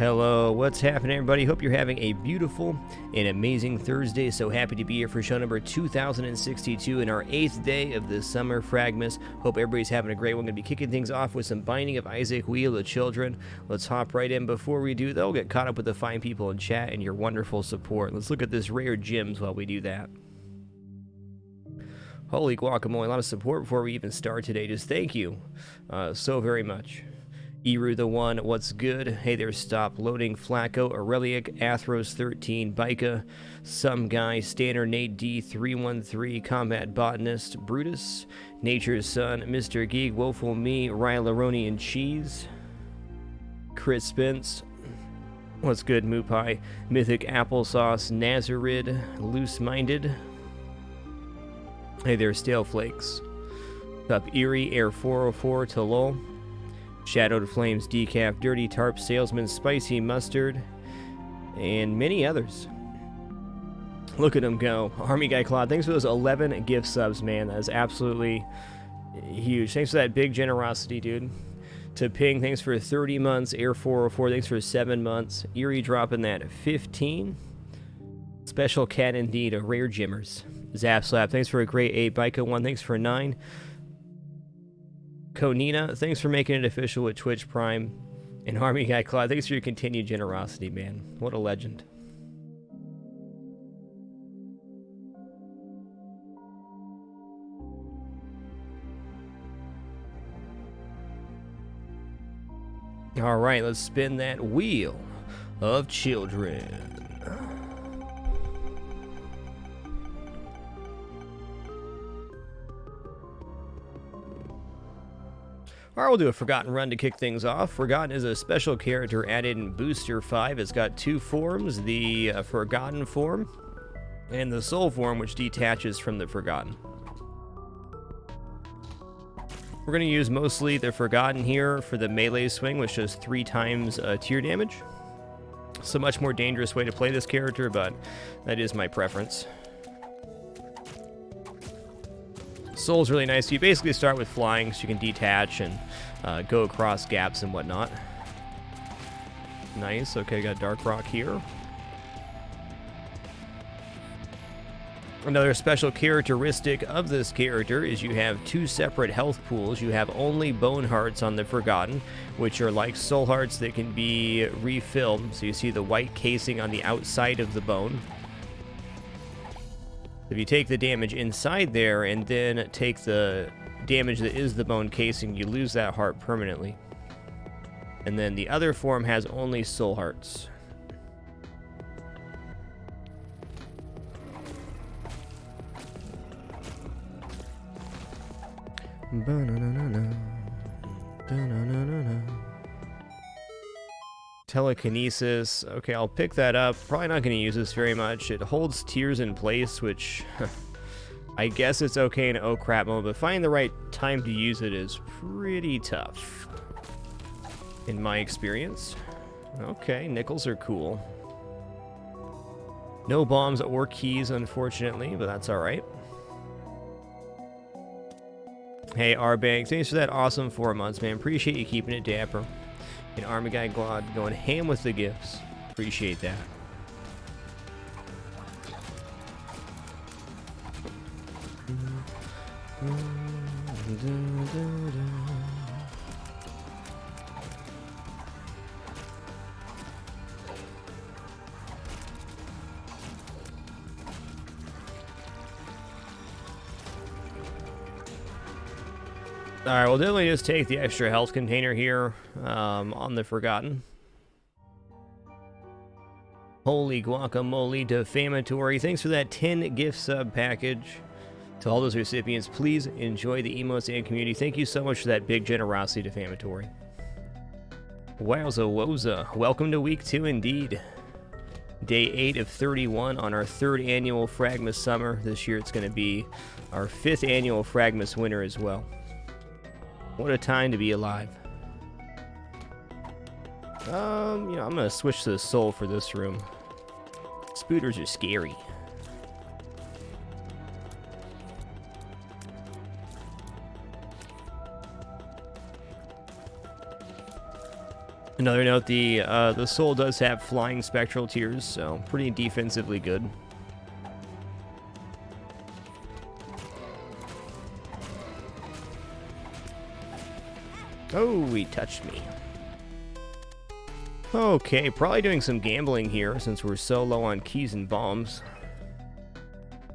Hello, what's happening, everybody? Hope you're having a beautiful and amazing Thursday. So happy to be here for show number 2062 in our 8th day of the summer fragmas. Hope everybody's having a great one. Going to be kicking things off with some Binding of Isaac, Wheel of Children. Let's hop right in. Before we do, though, get caught up with the fine people in chat and your wonderful support. Let's look at this rare gems while we do that. Holy guacamole, a lot of support before we even start today. Just thank you so very much. Eru the One, what's good? Hey there, Stop Loading, Flacco, Aurelic, Athros 13, Bika, Some Guy, Standard Nate D, 313, Combat Botanist, Brutus, Nature's Son, Mr. Geek, Woeful Me, Ryalaroni and Cheese, Chris Spence, what's good, Moopai, Mythic Applesauce, Nazarid, Loose Minded. Hey there, Stale Flakes. Up Erie, Air 404, Talol. Shadowed Flames, Decaf, Dirty Tarp, Salesman, Spicy Mustard, and many others. Look at him go. Army Guy Claude, thanks for those 11 gift subs, man. That is absolutely huge. Thanks for that big generosity, dude. To Ping, thanks for 30 months. Air 404, thanks for 7 months. Erie dropping that 15. Special Cat indeed, a rare Jimmers. Zap Slap, thanks for a great 8. Bika 1, thanks for 9. Konina, thanks for making it official with Twitch Prime. And Army Guy Claude, thanks for your continued generosity, man. What a legend. All right, let's spin that Wheel of Children. Alright, we'll do a Forgotten run to kick things off. Forgotten is a special character added in Booster 5. It's got two forms, the Forgotten form and the Soul form, which detaches from the Forgotten. We're going to use mostly the Forgotten here for the melee swing, which does 3 times tier damage. It's a much more dangerous way to play this character, but that is my preference. Soul's really nice. You basically start with flying, so you can detach and go across gaps and whatnot. Nice. Okay, got Dark Rock here. Another special characteristic of this character is you have 2 separate health pools. You have only Bone Hearts on the Forgotten, which are like Soul Hearts that can be refilled. So you see the white casing on the outside of the bone. If you take the damage inside there and then take the damage that is the bone casing, you lose that heart permanently. And then the other form has only Soul Hearts. Telekinesis. Okay, I'll pick that up. Probably not going to use this very much. It holds tears in place, which I guess it's okay in oh crap mode, but finding the right time to use it is pretty tough, in my experience. Okay, nickels are cool. No bombs or keys, unfortunately, but that's alright. Hey, R-Bank, thanks for that awesome 4 months, man. Appreciate you keeping it dapper. And Army Guy Glod going ham with the gifts. Appreciate that. Alright, we'll definitely just take the extra health container here on the Forgotten. Holy guacamole, defamatory. Thanks for that 10 gift sub package. To all those recipients, please enjoy the emotes and community. Thank you so much for that big generosity, defamatory. Wowza woza. Welcome to week 2 indeed. Day 8 of 31 on our 3rd annual Fragmas Summer. This year it's going to be our 5th annual Fragmas Winter as well. What a time to be alive. I'm gonna switch to the Soul for this room. Spooters are scary. Another note, the soul does have flying spectral tears, so pretty defensively good. Oh, he touched me. Okay, probably doing some gambling here since we're so low on keys and bombs.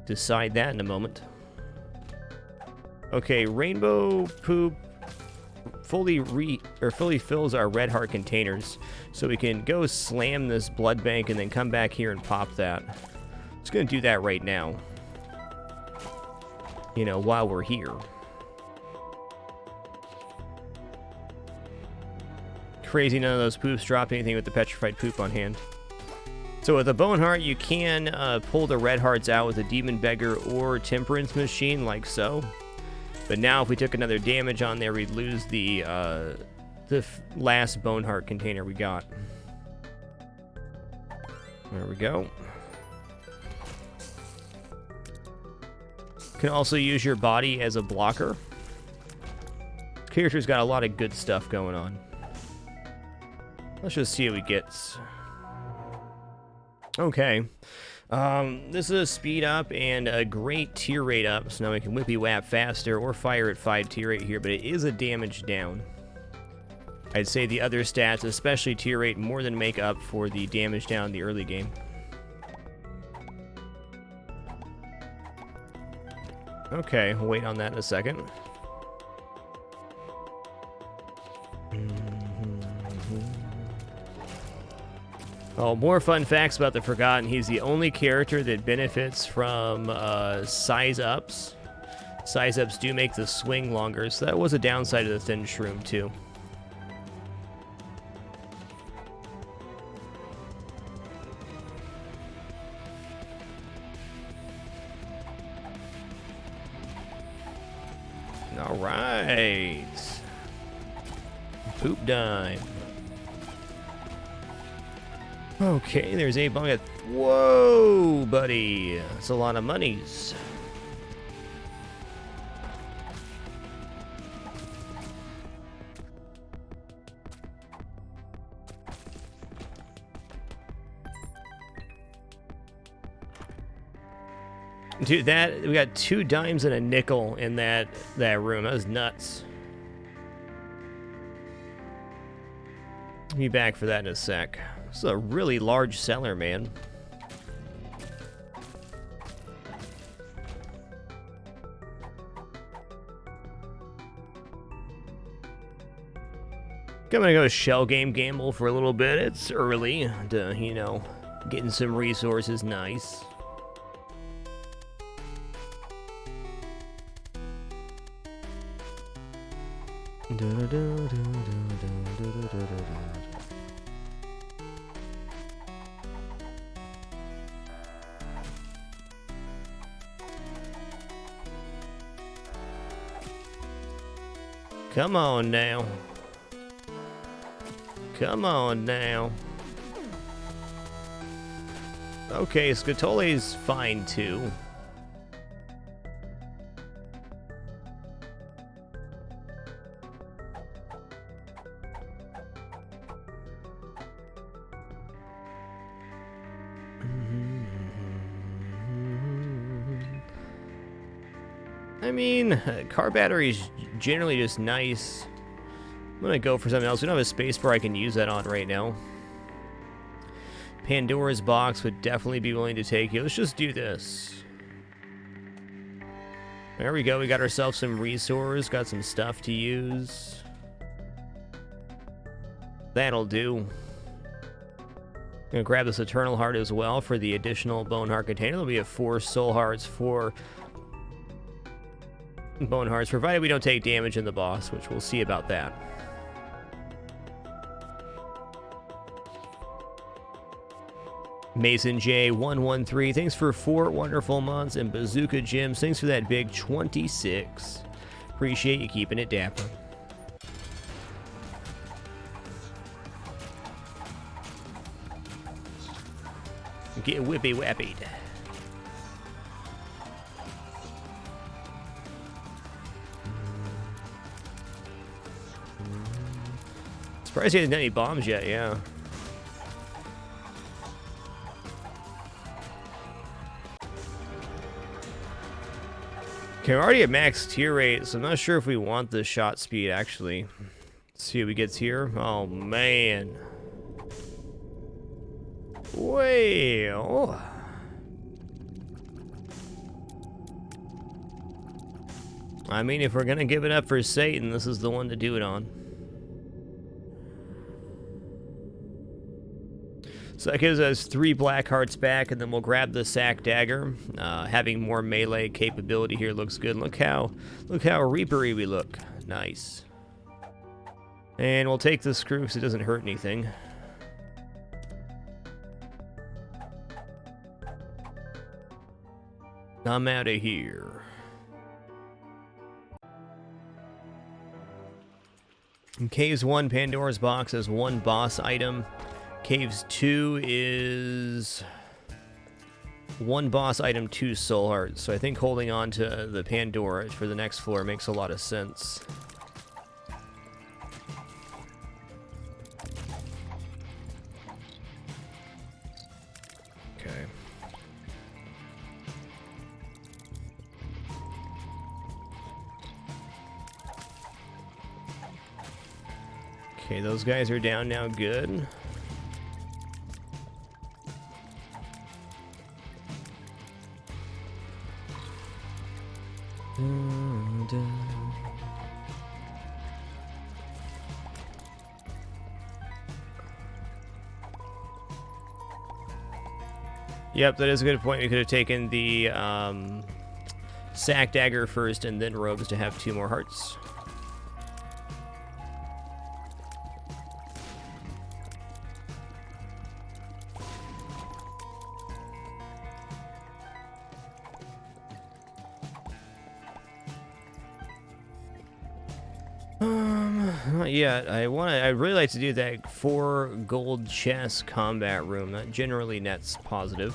Decide that in a moment. Okay, rainbow poop fully fills our red heart containers, so we can go slam this blood bank and then come back here and pop that. Just gonna do that right now. You know, while we're here. Crazy, none of those poops drop anything with the petrified poop on hand. So with a bone heart, you can pull the red hearts out with a demon beggar or temperance machine, like so. But now, if we took another damage on there, we'd lose the last bone heart container we got. There we go. Can also use your body as a blocker. This character's got a lot of good stuff going on. Let's just see what he gets. Okay. This is a speed up and a great tier rate up, so now we can whippy whap faster or fire at 5 tier rate here, but it is a damage down. I'd say the other stats, especially tier rate, more than make up for the damage down in the early game. Okay, we'll wait on that in a second. Oh, more fun facts about the Forgotten. He's the only character that benefits from size ups. Size ups do make the swing longer, so that was a downside of the Thin Shroom, too. All right. Poop dime. Okay, there's a bucket. Whoa, buddy. That's a lot of monies. Dude, we got 2 dimes and a nickel in that room. That was nuts. Be back for that in a sec. This is a really large cellar, man. I'm gonna go shell game gamble for a little bit. It's early to, you know, getting some resources nice. Come on now. Come on now. Okay, Scatole's fine too. I mean, car battery's generally just nice. I'm gonna go for something else. We don't have a spacebar I can use that on right now. Pandora's box would definitely be willing to take you. Let's just do this. There we go. We got ourselves some resources. Got some stuff to use. That'll do. Gonna grab this Eternal Heart as well for the additional Bone Heart container. There'll be a 4 Soul Hearts, 4 Bone Hearts, provided we don't take damage in the boss, which we'll see about that. Mason J113, thanks for 4 wonderful months, and Bazooka Jims, thanks for that big 26. Appreciate you keeping it dapper. Get whippy wappied. Surprised he hasn't done any bombs yet, yeah. Okay, we're already at max tier rate, so I'm not sure if we want the shot speed, actually. Let's see who gets here. Oh, man. Well. I mean, if we're gonna give it up for Satan, this is the one to do it on. So that gives us 3 black hearts back, and then we'll grab the sack dagger. Having more melee capability here looks good. Look how reapery we look. Nice. And we'll take the screw because it doesn't hurt anything. I'm out of here. In Caves 1, Pandora's Box has 1 boss item. Caves 2 is 1 boss item, 2 soul hearts. So I think holding on to the Pandora for the next floor makes a lot of sense. Okay. Okay, those guys are down now, good. Yep, that is a good point. We could have taken the sack dagger first and then robes to have 2 more hearts. Not yet. I'd really like to do that 4 gold chest combat room. That generally nets positive.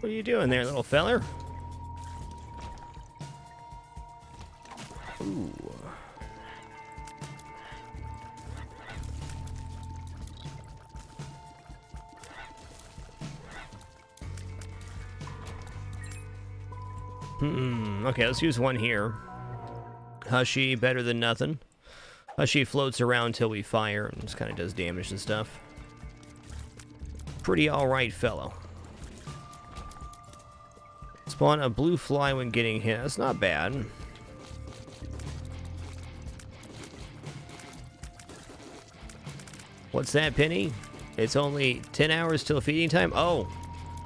What are you doing there, little feller? Ooh. Okay, let's use 1 here. Hushy, better than nothing. Hushy floats around till we fire and just kind of does damage and stuff. Pretty alright fellow. Spawn a blue fly when getting hit. That's not bad. What's that, Penny? It's only 10 hours till feeding time? Oh,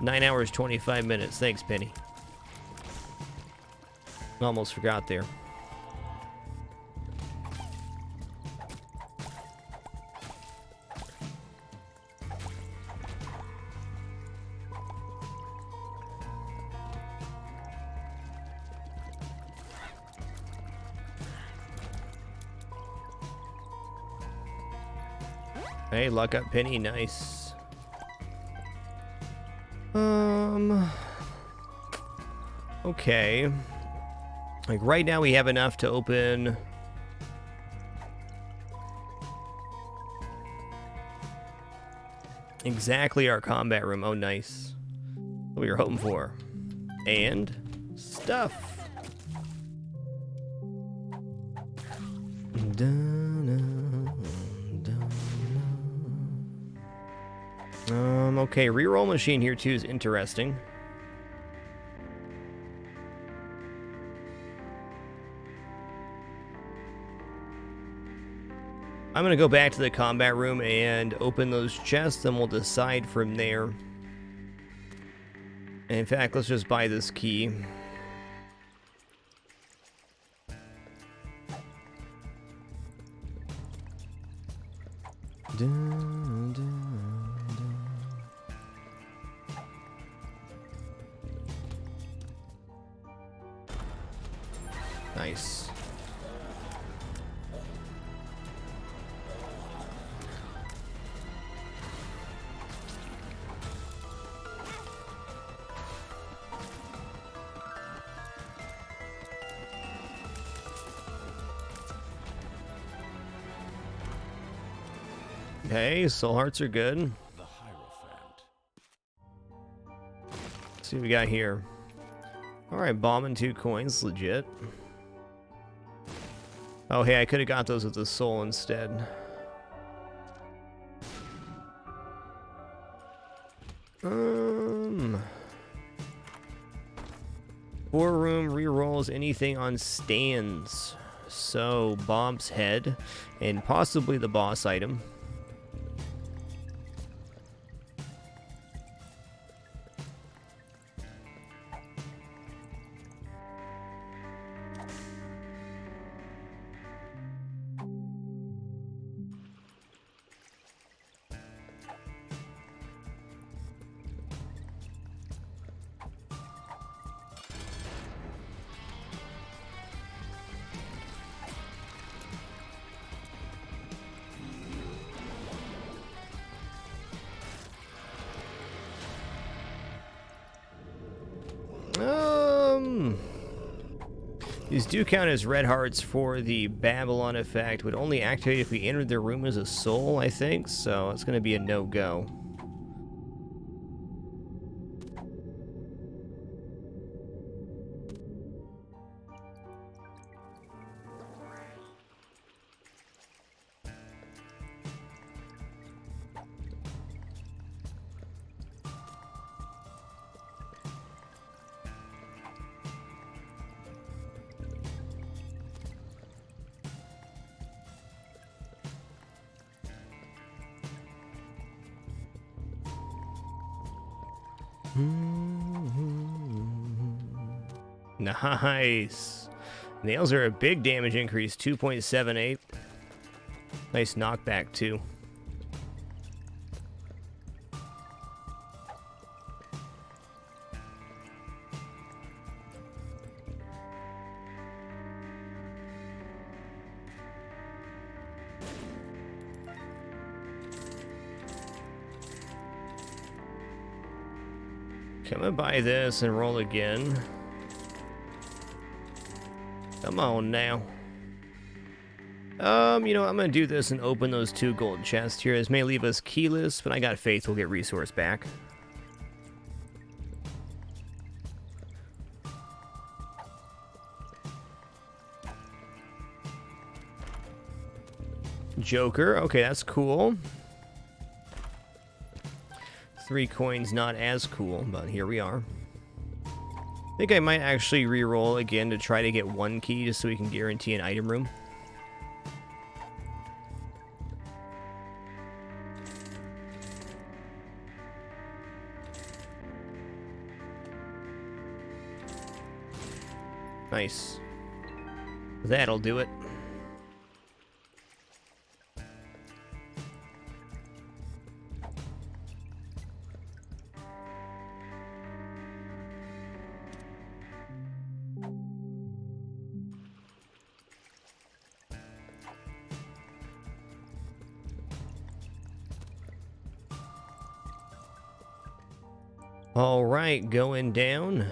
9 hours, 25 minutes. Thanks, Penny. Almost forgot there. Hey, luck up, Penny. Nice. Okay. Like, right now we have enough to open... exactly our combat room. Oh, nice. What we were hoping for. And... stuff. Okay, reroll machine here too is interesting. I'm gonna go back to the combat room and open those chests, and we'll decide from there. And in fact, let's just buy this key. Hey, soul hearts are good. Let's see what we got here. Alright, bomb and 2 coins, legit. Oh, hey, I could have got those with the soul instead. Four room rerolls anything on stands. So, Bomb's head, and possibly the boss item. These do count as red hearts for the Babylon effect. Would only activate if we entered the room as a soul, I think. So it's going to be a no-go. Nice. Nails are a big damage increase, 2.78. Nice knockback, too. I'm gonna buy this and roll again. Come on now. You know, I'm gonna do this and open those 2 gold chests here. This may leave us keyless, but I got faith we'll get resource back. Joker, okay, that's cool. 3 coins, not as cool, but here we are. I think I might actually re-roll again to try to get 1 key just so we can guarantee an item room. Nice. That'll do it. All right, going down.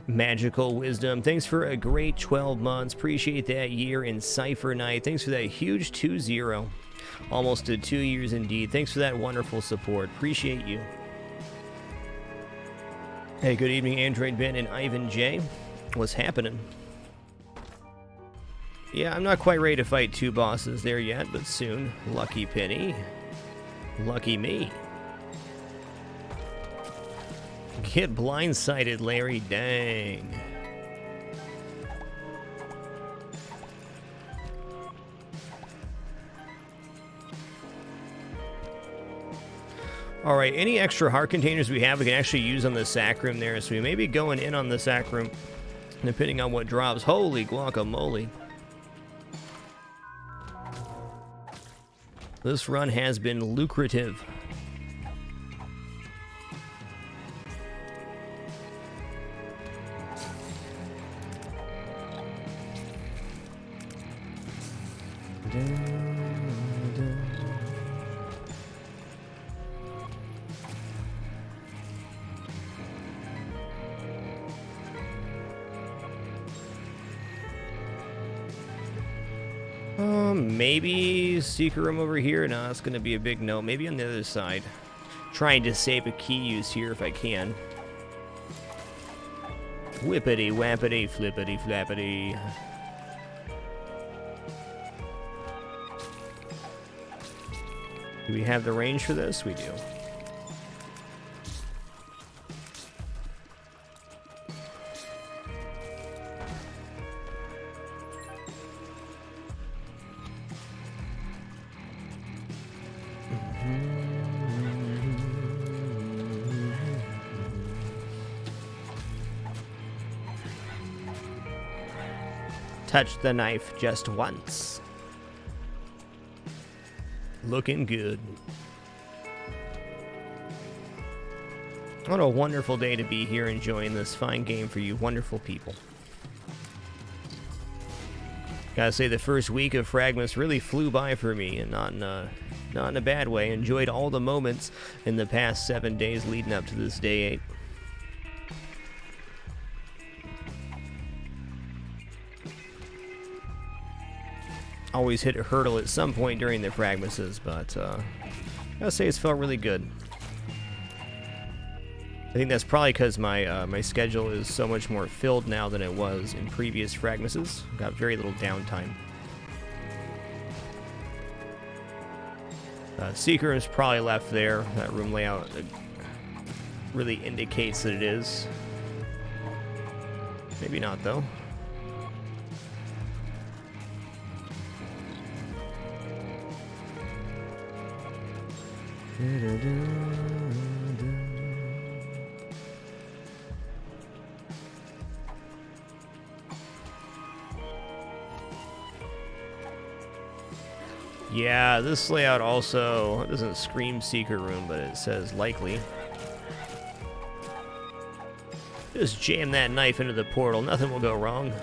Magical Wisdom, thanks for a great 12 months. Appreciate that year in Cypher Night. Thanks for that huge 2-0. Almost to 2 years indeed. Thanks for that wonderful support. Appreciate you. Hey, good evening, Android Ben and Ivan J. What's happening? Yeah, I'm not quite ready to fight 2 bosses there yet, but soon. Lucky Penny. Lucky me. Get blindsided, Larry. Dang. All right, any extra heart containers we have, we can actually use on the sack room there. So we may be going in on the sack room, depending on what drops. Holy guacamole. This run has been lucrative. Maybe secret room over here? No, it's gonna be a big no. Maybe on the other side. Trying to save a key use here if I can. Whippity, wappity, flippity, flappity. Do we have the range for this? We do. Touch the knife just once. Looking good. What a wonderful day to be here enjoying this fine game for you wonderful people. Gotta say the first week of fragMas really flew by for me, and not in a bad way. Enjoyed all the moments in the past 7 days leading up to this day 8. Always hit a hurdle at some point during the fragmases, but gotta say it's felt really good. I think that's probably because my schedule is so much more filled now than it was in previous fragmases. Got very little downtime. Secret is probably left there. That room layout really indicates that it is. Maybe not though. Yeah, this layout also doesn't scream secret room, but it says likely. Just jam that knife into the portal, nothing will go wrong.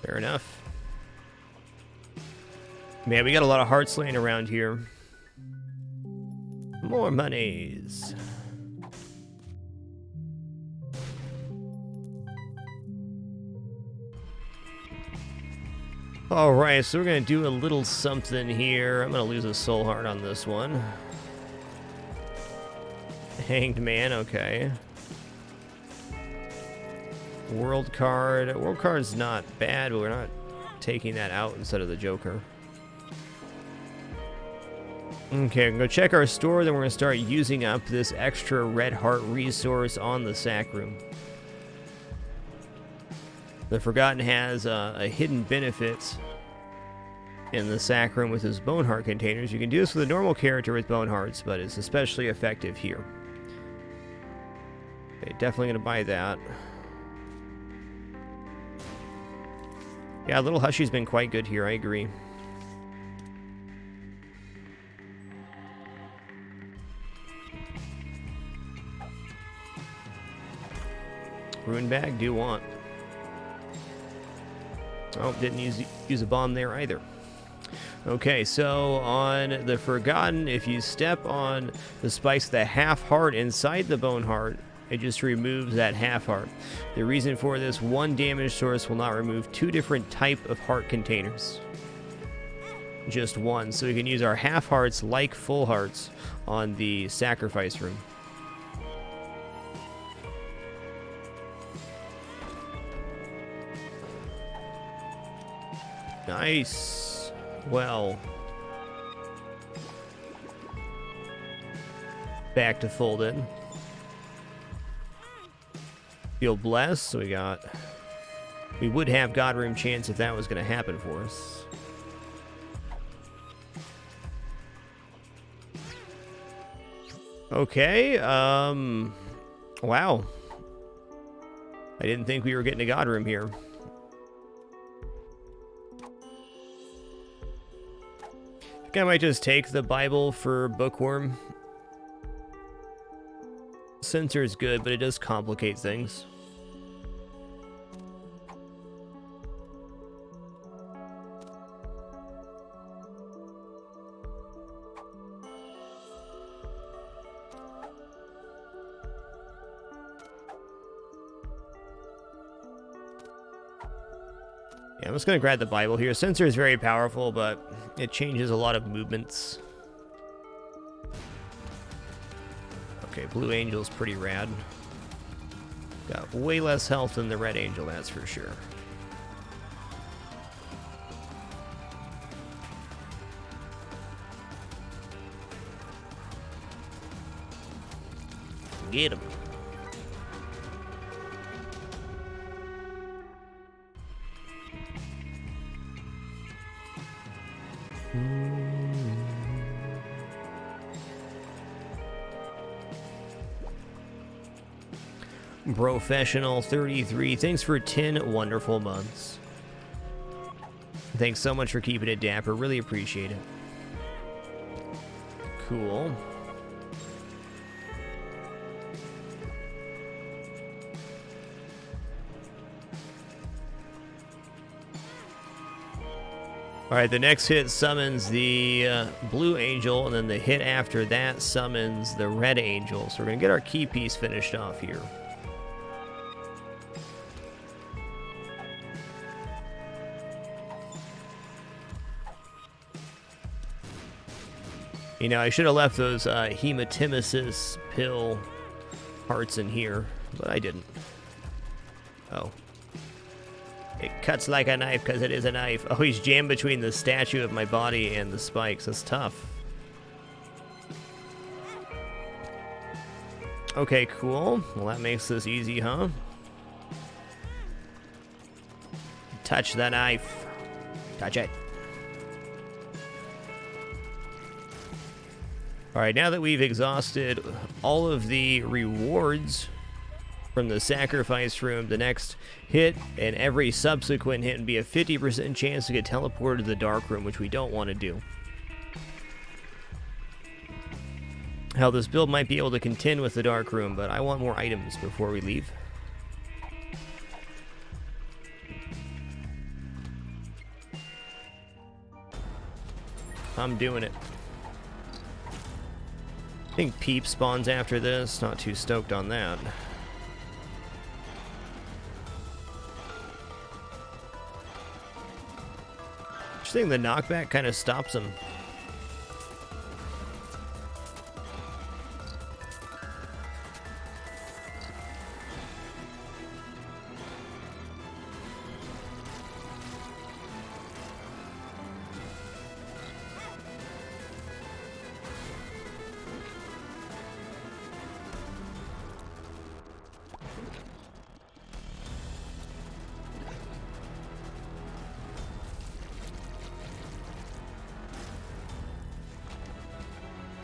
Fair enough. Man, we got a lot of hearts laying around here. More monies. Alright, so we're gonna do a little something here. I'm gonna lose a soul heart on this one. Hanged man, okay. World card. World card's not bad, but we're not taking that out instead of the Joker. Okay, I'm gonna check our store, then we're gonna start using up this extra red heart resource on the sack room. The Forgotten has a hidden benefit in the sack room with his bone heart containers. You can do this with a normal character with bone hearts, but it's especially effective here. Okay, definitely gonna buy that. Yeah, Little Hushy's been quite good here, I agree. Rune bag, do want. Oh, didn't use a bomb there either. Okay, so on the Forgotten, if you step on the spikes of the half heart inside the bone heart, it just removes that half heart. The reason for this, one damage source will not remove 2 different type of heart containers. Just one. So we can use our half hearts like full hearts on the sacrifice room. Nice. Well. Back to fold in. Feel blessed, so we would have God Room chance if that was going to happen for us. Okay, wow. I didn't think we were getting a God Room here. I think I might just take the Bible for Bookworm. Censor is good, but it does complicate things. Yeah, I'm just going to grab the Bible here. Sensor is very powerful, but it changes a lot of movements. Okay, Blue Angel's pretty rad. Got way less health than the Red Angel, that's for sure. Get him. Professional 33, thanks for 10 wonderful months. Thanks so much for keeping it dapper, really appreciate it. Cool. Alright, the next hit summons the Blue Angel, and then the hit after that summons the Red Angel. So we're going to get our key piece finished off here. You know, I should have left those hematemesis pill parts in here, but I didn't. Oh. It cuts like a knife because it is a knife. Oh, he's jammed between the statue of my body and the spikes. That's tough. Okay, cool. Well, that makes this easy, huh? Touch the knife. Touch it. Alright, now that we've exhausted all of the rewards from the sacrifice room, the next hit and every subsequent hit would be a 50% chance to get teleported to the dark room, which we don't want to do. Hell, this build might be able to contend with the dark room, but I want more items before we leave. I'm doing it. I think Peep spawns after this. Not too stoked on that. I think the knockback kind of stops him.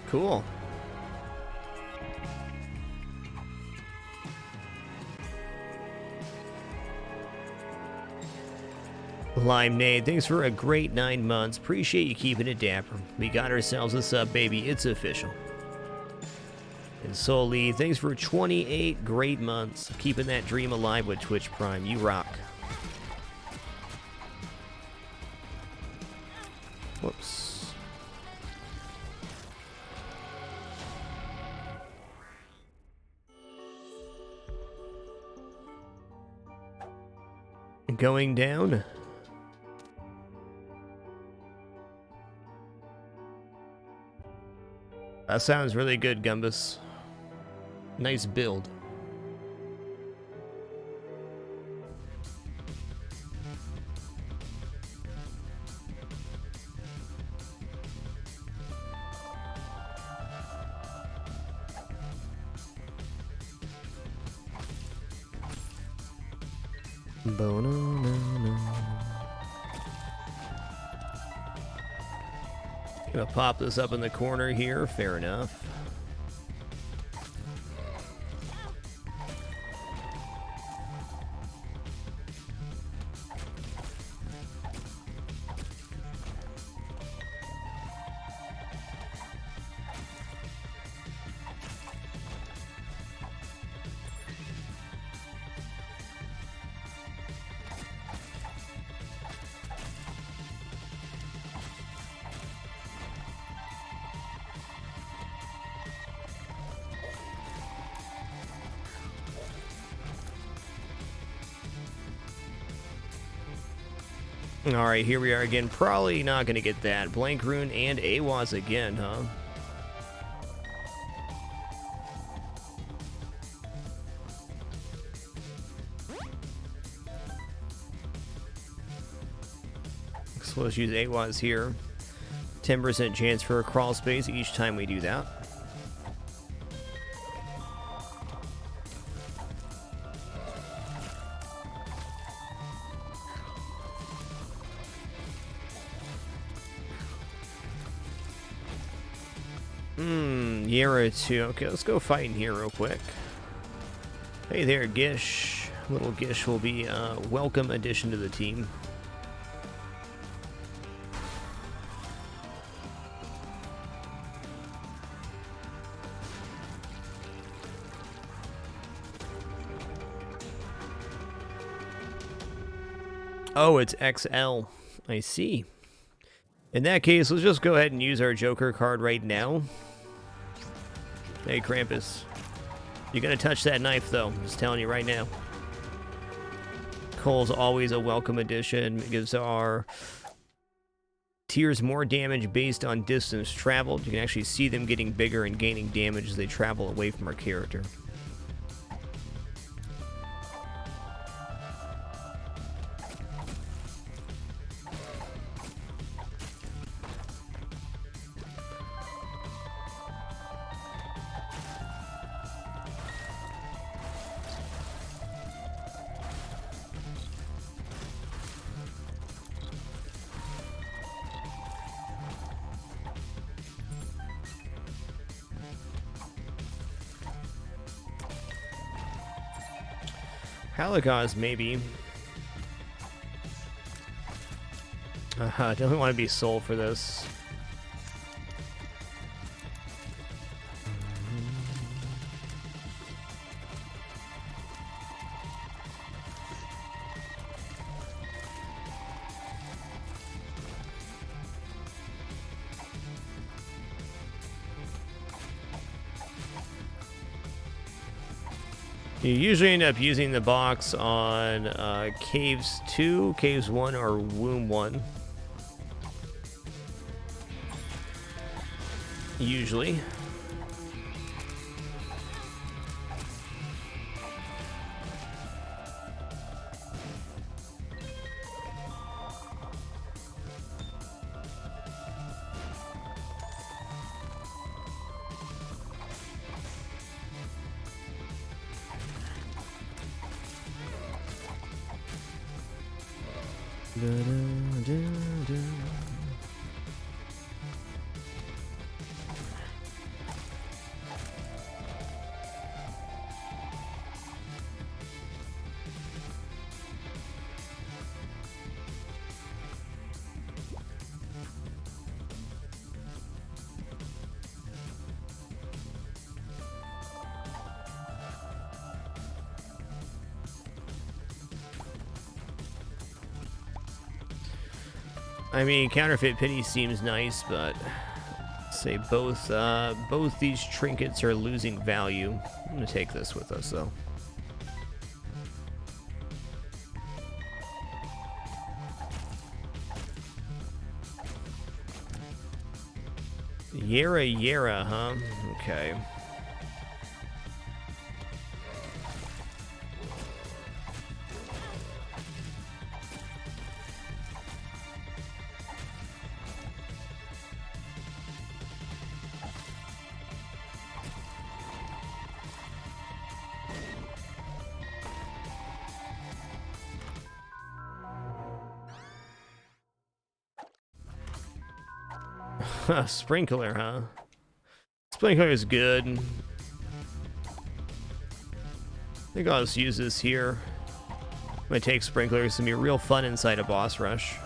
Cool. Limeade, thanks for a great 9 months. Appreciate you keeping it dapper. We got ourselves a sub, baby. It's official. And Soul Lee, thanks for 28 great months. Keeping that dream alive with Twitch Prime. You rock. Whoops. Going down. That sounds really good, Gumbus. Nice build. Gonna pop this up in the corner here, fair enough. Alright, here we are again. Probably not going to get that. Blank Rune and AWAS again, huh? So let's use AWAS here. 10% chance for a crawl space each time we do that. Yara too. Okay, let's go fight in here real quick. Hey there, Gish. Little Gish will be a welcome addition to the team. Oh, it's XL. I see. In that case, let's just go ahead and use our Joker card right now. Hey, Krampus. You're gonna touch that knife, though. I'm just telling you right now. Cole's always a welcome addition. It gives our tiers more damage based on distance traveled. You can actually see them getting bigger and gaining damage as they travel away from our character. Halagaz, maybe. Definitely want to be soul for this. You usually end up using the box on Caves 2, Caves 1, or Womb 1. Usually. I mean, Counterfeit Pity seems nice, but say both these trinkets are losing value. I'm gonna take this with us, though. Yara, huh? Okay. Sprinkler, huh? Sprinkler is good. I think I'll just use this here. I'm gonna take Sprinkler. It's gonna be real fun inside a boss rush.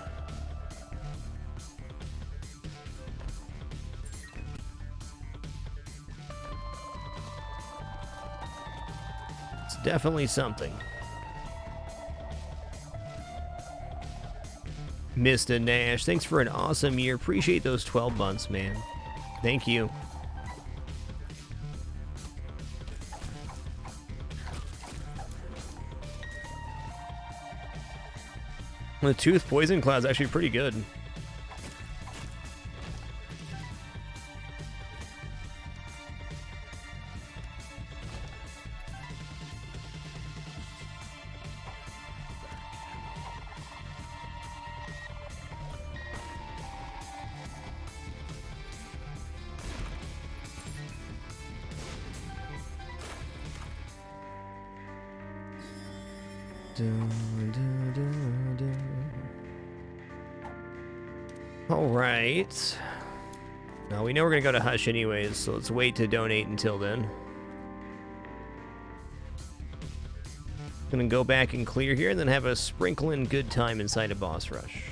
It's definitely something. Mr. Nash, thanks for an awesome year. Appreciate those 12 months, man. Thank you. The Tooth Poison Cloud's actually pretty good. Alright. Now we know we're gonna go to Hush anyways, so let's wait to donate until then. Gonna go back and clear here, and then have a sprinkling good time inside a boss rush.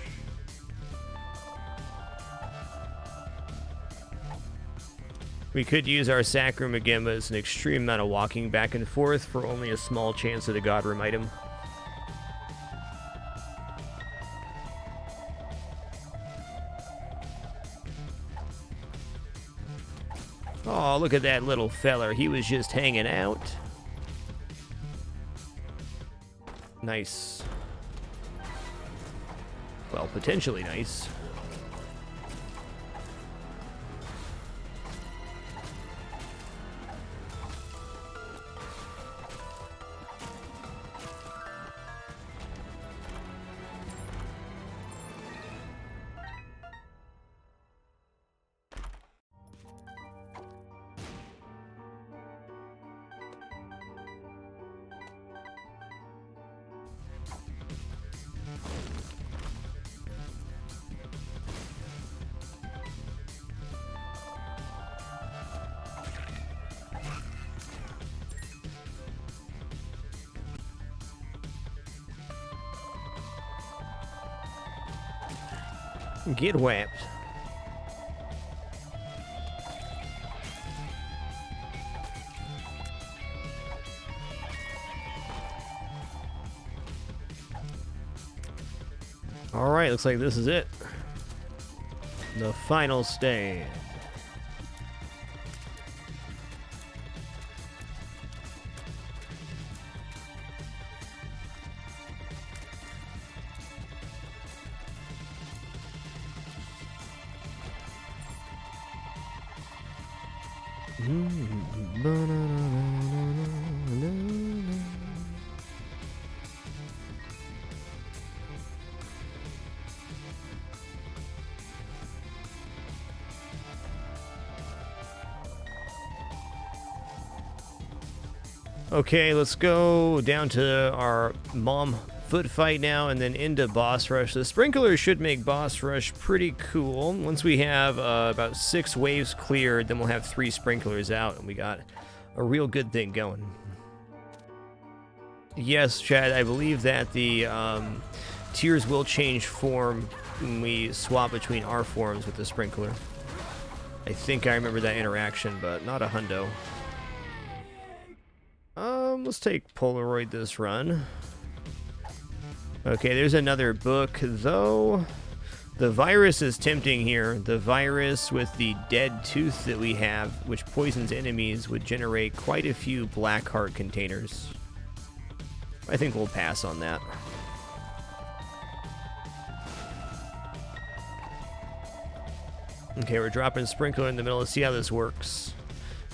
We could use our sack room again, but it's an extreme amount of walking back and forth for only a small chance at a God Room item. Oh, look at that little feller. He was just hanging out. Nice. Well, potentially nice. Get whapped. All right, looks like this is it. The final stand. Okay, let's go down to our mom foot fight now and then into boss rush. The sprinklers should make boss rush pretty cool. Once we have about 6 waves cleared, then we'll have 3 sprinklers out, and we got a real good thing going. Yes, Chad, I believe that the tiers will change form when we swap between our forms with the sprinkler. I think I remember that interaction, but not a hundo. Let's take Polaroid this run. Okay, there's another book, though. The virus is tempting here. The virus with the dead tooth that we have, which poisons enemies, would generate quite a few black heart containers. I think we'll pass on that. Okay, we're dropping Sprinkler in the middle. Let's see how this works.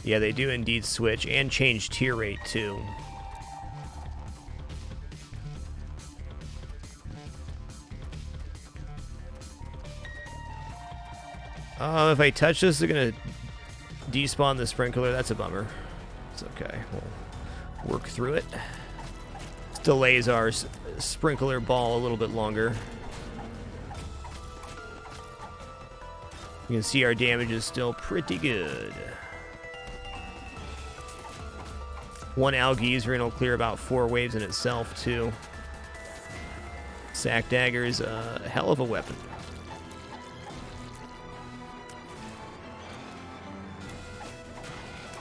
Yeah, they do indeed switch and change tier rate, too. If I touch this, they're going to despawn the Sprinkler. That's a bummer. It's okay. We'll work through it. This delays our Sprinkler ball a little bit longer. You can see our damage is still pretty good. 1 Algees will clear about 4 waves in itself, too. Sack Dagger is a hell of a weapon.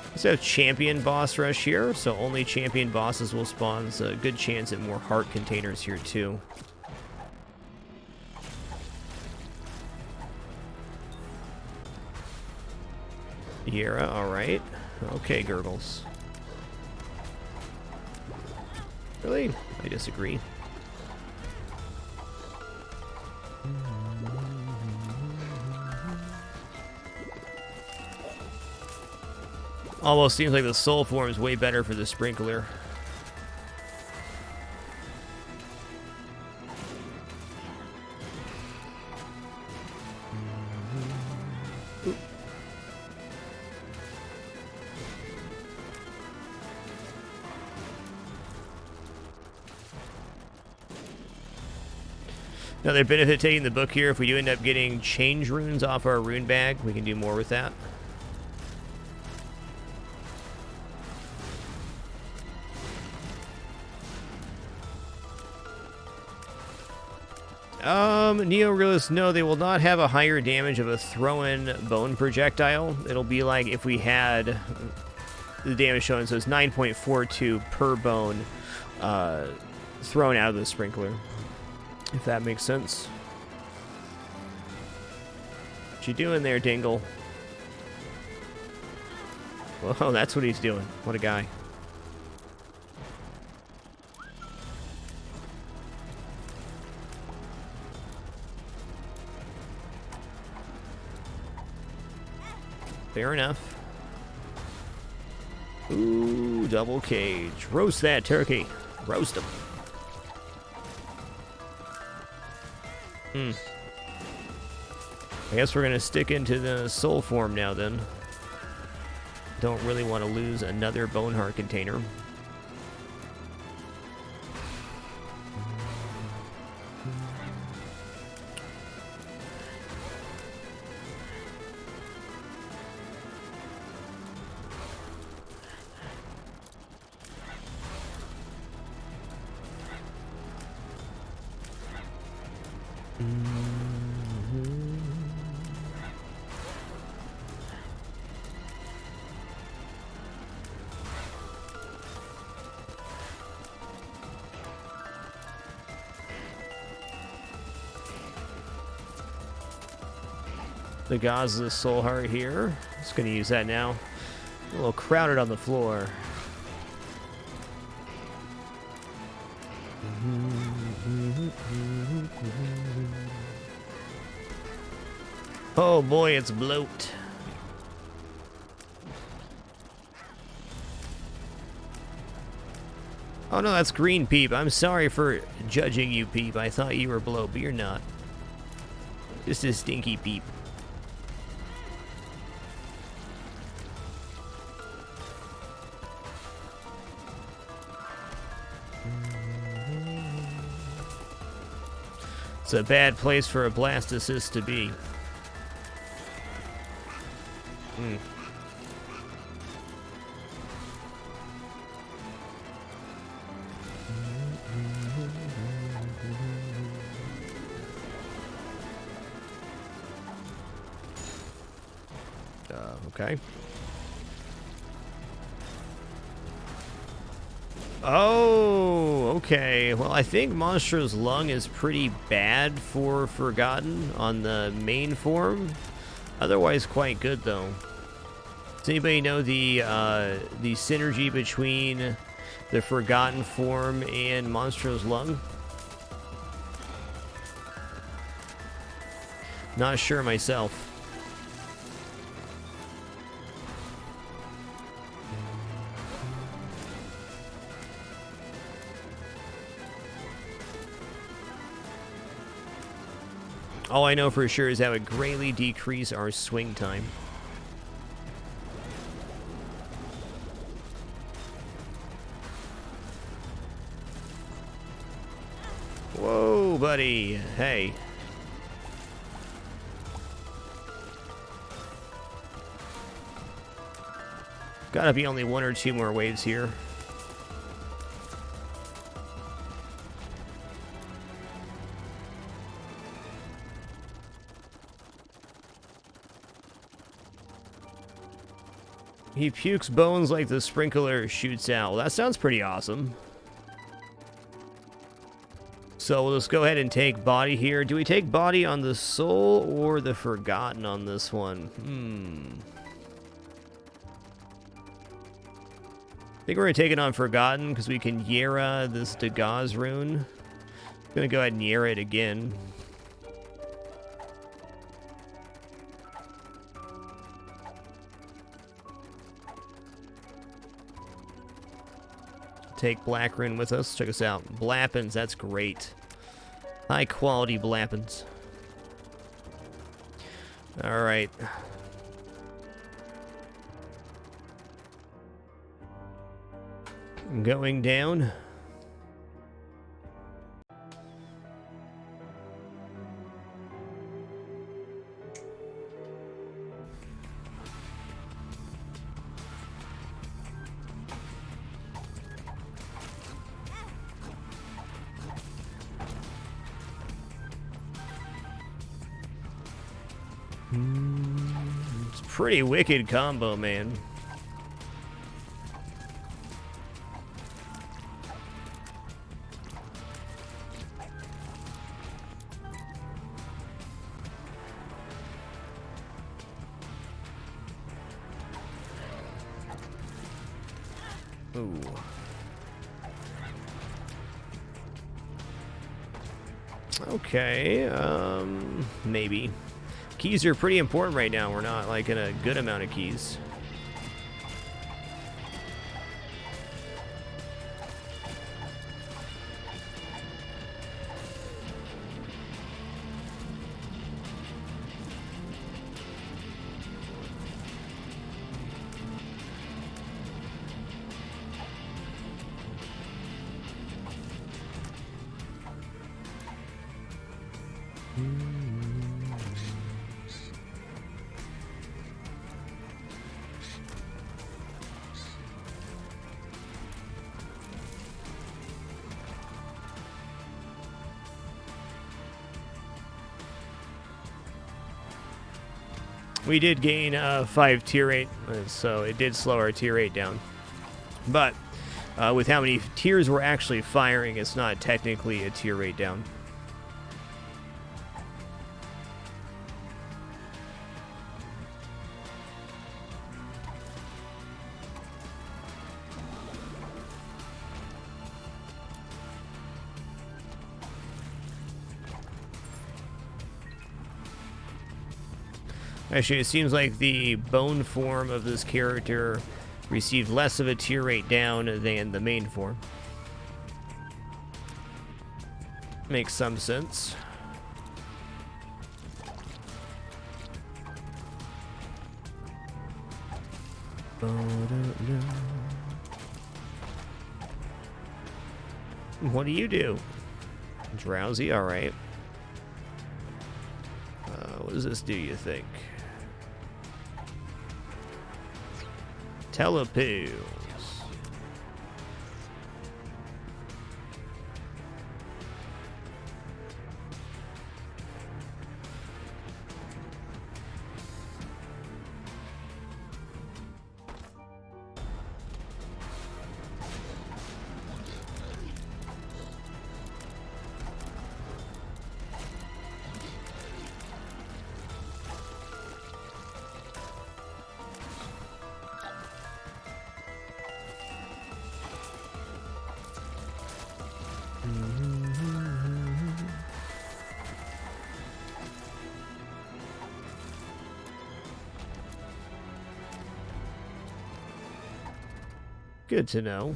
Let's have champion boss rush here, so only champion bosses will spawn. So a good chance at more heart containers here, too. Yera, alright. Okay, Gurgles. Really? I disagree. Almost seems like the soul form is way better for the sprinkler. Another benefit taking the book here, if we do end up getting change runes off our rune bag, we can do more with that. Neo-realists, no, they will not have a higher damage of a throw-in bone projectile. It'll be like if we had the damage shown, so it's 9.42 per bone thrown out of the sprinkler. If that makes sense. What you doing there, Dingle? Whoa, that's what he's doing. What a guy. Fair enough. Ooh, double cage. Roast that turkey. Roast him. I guess we're gonna stick into the soul form now then. Don't really want to lose another bone heart container. The Gaza soul heart here. Just gonna use that now. A little crowded on the floor. Oh boy, it's bloat. Oh no, that's green, Peep. I'm sorry for judging you, Peep. I thought you were bloat, but you're not. Just a stinky Peep. It's a bad place for a Blastocyst to be. Okay. Oh, okay. Well, I think Monstro's Lung is pretty bad for Forgotten on the main form. Otherwise, quite good, though. Does anybody know the synergy between the Forgotten form and Monstro's Lung? Not sure myself. All I know for sure is that would greatly decrease our swing time. Whoa, buddy. Hey. Gotta be only one or two more waves here. He pukes bones like the sprinkler shoots out. Well, that sounds pretty awesome. So we'll just go ahead and take body here. Do we take body on the soul or the Forgotten on this one? I think we're going to take it on Forgotten because we can Yera this Dagaz rune. I'm going to go ahead and Yera it again. take Black Rune with us. Check us out. Blappins, that's great. High quality Blappins. Alright. Going down. It's a pretty wicked combo, man. Ooh. Okay, maybe. Keys are pretty important right now. We're not, like, in a good amount of keys. We did gain 5 tier rate, so it did slow our tier rate down. But with how many tiers we're actually firing, it's not technically a tier rate down. Actually, it seems like the bone form of this character received less of a tier rate down than the main form. Makes some sense. What do you do? Drowsy? Alright. What does this do, you think? Telepills. Good to know.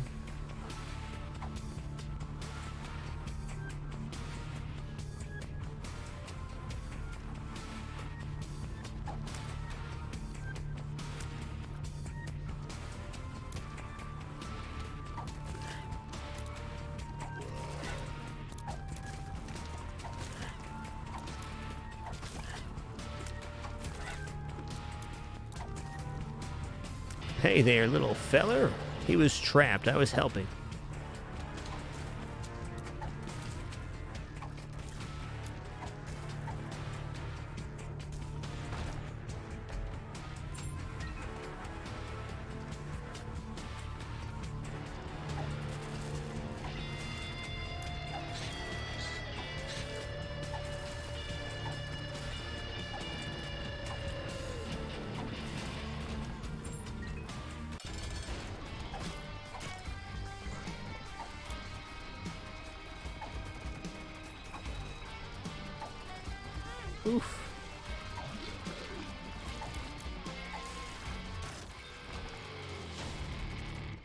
Hey there, little feller. He was trapped. I was helping. Oof.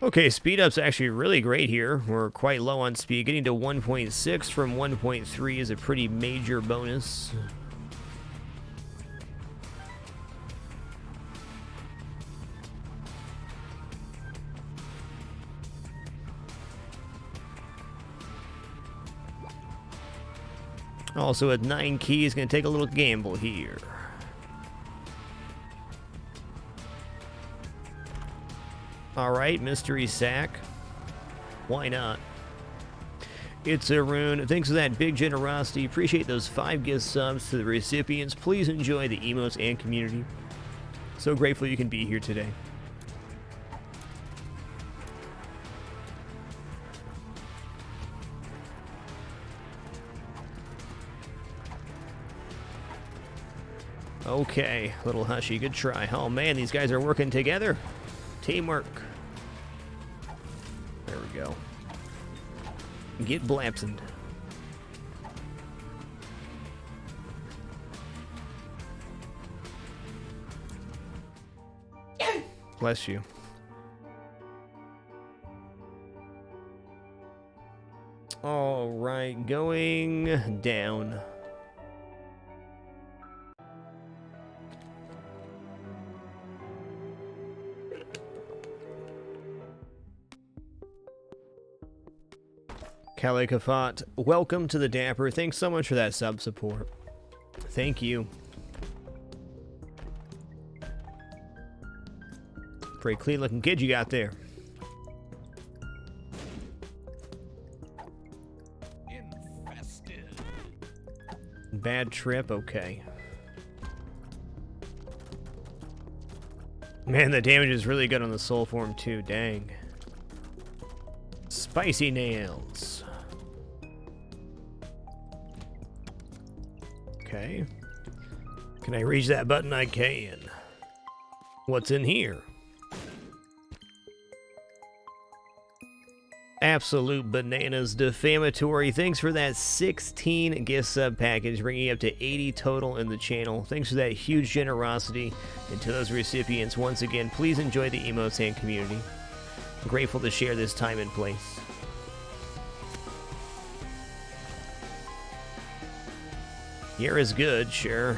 Okay, speed up's actually really great here. We're quite low on speed. Getting to 1.6 from 1.3 is a pretty major bonus. Also, with 9 keys, gonna take a little gamble here. Alright, mystery sack. Why not? It's a rune. Thanks for that big generosity. Appreciate those 5 gift subs to the recipients. Please enjoy the emotes and community. So grateful you can be here today. Okay, little hushy, good try. Oh man, these guys are working together. Teamwork. There we go. Get blapsened. Bless you. All right, going down. Calicafat, welcome to the Dapper. Thanks so much for that sub support. Thank you. Pretty clean looking kid you got there. Infested. Bad trip, okay. Man, the damage is really good on the soul form too, dang. Spicy nails. Okay. Can I reach that button? I can. What's in here? Absolute bananas. Defamatory. Thanks for that 16 gift sub package, bringing you up to 80 total in the channel. Thanks for that huge generosity. And to those recipients, once again, please enjoy the emotes and community. I'm grateful to share this time and place. Here is good, sure.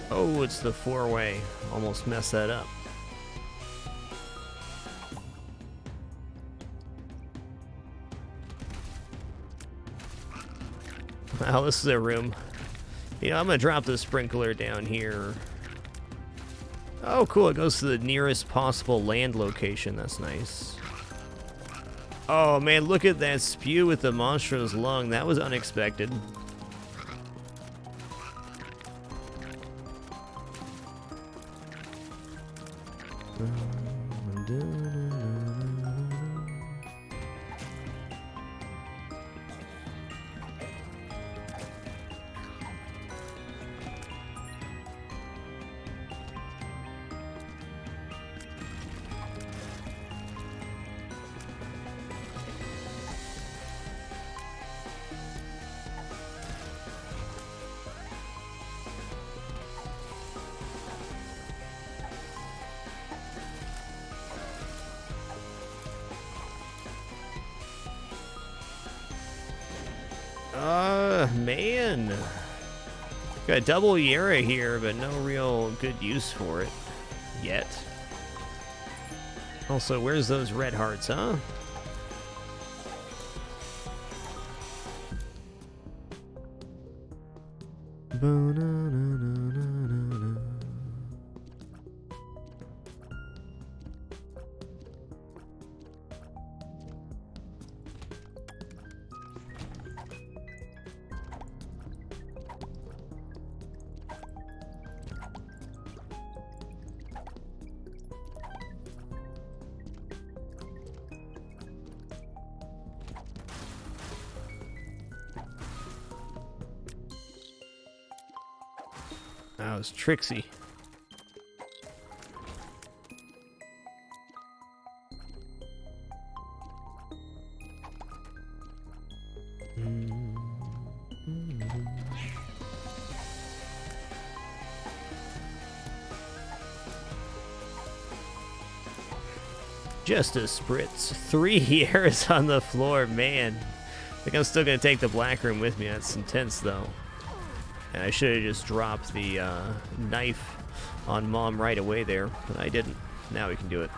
Oh, it's the 4-way. Almost messed that up. Wow, this is a room. You know, I'm gonna drop the sprinkler down here. Oh, cool, it goes to the nearest possible land location. That's nice. Oh, man, look at that spew with the Monstro's lung. That was unexpected. Man. Got a double Yera here, but no real good use for it yet. Also, where's those red hearts, huh? That was Trixie. Just a spritz. 3 years on the floor, man. I think I'm still gonna take the black room with me. That's intense, though. And I should have just dropped the knife on Mom right away there, but I didn't. Now we can do it.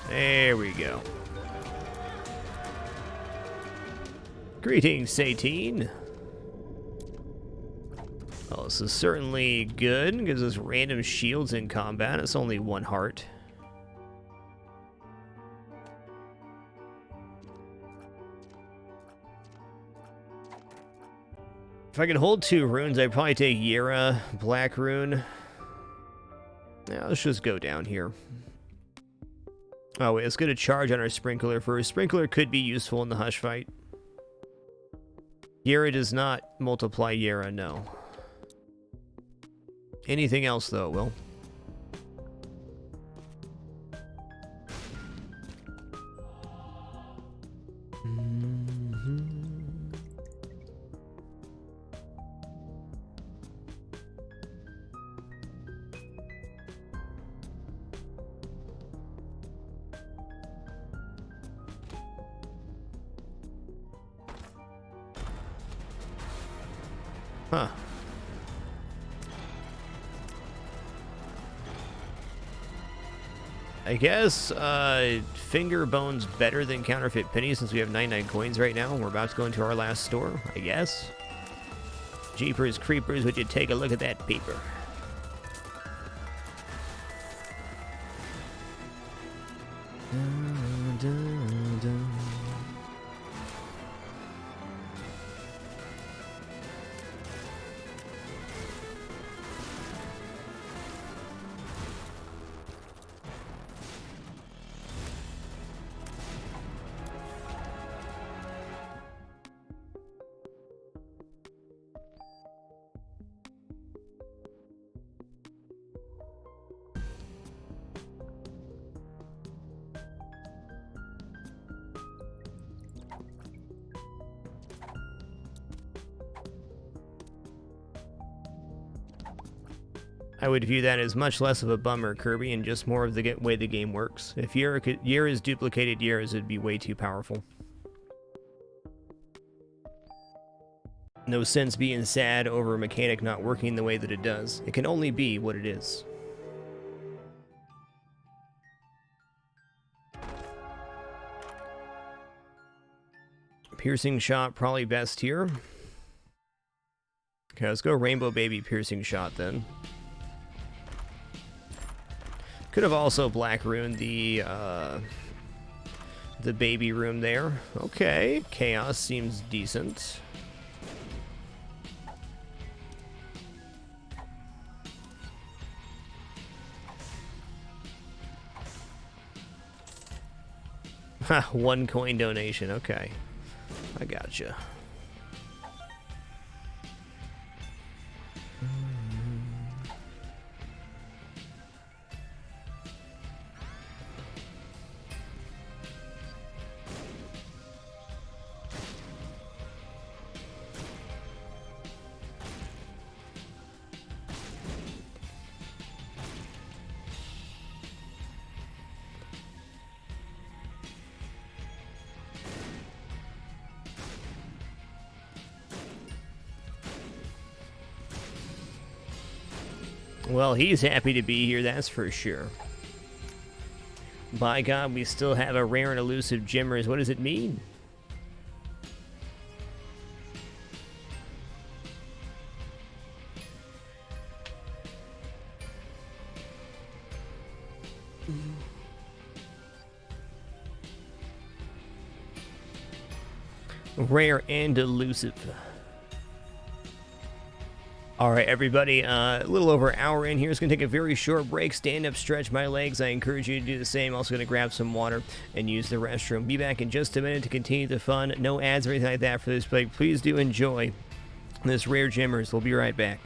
There we go. Greetings, Satine. Oh, this is certainly good. Gives us random shields in combat. It's only 1 heart. If I could hold 2 runes, I'd probably take Yera, Black Rune. Yeah, let's just go down here. Oh wait, let's get a charge on our Sprinkler first. Sprinkler could be useful in the Hush fight. Yera does not multiply Yera, no. Anything else though, Will? Huh. I guess finger bone's better than counterfeit pennies since we have 99 coins right now. We're about to go into our last store, I guess. Jeepers creepers, would you take a look at that paper? Dun, dun, dun. I would view that as much less of a bummer, Kirby, and just more of the way the game works. If Yera's duplicated Yera's, it'd be way too powerful. No sense being sad over a mechanic not working the way that it does. It can only be what it is. Piercing shot, probably best here. Okay, let's go Rainbow Baby Piercing Shot then. Could have also Black Runed the baby room there. Okay, Chaos seems decent. Ha, 1 coin donation, okay. I gotcha. Well, he's happy to be here, that's for sure. By God, we still have a rare and elusive Jimmers. What does it mean? Rare and elusive. All right, everybody, a little over an hour in here. It's going to take a very short break. Stand up, stretch my legs. I encourage you to do the same. Also going to grab some water and use the restroom. Be back in just a minute to continue the fun. No ads or anything like that for this break. Please do enjoy this rare Jimmers. We'll be right back.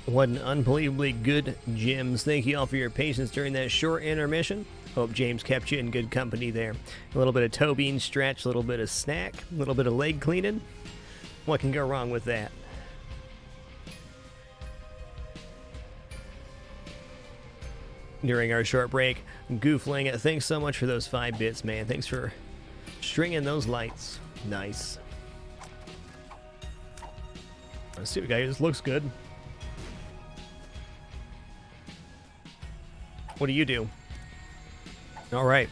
What an unbelievably good gyms. Thank you all for your patience during that short intermission. Hope James kept you in good company there. A little bit of toe bean stretch, a little bit of snack, a little bit of leg cleaning. What can go wrong with that? During our short break, Goofling, thanks so much for those 5 bits, man. Thanks for stringing those lights. Nice. Let's see what we got here. This looks good. What do you do? All right.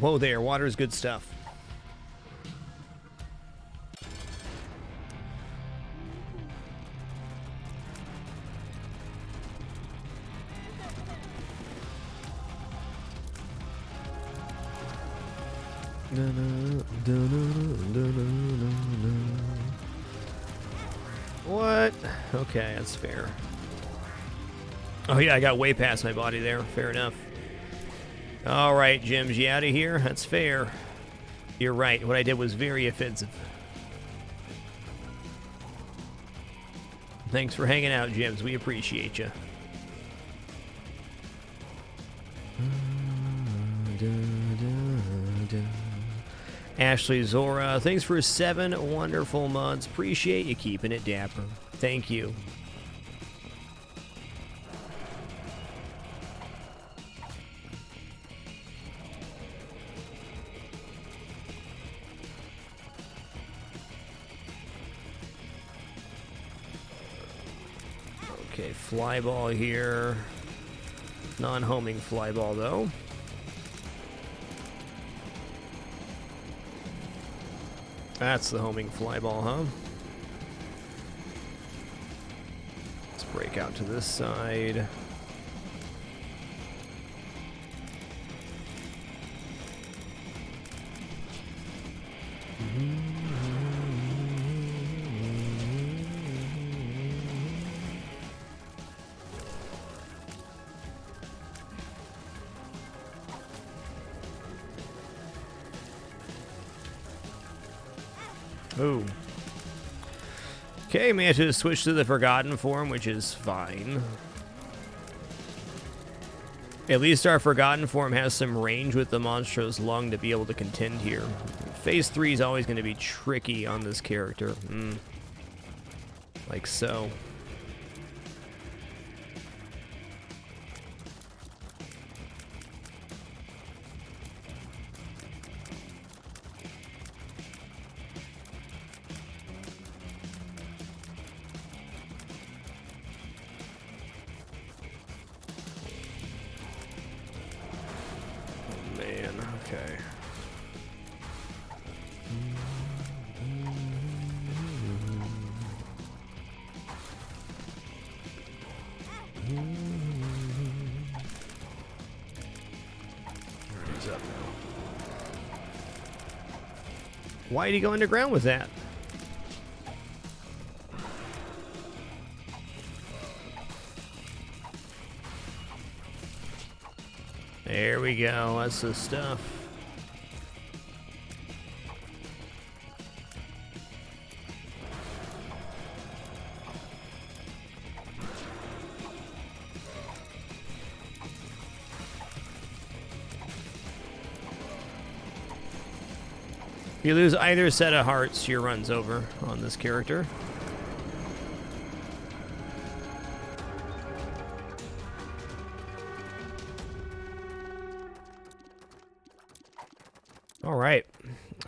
Whoa there, water's good stuff. What? Okay, that's fair. Oh yeah, I got way past my body there. Fair enough. All right, Jims, you out of here? That's fair. You're right. What I did was very offensive. Thanks for hanging out, Jims. We appreciate you. Ashley Zora, thanks for 7 wonderful months. Appreciate you keeping it dapper. Thank you. Okay, fly ball here. Non-homing fly ball, though. That's the homing fly ball, huh? Let's break out to this side. Ooh. Okay, managed to switch to the Forgotten form, which is fine. At least our Forgotten form has some range with the Monstro's Lung to be able to contend here. Phase 3 is always going to be tricky on this character. Like so. Okay. He's up now. Why did he go underground with that? There we go. That's the stuff. If you lose either set of hearts, your run's over on this character. All right,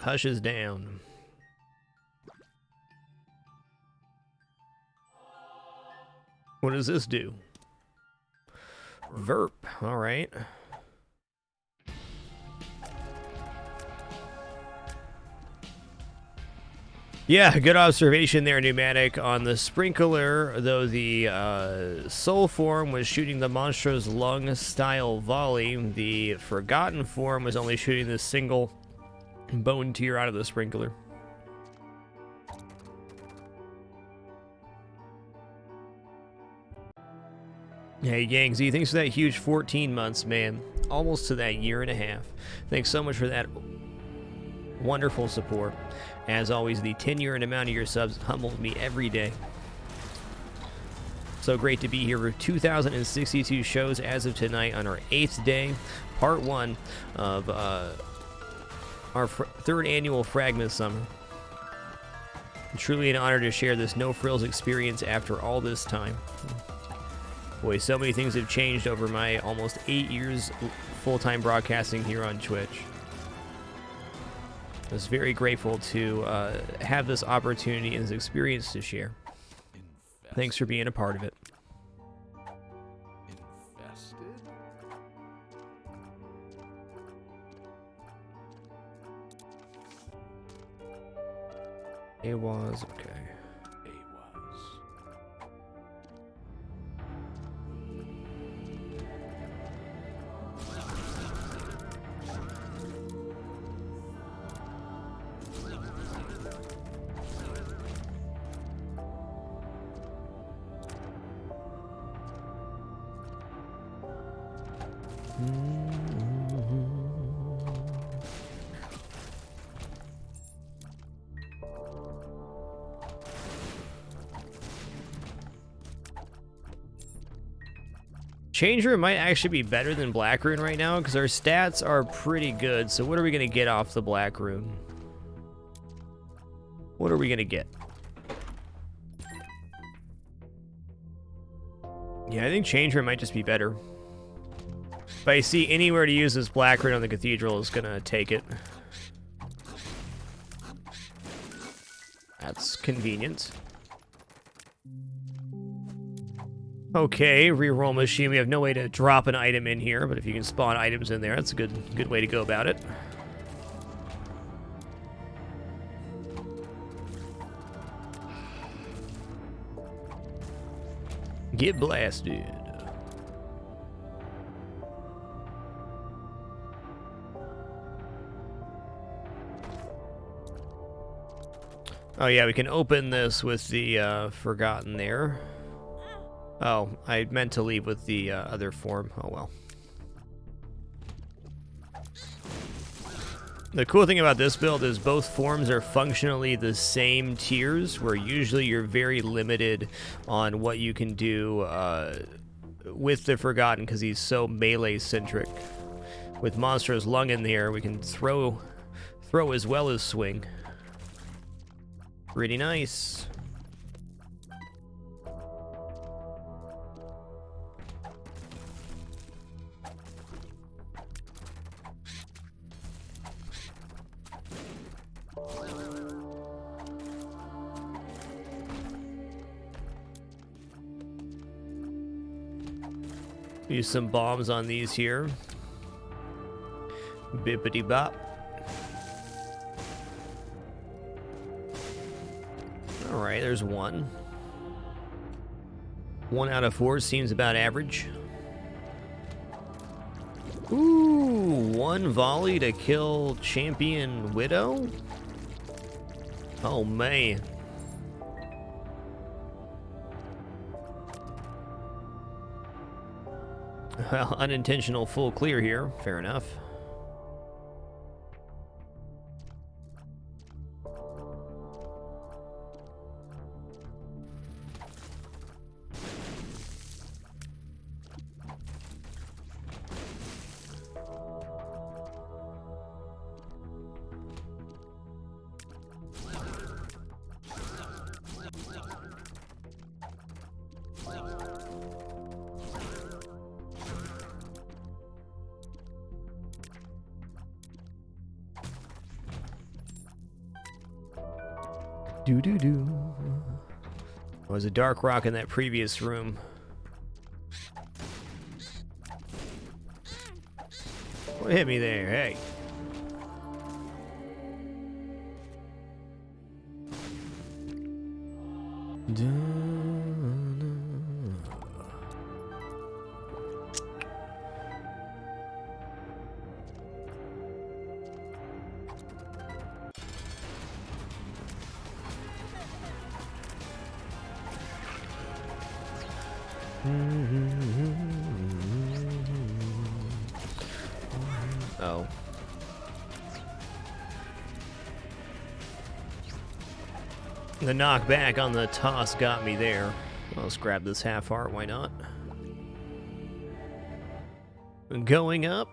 Hush is down. What does this do? Verp, all right. Yeah, good observation there, Pneumatic. On the Sprinkler, though the Soul form was shooting the Monstro's Lung style volley, the Forgotten form was only shooting the single bone tier out of the Sprinkler. Hey, Yangzy, thanks for that huge 14 months, man. Almost to that year and a half. Thanks so much for that wonderful support. As always, the tenure and amount of your subs humbled me every day. So great to be here for 2,062 shows as of tonight on our 8th day, part 1 of our third annual fragMas summer. Truly an honor to share this no-frills experience after all this time. Boy, so many things have changed over my almost 8 years full-time broadcasting here on Twitch. I was very grateful to have this opportunity and this experience to share. Thanks for being a part of it. It was okay. Change Room might actually be better than Black Rune right now because our stats are pretty good. So what are we going to get off the Black Rune? What are we going to get? Yeah, I think Change Room might just be better. If I see anywhere to use this Black Rune on the Cathedral, is going to take it. That's convenient. Okay, reroll machine. We have no way to drop an item in here, but if you can spawn items in there, that's a good way to go about it. Get blasted. Oh yeah, we can open this with the Forgotten there. Oh, I meant to leave with the other form. Oh well. The cool thing about this build is both forms are functionally the same tiers, where usually you're very limited on what you can do with the Forgotten because he's so melee-centric. With Monster's Lung in there, we can throw as well as swing. Pretty nice. Use some bombs on these here. Bippity bop. Alright, there's one. 1 out of 4 seems about average. Ooh, 1 volley to kill Champion Widow? Oh man. Well, unintentional full clear here. Fair enough. Do-do-do. There was a dark rock in that previous room. What hit me there? Hey. Uh-oh. The knockback on the toss got me there. Well, let's grab this half heart, why not? Going up.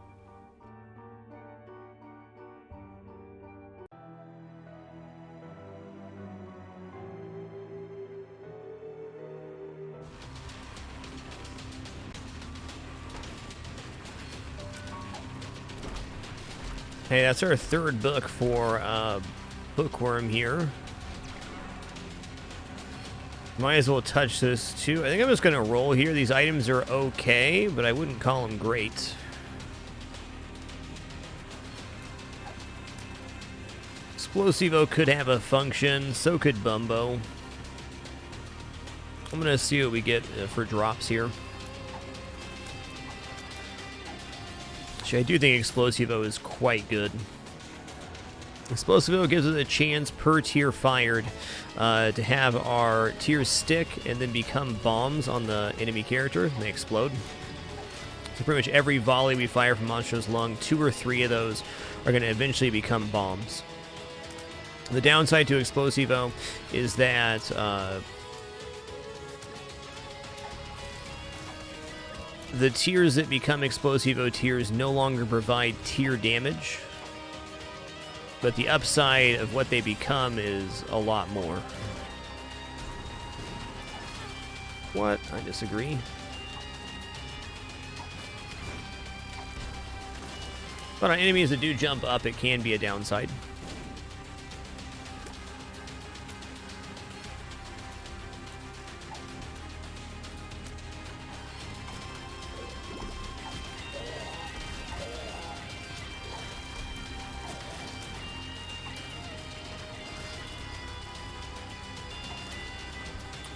Hey, that's our third book for Bookworm here. Might as well touch this too. I think I'm just going to roll here. These items are okay, but I wouldn't call them great. Explosivo could have a function, so could Bumbo. I'm going to see what we get for drops here. Actually, I do think Explosivo is quite good. Explosivo gives us a chance per tier fired to have our tiers stick and then become bombs on the enemy character. They explode. So pretty much every volley we fire from Monster's Lung, 2 or 3 of those are going to eventually become bombs. The downside to Explosivo is that the tiers that become Explosivo tiers no longer provide tier damage. But the upside of what they become is a lot more. What? I disagree. But on enemies that do jump up, it can be a downside.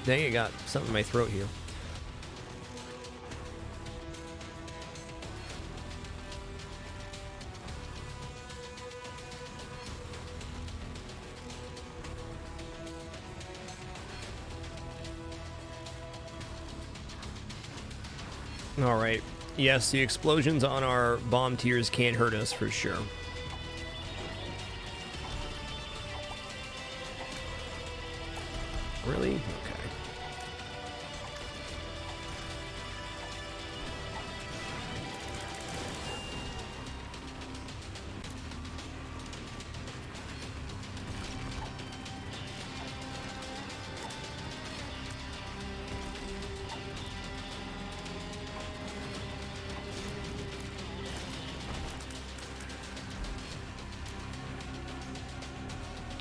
Dang, I got something in my throat here. Alright. Yes, the explosions on our bomb tiers can hurt us for sure. Really? Okay.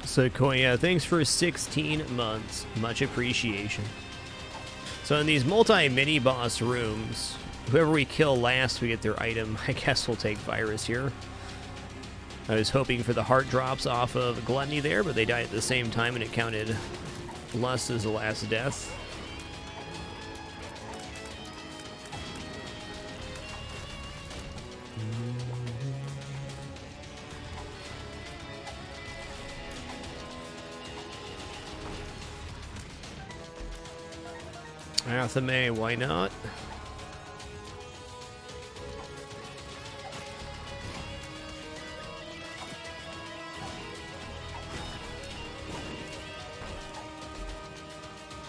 Sequoia, thanks for 16 months. Much appreciation. So in these multi-mini boss rooms, whoever we kill last, we get their item. I guess we'll take Virus here. I was hoping for the heart drops off of Gluttony there, but they died at the same time and it counted less as the last death. Athame, why not?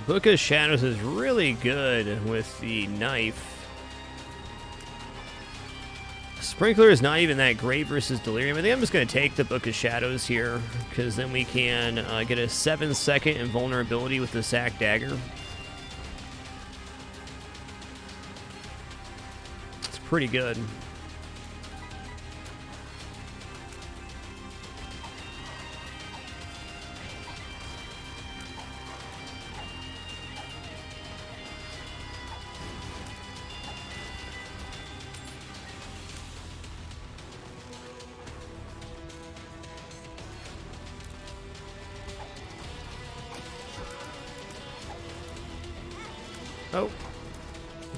Book of Shadows is really good with the knife. Sprinkler is not even that great versus Delirium. I think I'm just going to take the Book of Shadows here, because then we can get a 7-second invulnerability with the Sack Dagger. Pretty good. Oh.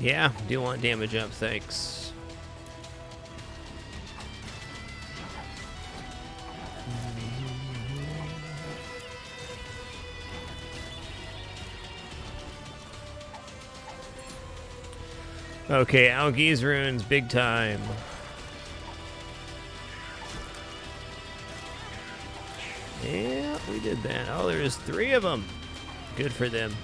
Yeah, do want damage up, thanks. Okay, Algi's runes, big time. Yeah, we did that. Oh, there's 3 of them. Good for them.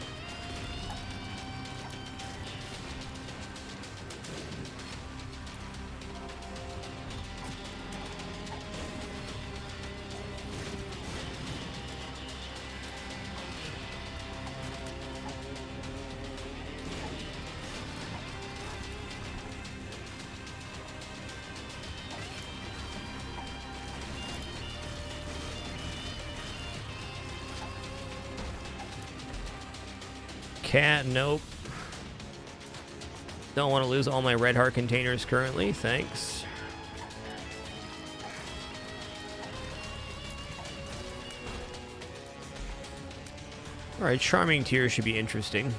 Cat, nope. Don't want to lose all my red heart containers currently, thanks. Alright, Charming Tear should be interesting.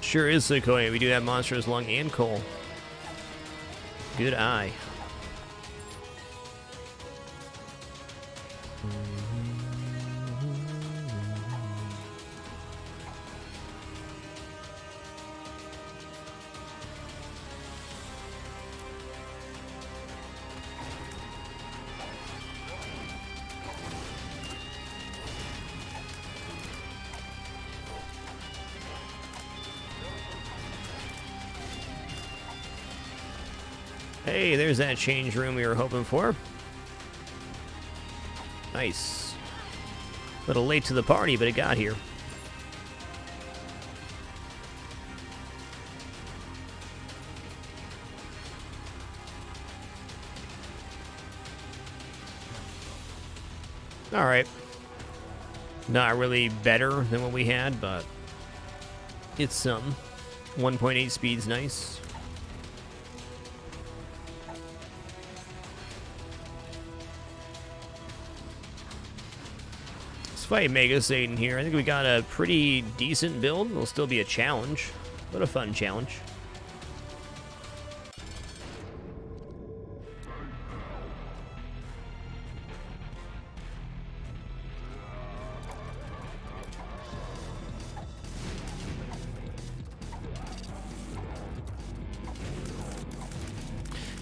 Sure is Sequoia. We do have Monstrous Lung and Coal. Good eye. Hey, there's that change room we were hoping for. Nice. A little late to the party, but it got here. Alright. Not really better than what we had, but it's some. 1.8 speed's nice. Let's fight Mega Satan here. I think we got a pretty decent build. It'll still be a challenge, but a fun challenge.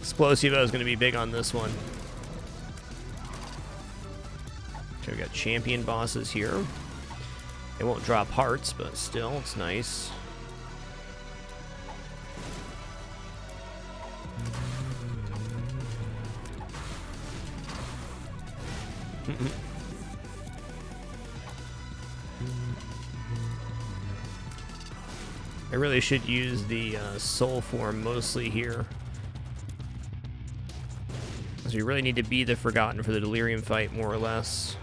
Explosivo is going to be big on this one. Okay, we got champion bosses here. They won't drop hearts, but still, it's nice. I really should use the soul form mostly here. Because we really need to be the Forgotten for the Delirium fight, more or less.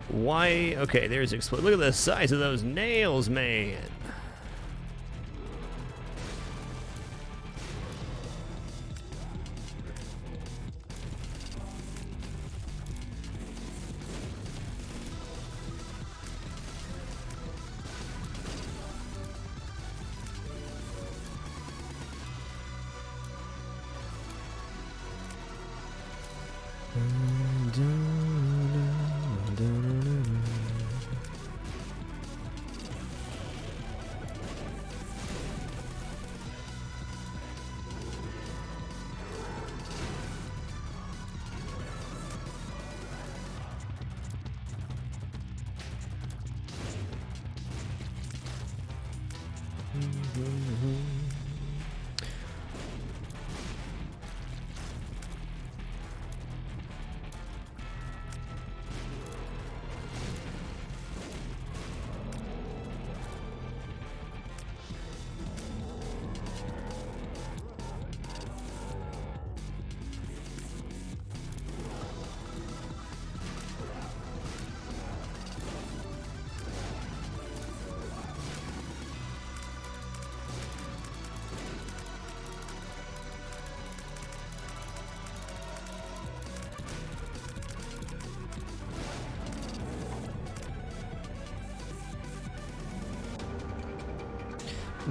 Why? Okay, there's explode. Look at the size of those nails, man.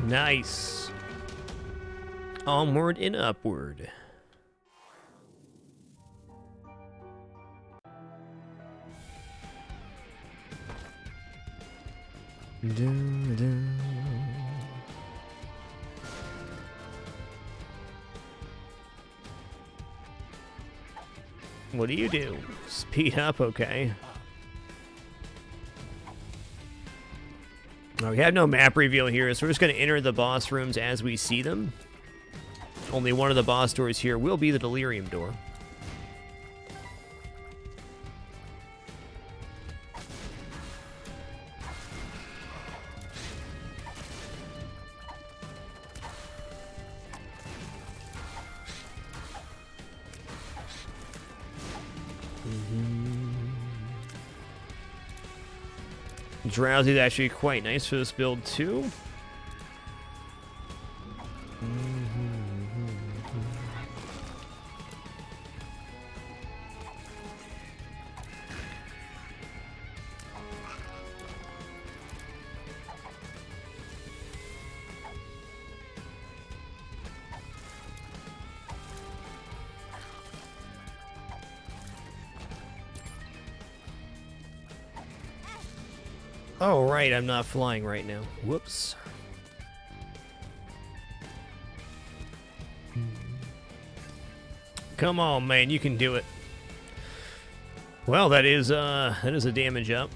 Nice. Onward and upward. What do you do? Speed up, okay. We have no map reveal here, so we're just going to enter the boss rooms as we see them. Only one of the boss doors here will be the Delirium door. Drowsy is actually quite nice for this build too. Oh, right, I'm not flying right now. Whoops. Come on, man, you can do it. Well, that is a damage up.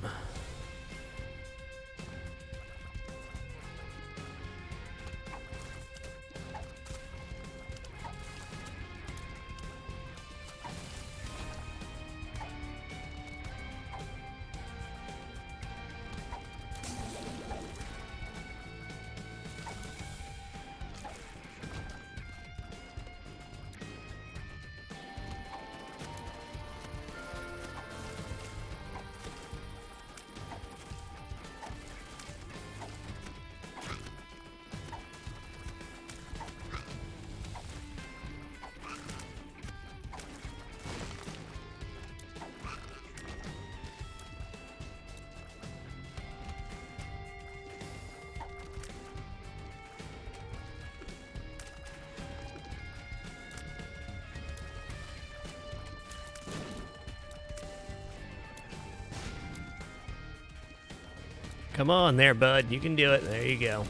Come on there, bud. You can do it. There you go.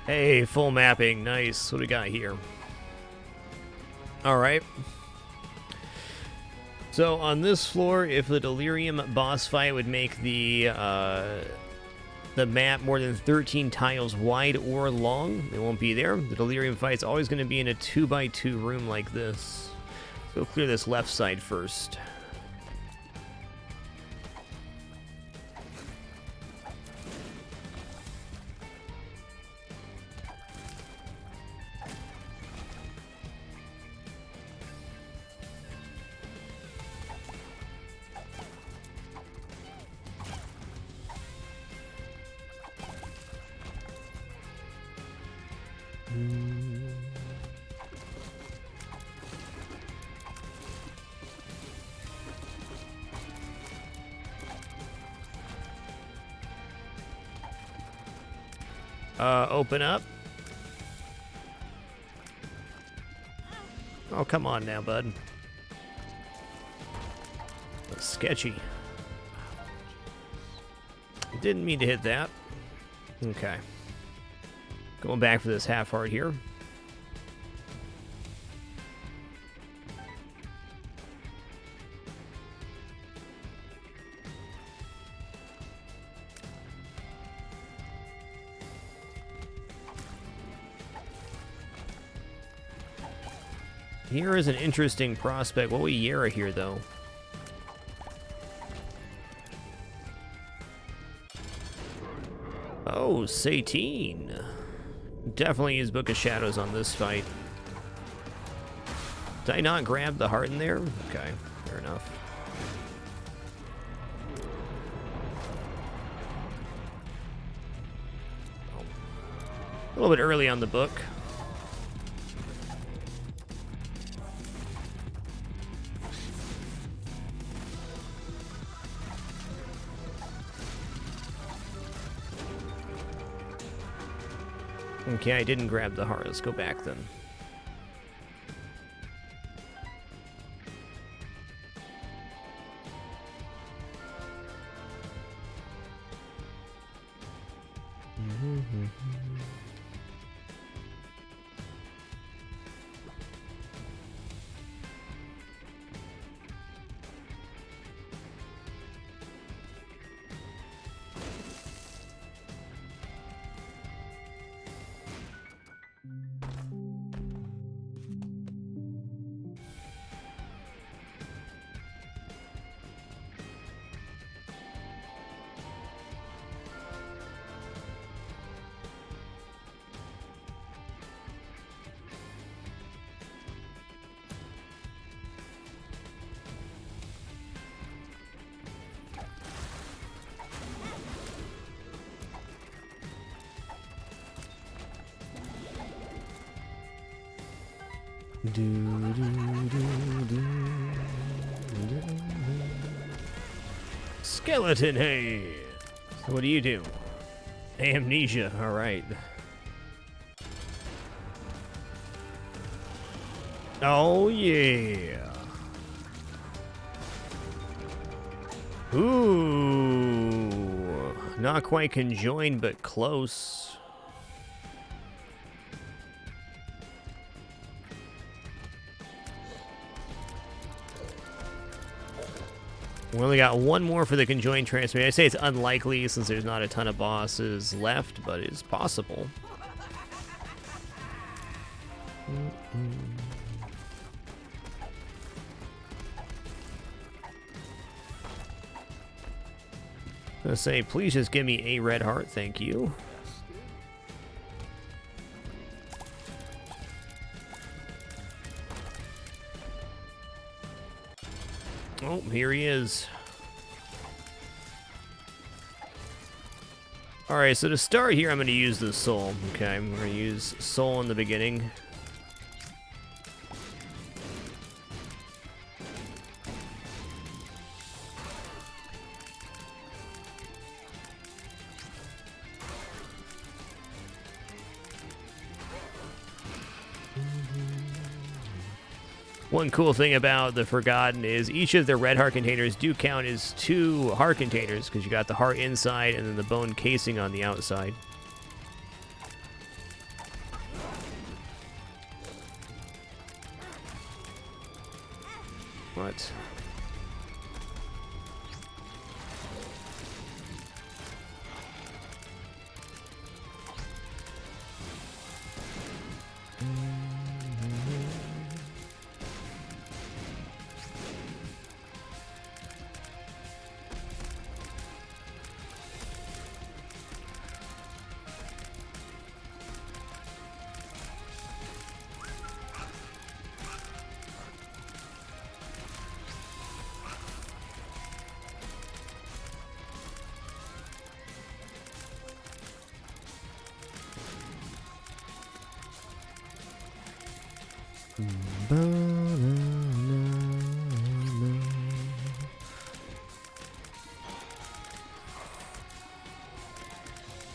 Hey, full mapping. Nice. What do we got here? Alright. So, on this floor, if the Delirium boss fight would make the map more than 13 tiles wide or long, it won't be there. The Delirium fight's always going to be in a 2x2 room like this. So clear this left side first. Open up. Oh, come on now, bud. That's sketchy. Didn't mean to hit that. Okay. Going back for this half heart here. Here is an interesting prospect. What will Yera here, though? Oh, Satine. Definitely use Book of Shadows on this fight. Did I not grab the heart in there? Okay, fair enough. Oh. A little bit early on the book. Okay, I didn't grab the heart. Let's go back then. Skeleton, hey! So what do you do? Amnesia, alright. Oh, yeah. Ooh. Not quite conjoined, but close. We only got one more for the conjoined transfer. I say it's unlikely since there's not a ton of bosses left, but it's possible. I'm gonna say, please just give me a red heart, thank you. Oh, here he is. Alright, so to start here, I'm going to use the soul. Okay, I'm going to use soul in the beginning. One cool thing about the Forgotten is each of the red heart containers do count as 2 heart containers because you got the heart inside and then the bone casing on the outside. What?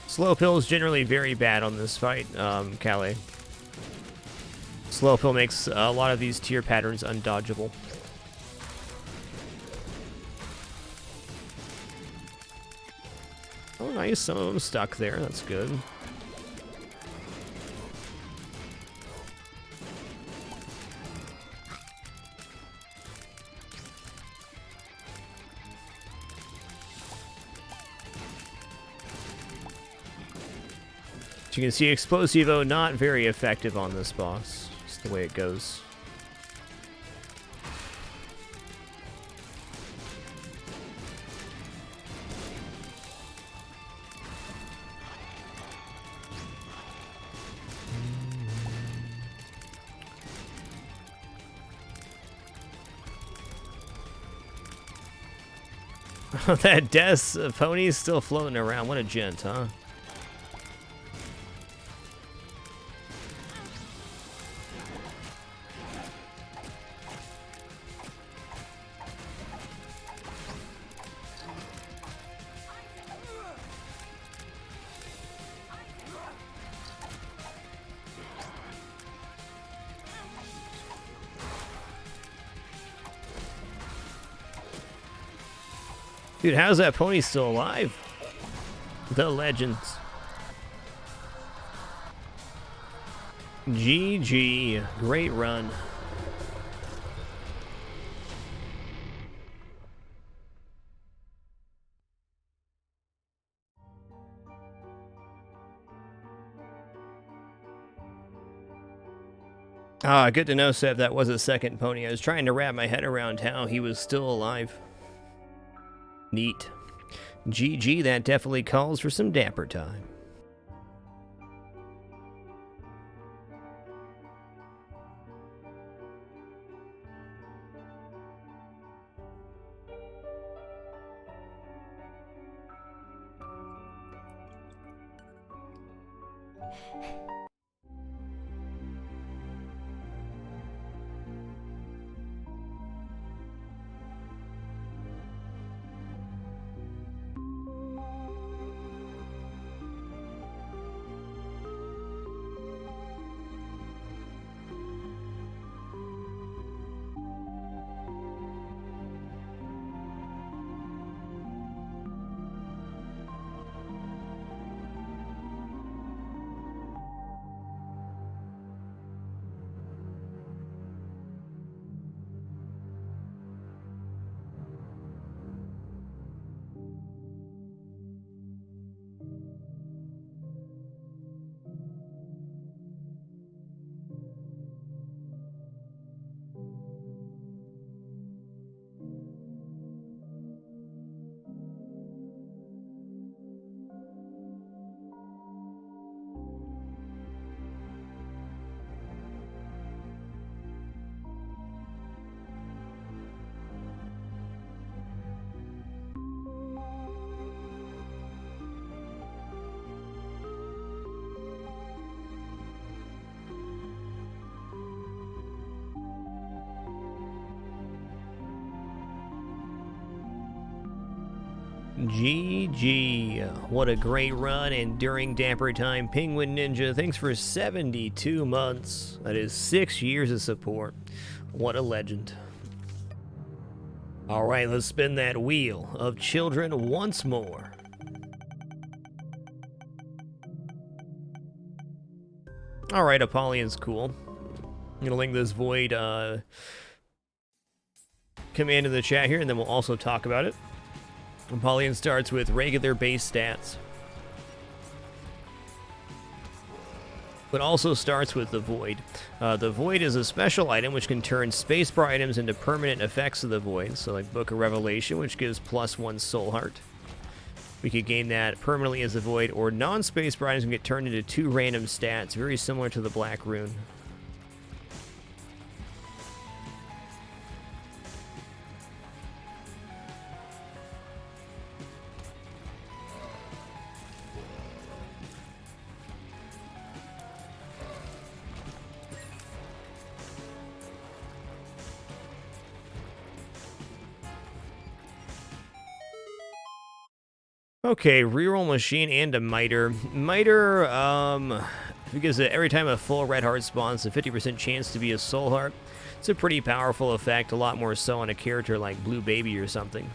Slow pill is generally very bad on this fight, Calais. Slow pill makes a lot of these tier patterns undodgeable. Oh, nice. Some of them stuck there. That's good. As you can see, Explosivo not very effective on this boss. Just the way it goes. That Death's pony's still floating around. What a gent, huh? Dude, how's that pony still alive? The legends. GG. Great run. Ah, good to know, Seb, that was a second pony. I was trying to wrap my head around how he was still alive. Neat. GG, that definitely calls for some dapper time. GG. What a great run, and during Dapper Time, Penguin Ninja, thanks for 72 months. That is 6 years of support. What a legend. Alright, let's spin that wheel of children once more. Alright, Apollyon's cool. I'm gonna link this Void command in the chat here, and then we'll also talk about it. Apollyon starts with regular base stats, but also starts with the Void. The Void is a special item which can turn spacebar items into permanent effects of the Void, so like Book of Revelation, which gives +1 Soul Heart. We could gain that permanently as the Void, or non-spacebar items can get turned into 2 random stats, very similar to the Black Rune. Okay, reroll machine and a miter. Miter, because every time a full red heart spawns, a 50% chance to be a soul heart. It's a pretty powerful effect, a lot more so on a character like Blue Baby or something.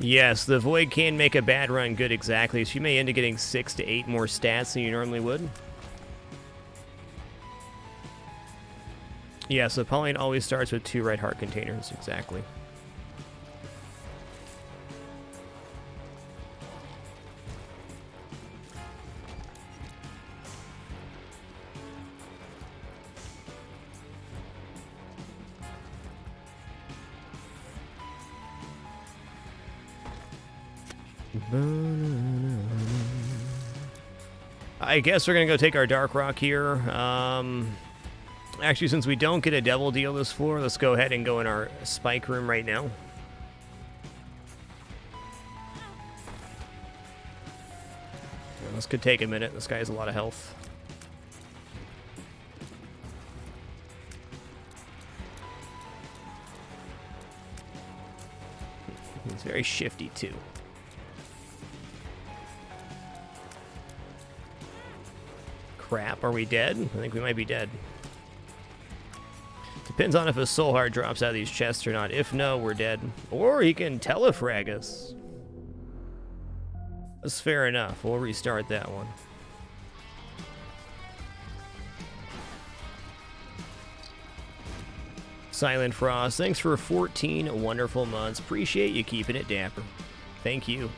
Yes, the Void can make a bad run good, exactly. So you may end up getting 6 to 8 more stats than you normally would. Yes, Apollyon always starts with 2 red heart containers, exactly. I guess we're gonna go take our Dark Rock here. Actually, since we don't get a double deal this floor, let's go ahead and go in our spike room right now. This could take a minute. This guy has a lot of health. He's very shifty too. Crap, are we dead? I think we might be dead. Depends on if a soul heart drops out of these chests or not. If no, we're dead. Or he can telefrag us. That's fair enough. We'll restart that one. Silent Frost, thanks for 14 wonderful months. Appreciate you keeping it dapper. Thank you.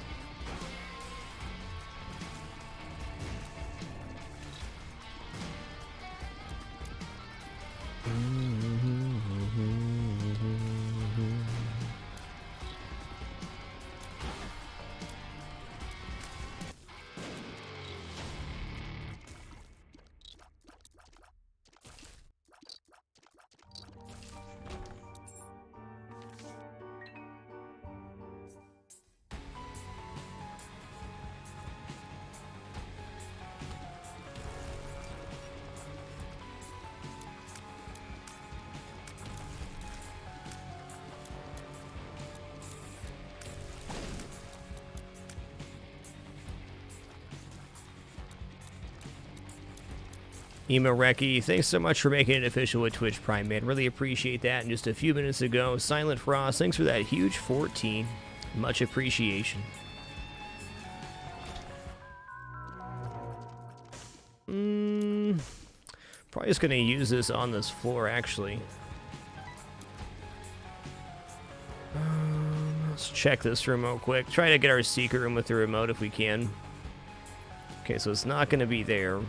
Emo Reki, thanks so much for making it official with Twitch Prime, man. Really appreciate that. And just a few minutes ago, Silent Frost, thanks for that huge 14. Much appreciation. Probably just going to use this on this floor, actually. Let's check this room real quick. Try to get our secret room with the remote if we can. Okay, so it's not going to be there.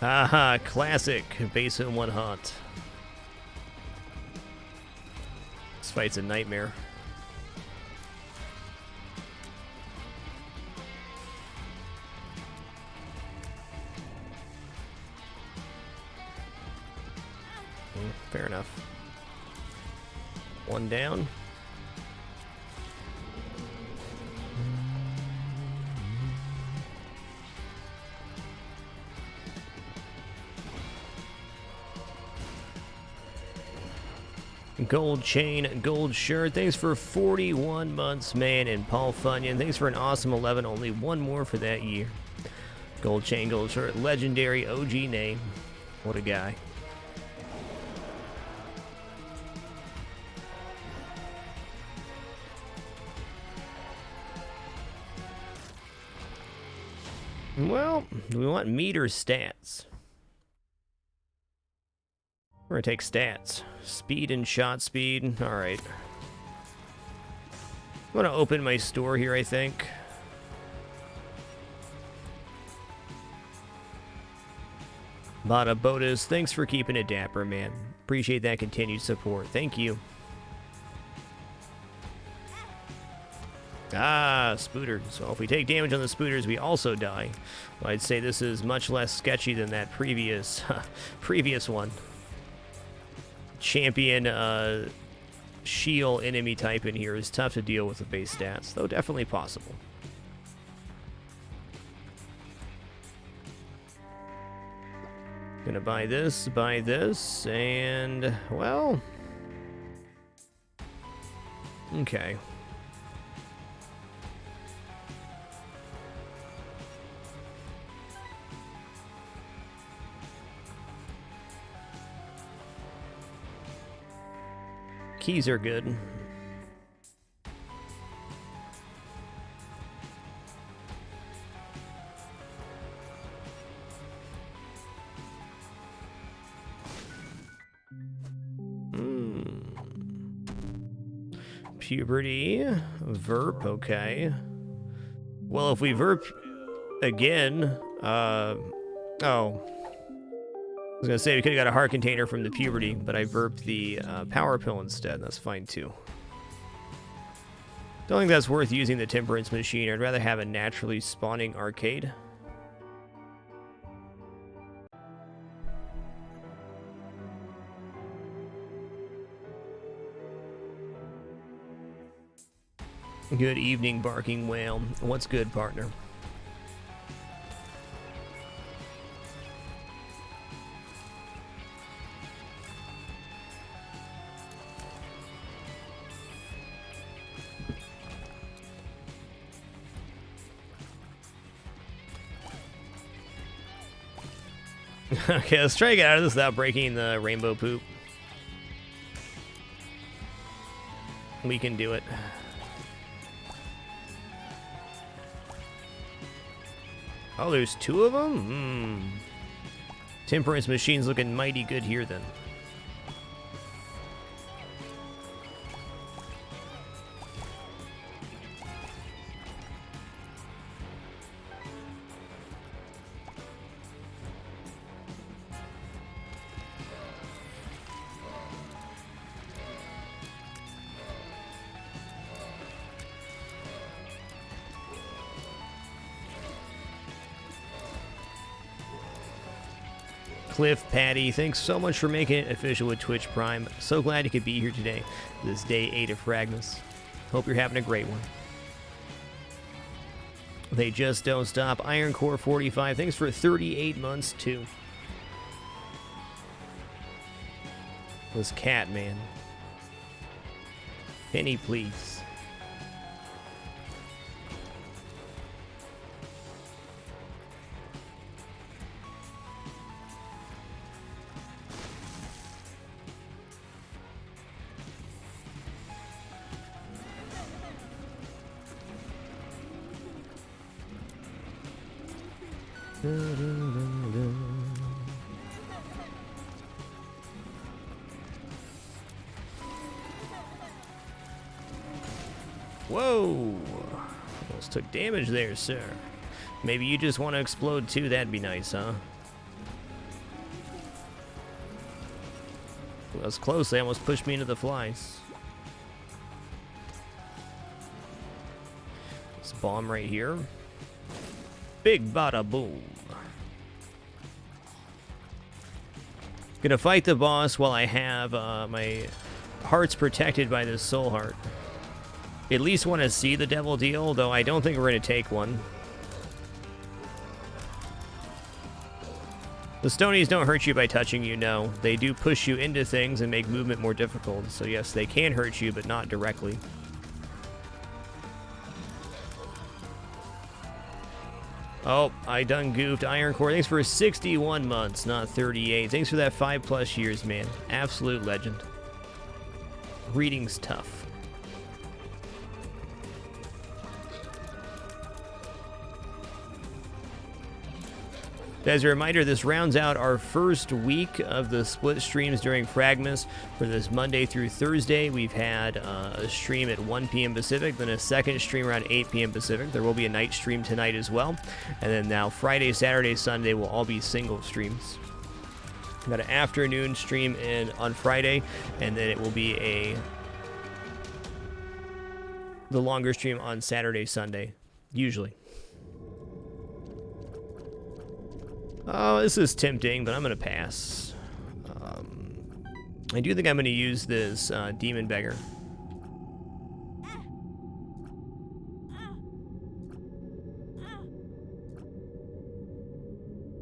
Haha, classic base in one hunt. This fight's a nightmare. Fair enough. One down. Gold chain, gold shirt. Thanks for 41 months, man. And Paul Funyon, thanks for an awesome 11. Only one more for that year. Gold chain, gold shirt. Legendary OG name. What a guy. Well, we want meter stats. We're gonna take stats. Speed and shot speed. Alright. I'm gonna open my store here, I think. Bada Bodas, thanks for keeping it dapper, man. Appreciate that continued support. Thank you. Ah, spooters. So if we take damage on the spooters, we also die. Well, I'd say this is much less sketchy than that previous one. Champion shield enemy type in here is tough to deal with the base stats, though definitely possible. Gonna buy this, and, well... Okay. Keys are good. Puberty. Verp, okay. Well, if we verp again, oh. I was gonna say we could've got a heart container from the puberty, but I verped the power pill instead. That's fine too. Don't think that's worth using the temperance machine. I'd rather have a naturally spawning arcade. Good evening, barking whale. What's good, partner? Okay, let's try to get out of this without breaking the rainbow poop. We can do it. Oh, there's two of them? Temperance machine's looking mighty good here, then. Cliff, Patty, thanks so much for making it official with Twitch Prime. So glad you could be here today. This day 8 of fragMas. Hope you're having a great one. They just don't stop. Iron Core 45, thanks for 38 months too. This cat, man. Penny, please. Whoa! Almost took damage there, sir. Maybe you just want to explode too, that'd be nice, huh? was close. They almost pushed me into the flies. This bomb right here. Big bada boom. Gonna fight the boss while I have my hearts protected by this soul heart. At least want to see the devil deal, though I don't think we're gonna take one. The Stonies don't hurt you by touching you, no. They do push you into things and make movement more difficult. So yes, they can hurt you, but not directly. Oh, I done goofed. Iron Core, thanks for 61 months, not 38. Thanks for that 5+ years, man. Absolute legend. Reading's tough. As a reminder, this rounds out our first week of the split streams during fragMas. For this Monday through Thursday, we've had a stream at 1 p.m. Pacific, then a second stream around 8 p.m. Pacific. There will be a night stream tonight as well. And then now Friday, Saturday, Sunday will all be single streams. We've got an afternoon stream on Friday, and then it will be the longer stream on Saturday, Sunday, usually. Oh, this is tempting, but I'm going to pass. I do think I'm going to use this Demon Beggar.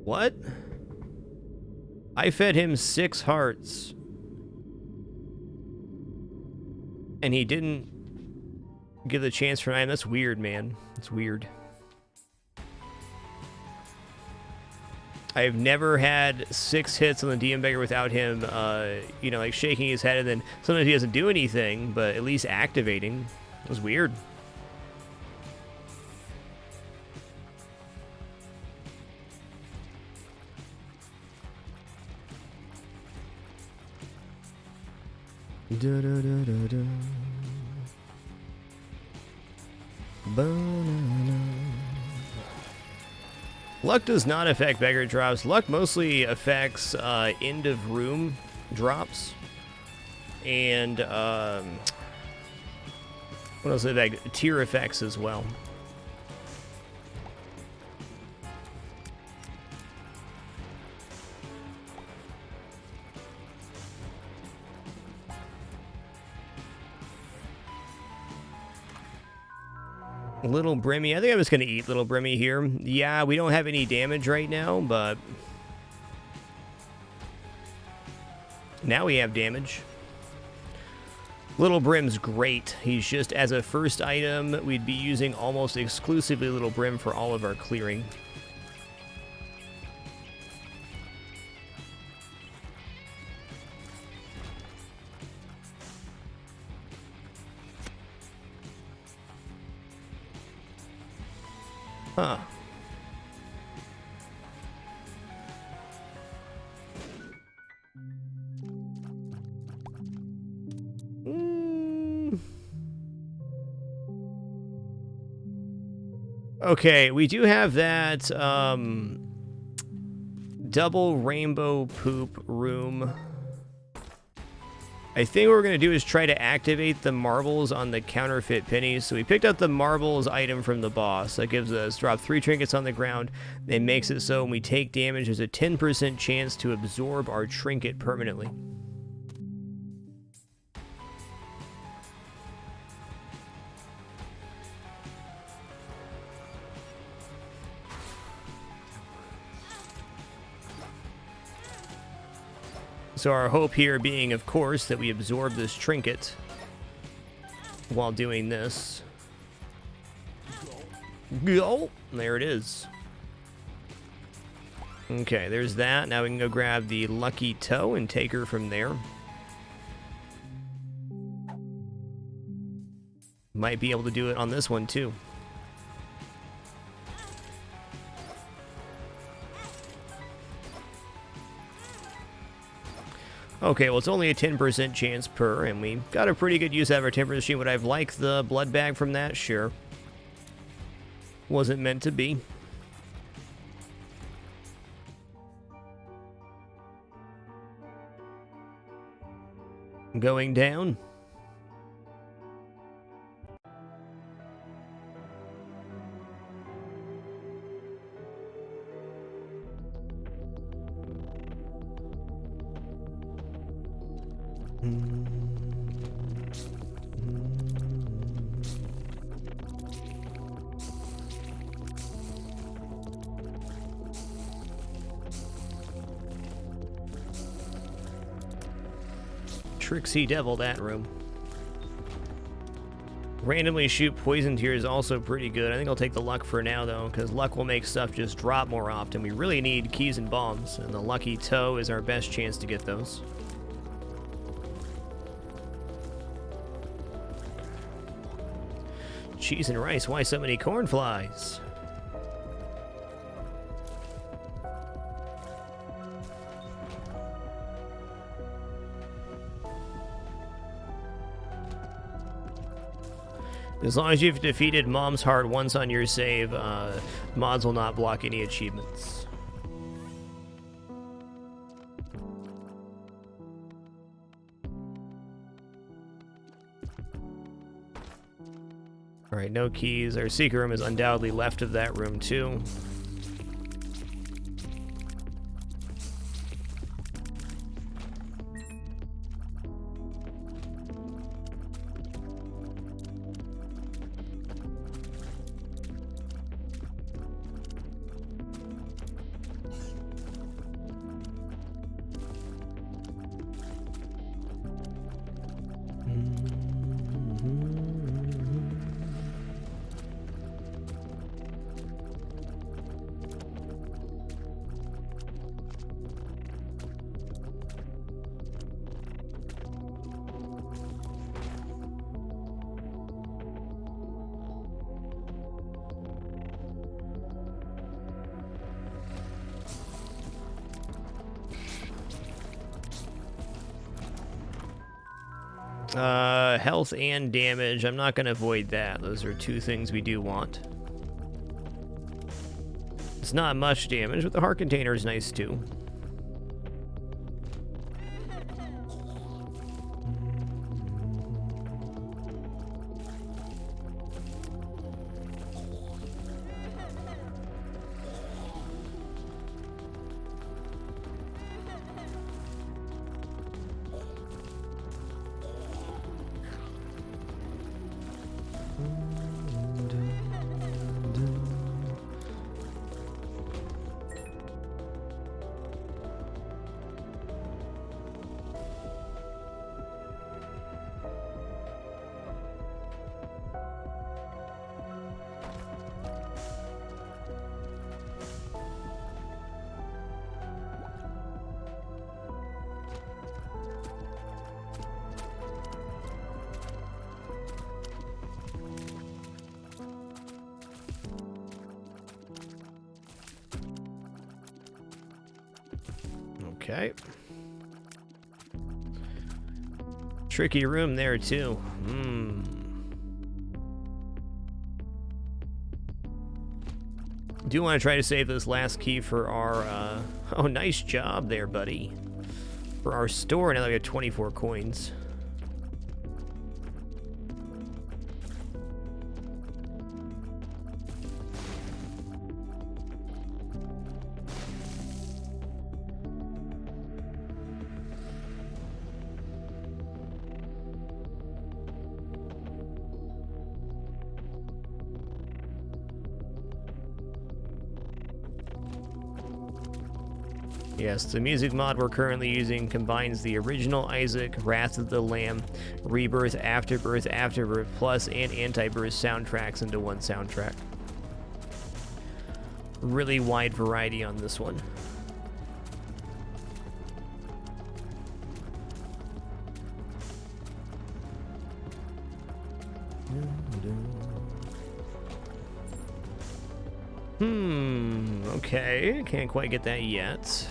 What? I fed him 6 hearts. And he didn't give the chance for 9. That's weird, man. That's weird. I've never had 6 hits on the DM Beggar without him, you know, like shaking his head, and then sometimes he doesn't do anything, but at least activating. It was weird. Da, da, da, da, da. Banana. Luck does not affect beggar drops. Luck mostly affects end of room drops. And what else does it affect? Tier effects as well. Little Brimmy. I think I'm just going to eat Little Brimmy here. Yeah, we don't have any damage right now, but now we have damage. Little Brim's great. He's just, as a first item, we'd be using almost exclusively Little Brim for all of our clearing. Huh. Okay, we do have that double rainbow poop room. I think what we're going to do is try to activate the marbles on the counterfeit pennies. So we picked up the marbles item from the boss. That gives us drop 3 trinkets on the ground. It makes it so when we take damage, there's a 10% chance to absorb our trinket permanently. So our hope here being, of course, that we absorb this trinket while doing this. Go! There it is. Okay, there's that. Now we can go grab the lucky toe and take her from there. Might be able to do it on this one, too. Okay, well, it's only a 10% chance per, and we got a pretty good use out of our 10% machine. Would I have liked the blood bag from that? Sure. Wasn't meant to be. going down. Tricksy devil, that room. Randomly shoot poison tier is also pretty good. I think I'll take the luck for now, though, because luck will make stuff just drop more often. We really need keys and bombs, and the lucky toe is our best chance to get those. Cheese and rice, why so many cornflies? As long as you've defeated Mom's Heart once on your save, mods will not block any achievements. Alright, no keys. Our secret room is undoubtedly left of that room, too. Health and damage. I'm not going to avoid that. Those are two things we do want. It's not much damage, but the heart container is nice too. Okay. Tricky room there, too. Do want to try to save this last key for our, oh, nice job there, buddy. For our store, now that we have 24 coins. Yes, the music mod we're currently using combines the original Isaac, Wrath of the Lamb, Rebirth, Afterbirth, Afterbirth Plus, and Anti-Birth soundtracks into one soundtrack. Really wide variety on this one. Okay, can't quite get that yet.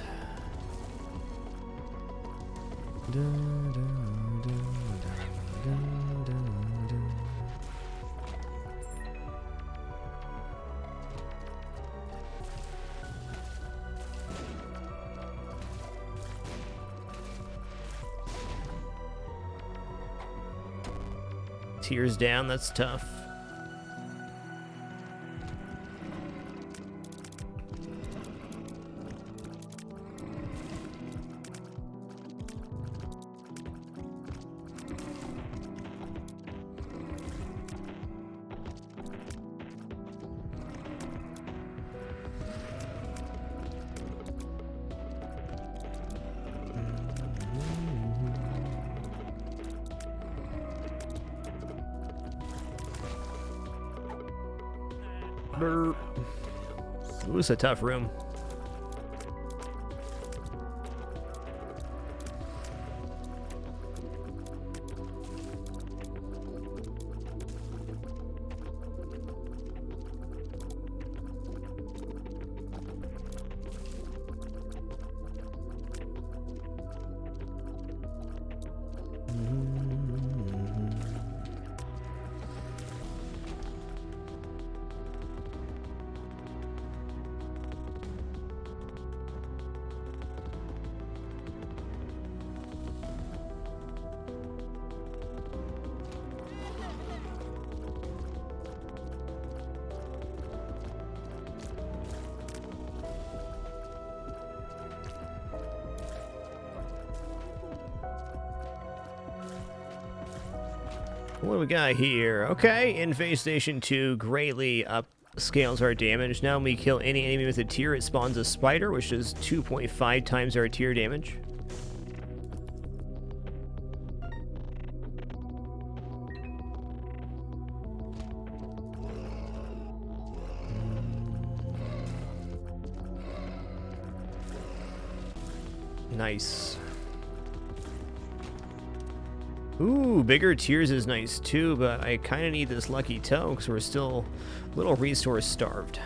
Tears down, that's tough. Ooh, it's a tough room. What do we got here? Okay, in Phase Station 2 greatly upscales our damage. Now when we kill any enemy with a tier, it spawns a spider, which does 2.5 times our tier damage. Nice. Ooh, bigger tiers is nice too, but I kind of need this lucky toe because we're still a little resource starved.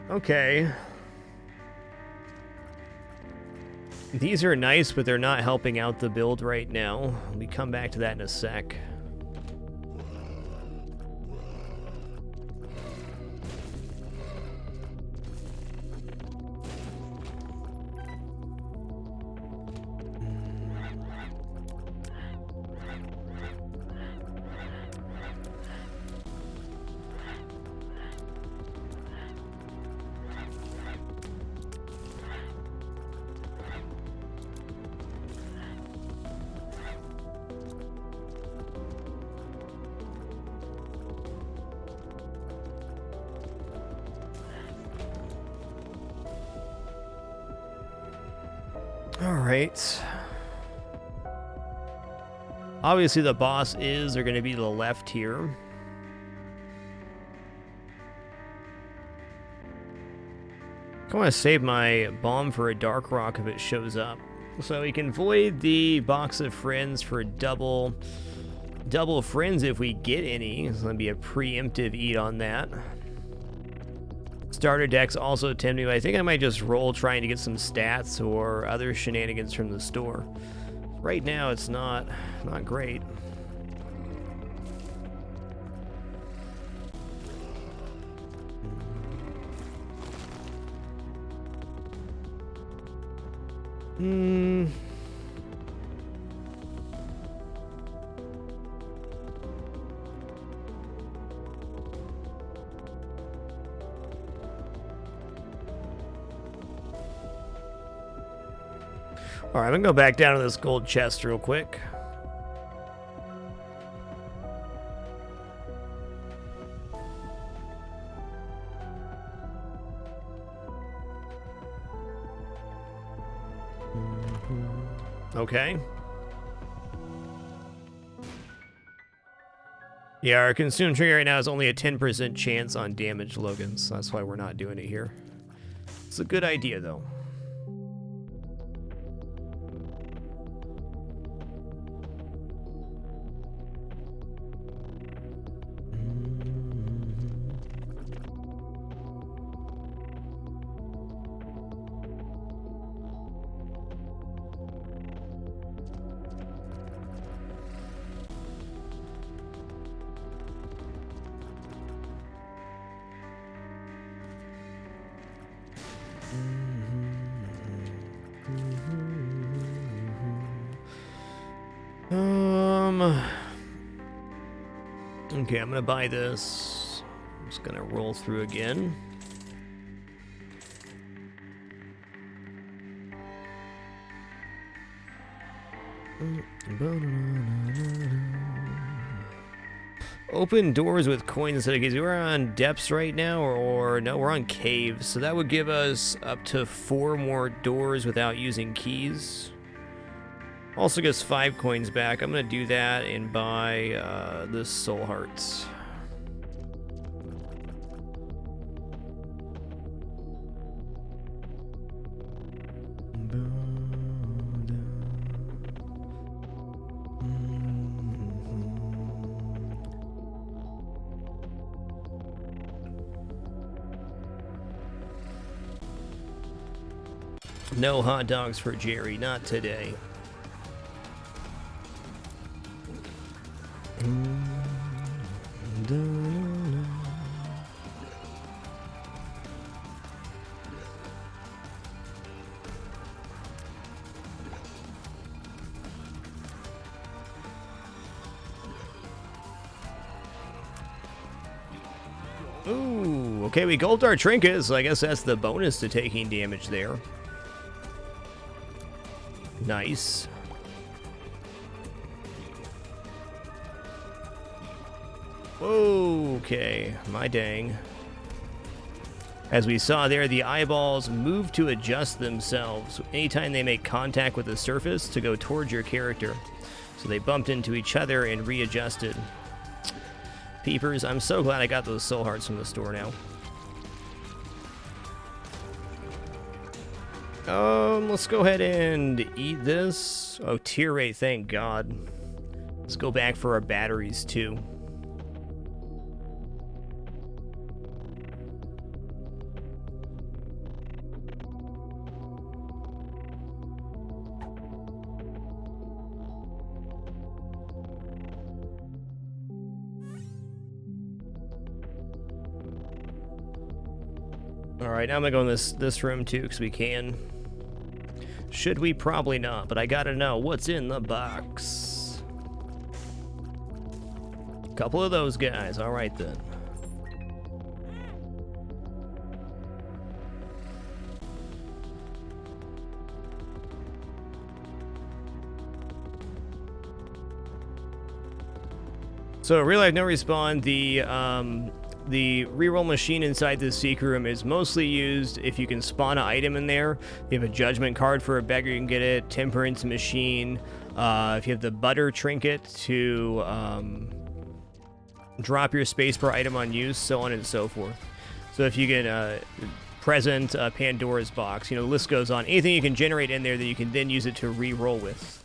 Okay. These are nice, but they're not helping out the build right now. We come back to that in a sec. Alright. Obviously the boss are going to be to the left here. I want to save my bomb for a Dark Rock if it shows up. So we can void the box of friends for double friends if we get any. It's going to be a preemptive eat on that. Starter decks also tempt me, but I think I might just roll trying to get some stats or other shenanigans from the store. Right now it's not great. Alright, I'm gonna go back down to this gold chest real quick. Okay. Yeah, our consume trigger right now is only a 10% chance on damaged Logans, so that's why we're not doing it here. It's a good idea, though. Okay, I'm gonna buy this. I'm just gonna roll through again. Open doors with coins instead of keys. We're on depths right now, or no, we're on caves. So that would give us up to 4 more doors without using keys. Also gets 5 coins back. I'm gonna do that and buy the soul hearts. No hot dogs for Jerry, not today. Ooh, okay, we gulped our trinkets, so I guess that's the bonus to taking damage there. Nice. Okay, my dang. As we saw there, the eyeballs move to adjust themselves anytime they make contact with the surface to go towards your character. So they bumped into each other and readjusted. Peepers, I'm so glad I got those soul hearts from the store now. Let's go ahead and eat this. Oh, tier rate, thank God. Let's go back for our batteries, too. Alright, now I'm gonna go in this room, too, because we can. Should we? Probably not, but I gotta know what's in the box. Couple of those guys. All right, then. So, real life no respawn, the reroll machine inside this secret room is mostly used if you can spawn an item in there. If you have a judgment card for a beggar, you can get it. Temperance machine. If you have the butter trinket to drop your spacebar item on use, so on and so forth. So if you get present Pandora's box, you know, the list goes on. Anything you can generate in there that you can then use it to re-roll with.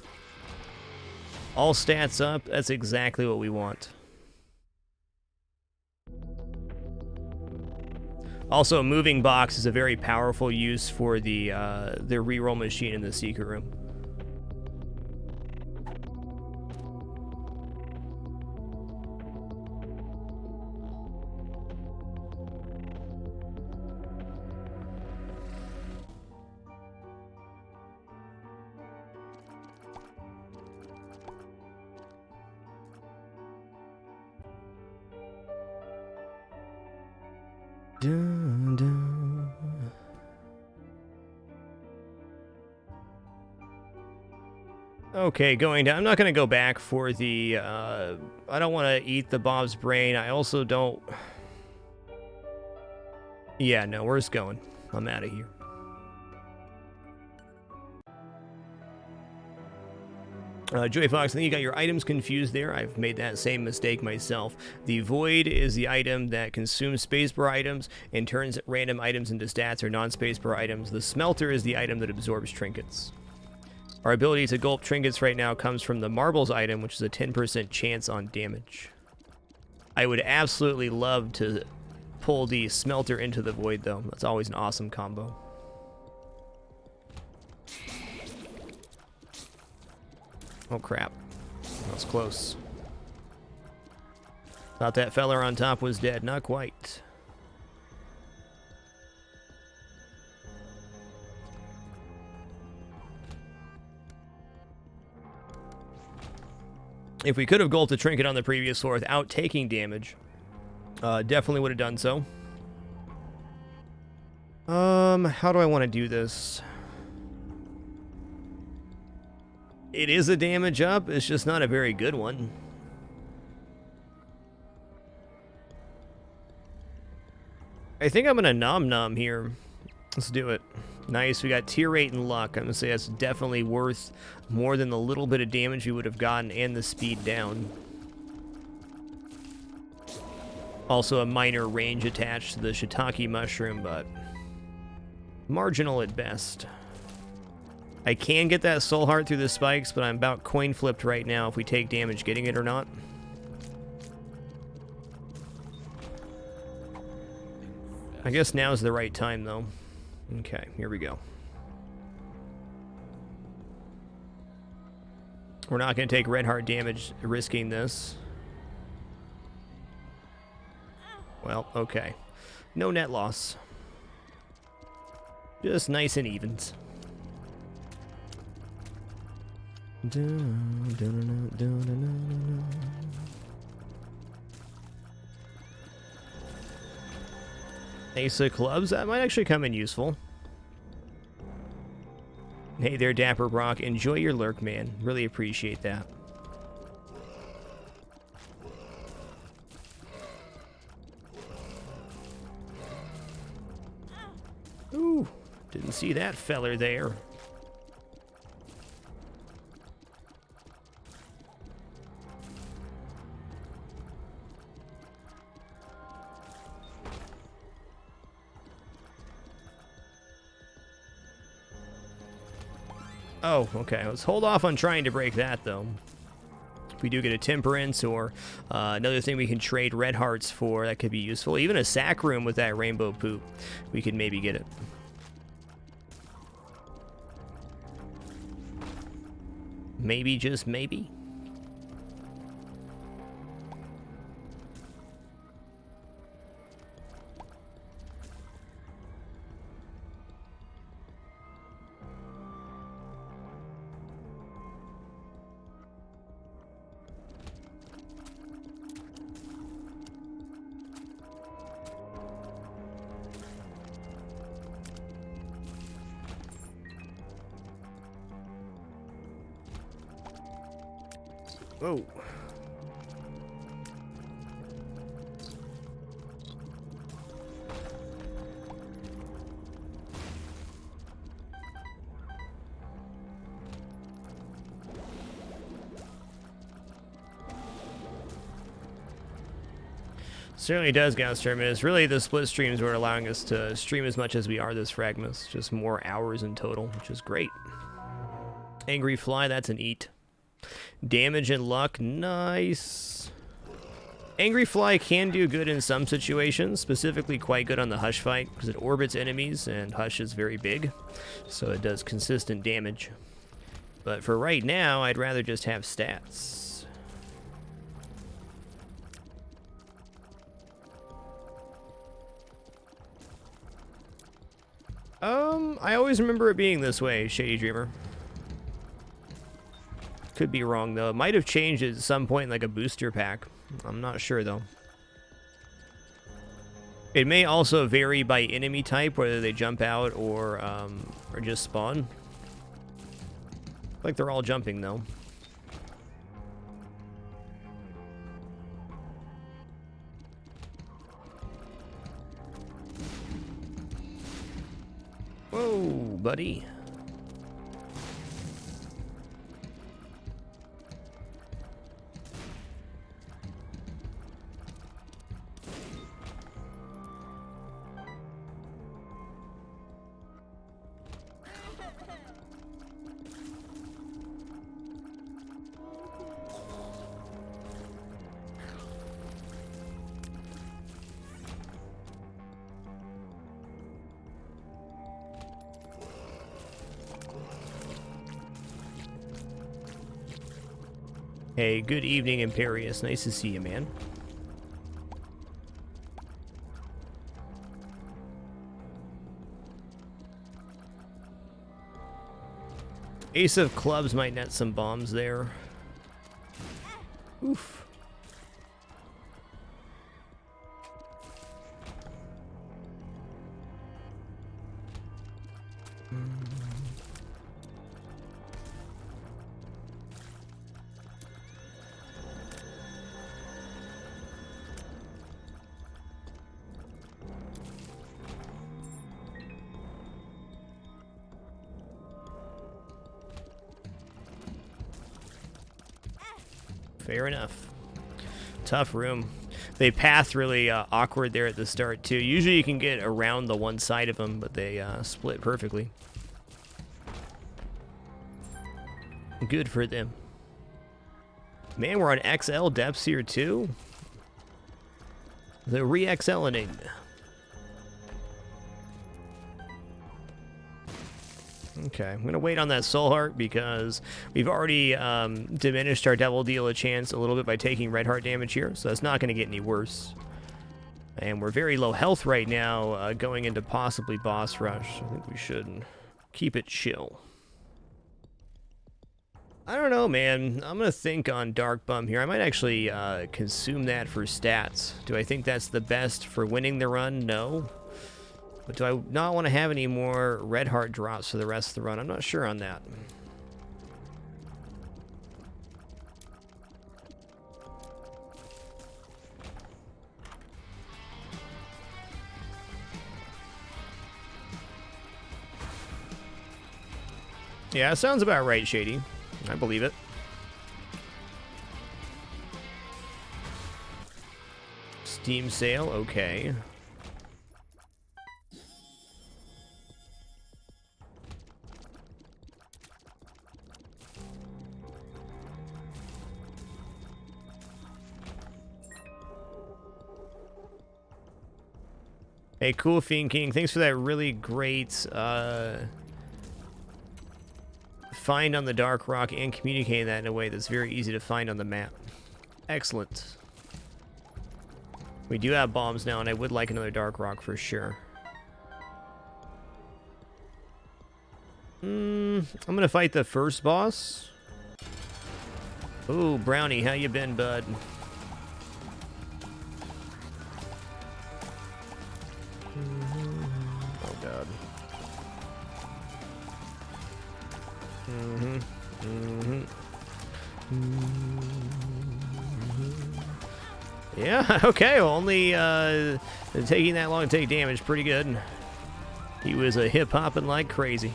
All stats up, that's exactly what we want. Also, a moving box is a very powerful use for the reroll machine in the secret room. Dun, dun. Okay, going down. I'm not going to go back for the... I don't want to eat the Bob's brain. I also don't... Yeah, no, we're just going. I'm out of here. Joy Fox, I think you got your items confused there. I've made that same mistake myself. The Void is the item that consumes spacebar items and turns random items into stats or non-spacebar items. The Smelter is the item that absorbs trinkets. Our ability to gulp trinkets right now comes from the Marbles item, which is a 10% chance on damage. I would absolutely love to pull the Smelter into the Void, though. That's always an awesome combo. Oh crap, that was close. Thought that fella on top was dead, not quite. If we could have gulped a trinket on the previous floor without taking damage, definitely would have done so. How do I want to do this? It is a damage up, it's just not a very good one. I think I'm gonna nom here. Let's do it. Nice, we got tier 8 and luck. I'm gonna say that's definitely worth more than the little bit of damage you would have gotten and the speed down. Also a minor range attached to the shiitake mushroom, but marginal at best. I can get that soul heart through the spikes, but I'm about coin flipped right now if we take damage getting it or not. I guess now's the right time though. Okay, here we go. We're not going to take red heart damage risking this. Well, okay. No net loss. Just nice and evens. Ace of clubs, that might actually come in useful. Hey there, Dapper Brock. Enjoy your lurk, man. Really appreciate that. Ooh, didn't see that feller there. Oh, okay. Let's hold off on trying to break that, though. If we do get a Temperance or another thing we can trade red hearts for, that could be useful. Even a sack room with that rainbow poop, we could maybe get it. Maybe, just maybe. Whoa. Certainly does, Gauss Terminus. Really, the split streams were allowing us to stream as much as we are this fragMas. Just more hours in total, which is great. Angry Fly, that's an eat. Damage and luck, nice. Angry Fly can do good in some situations, specifically quite good on the Hush fight, because it orbits enemies, and Hush is very big, so it does consistent damage. But for right now, I'd rather just have stats. I always remember it being this way, Shady Dreamer. Could be wrong, though. It might have changed at some point in, like, a booster pack. I'm not sure, though. It may also vary by enemy type, whether they jump out or just spawn. Like they're all jumping, though. Whoa, buddy. Hey, good evening, Imperious. Nice to see you, man. Ace of Clubs might net some bombs there. Oof. Fair enough. Tough room. They path really awkward there at the start, too. Usually you can get around the one side of them, but they split perfectly. Good for them. Man, we're on XL depths here, too. The re-XLing. Okay, I'm going to wait on that soul heart because we've already diminished our devil deal a chance a little bit by taking red heart damage here, so that's not going to get any worse. And we're very low health right now going into possibly boss rush. I think we should keep it chill. I don't know, man. I'm going to think on Dark Bum here. I might actually consume that for stats. Do I think that's the best for winning the run? No. But do I not want to have any more red heart drops for the rest of the run? I'm not sure on that. Yeah, sounds about right, Shady. I believe it. Steam sale, okay. Hey, Cool Fiend King, thanks for that really great find on the Dark Rock and communicating that in a way that's very easy to find on the map. Excellent. We do have bombs now, and I would like another Dark Rock for sure. I'm gonna fight the first boss. Ooh, Brownie, how you been, bud? Oh, God. Yeah, okay, well, only taking that long to take damage, pretty good. He was hip-hopping like crazy.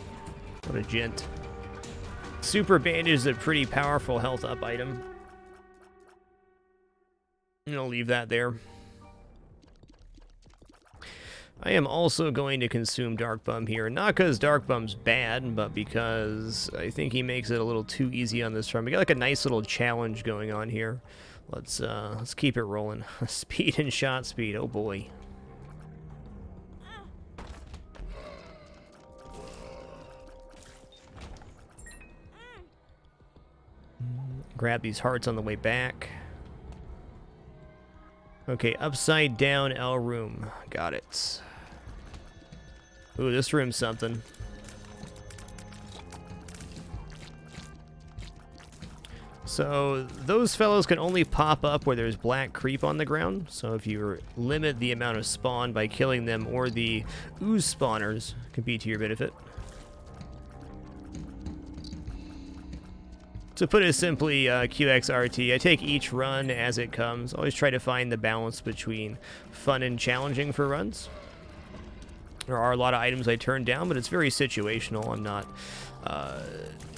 What a gent. Super Bandage is a pretty powerful health up item. And I'll leave that there. I am also going to consume Dark Bum here, not because Dark Bum's bad, but because I think he makes it a little too easy on this run. We got like a nice little challenge going on here. Let's keep it rolling. Speed and shot speed, oh boy. Grab these hearts on the way back. Okay, upside down L room. Got it. Ooh, this room's something. So those fellows can only pop up where there's black creep on the ground. So if you limit the amount of spawn by killing them, or the ooze spawners can be to your benefit. To put it simply, QXRT, I take each run as it comes. Always try to find the balance between fun and challenging for runs. There are a lot of items I turn down, but it's very situational. I'm not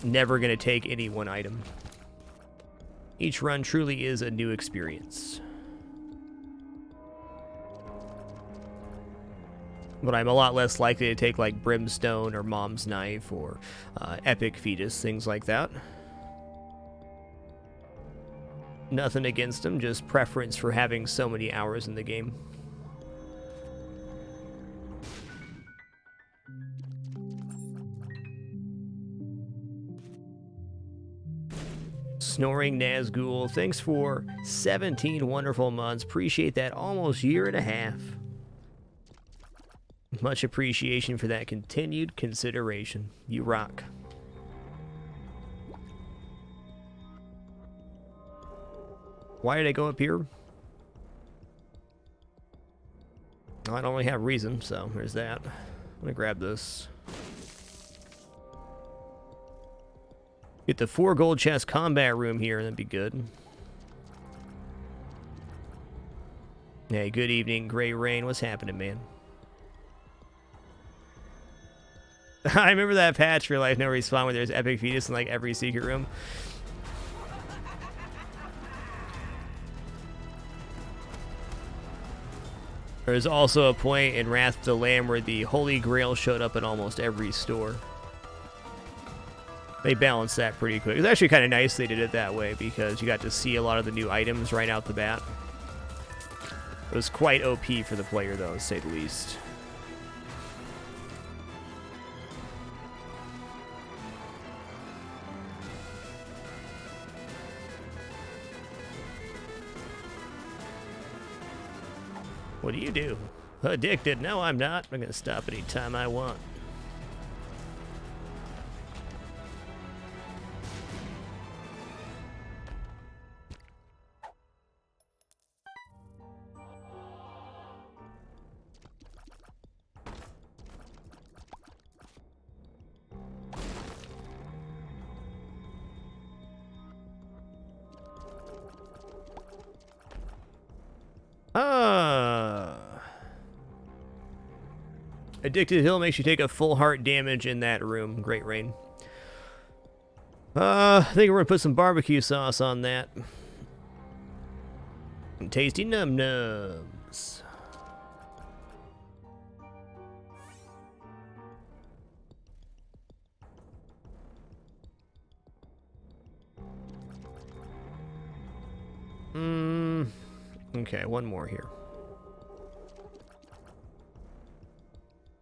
never going to take any one item. Each run truly is a new experience. But I'm a lot less likely to take like Brimstone or Mom's Knife or Epic Fetus, things like that. Nothing against them, just preference for having so many hours in the game. Snoring Nazgul, thanks for 17 wonderful months. Appreciate that, almost year and a half. Much appreciation for that continued consideration. You rock. Why did I go up here? Well, I don't really have reason, so there's that. I'm gonna grab this. Get the 4 gold chest combat room here, that'd be good. Hey, good evening, Gray Rain. What's happening, man? I remember that patch for Life No Respawn where there's Epic Fetus in like every secret room. There's also a point in Wrath of the Lamb where the Holy Grail showed up in almost every store. They balanced that pretty quick. It was actually kind of nice they did it that way because you got to see a lot of the new items right out the bat. It was quite OP for the player though, to say the least. What do you do? Addicted? No, I'm not. I'm gonna stop anytime I want. Addicted Hill makes you take a full heart damage in that room. Great Rain. I think we're gonna put some barbecue sauce on that. Tasty num nums. Okay, one more here.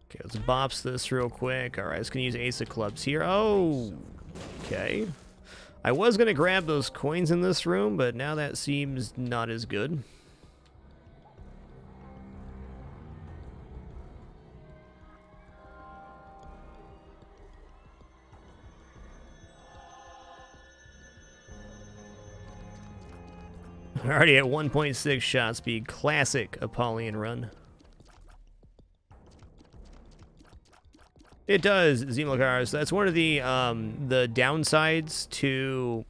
Okay, let's bops this real quick. Alright, I was gonna use Ace of Clubs here. Oh, okay. I was gonna grab those coins in this room, but now that seems not as good. Already at 1.6 shot speed. Classic Apollyon run. It does, Zemlakar. So that's one of the downsides to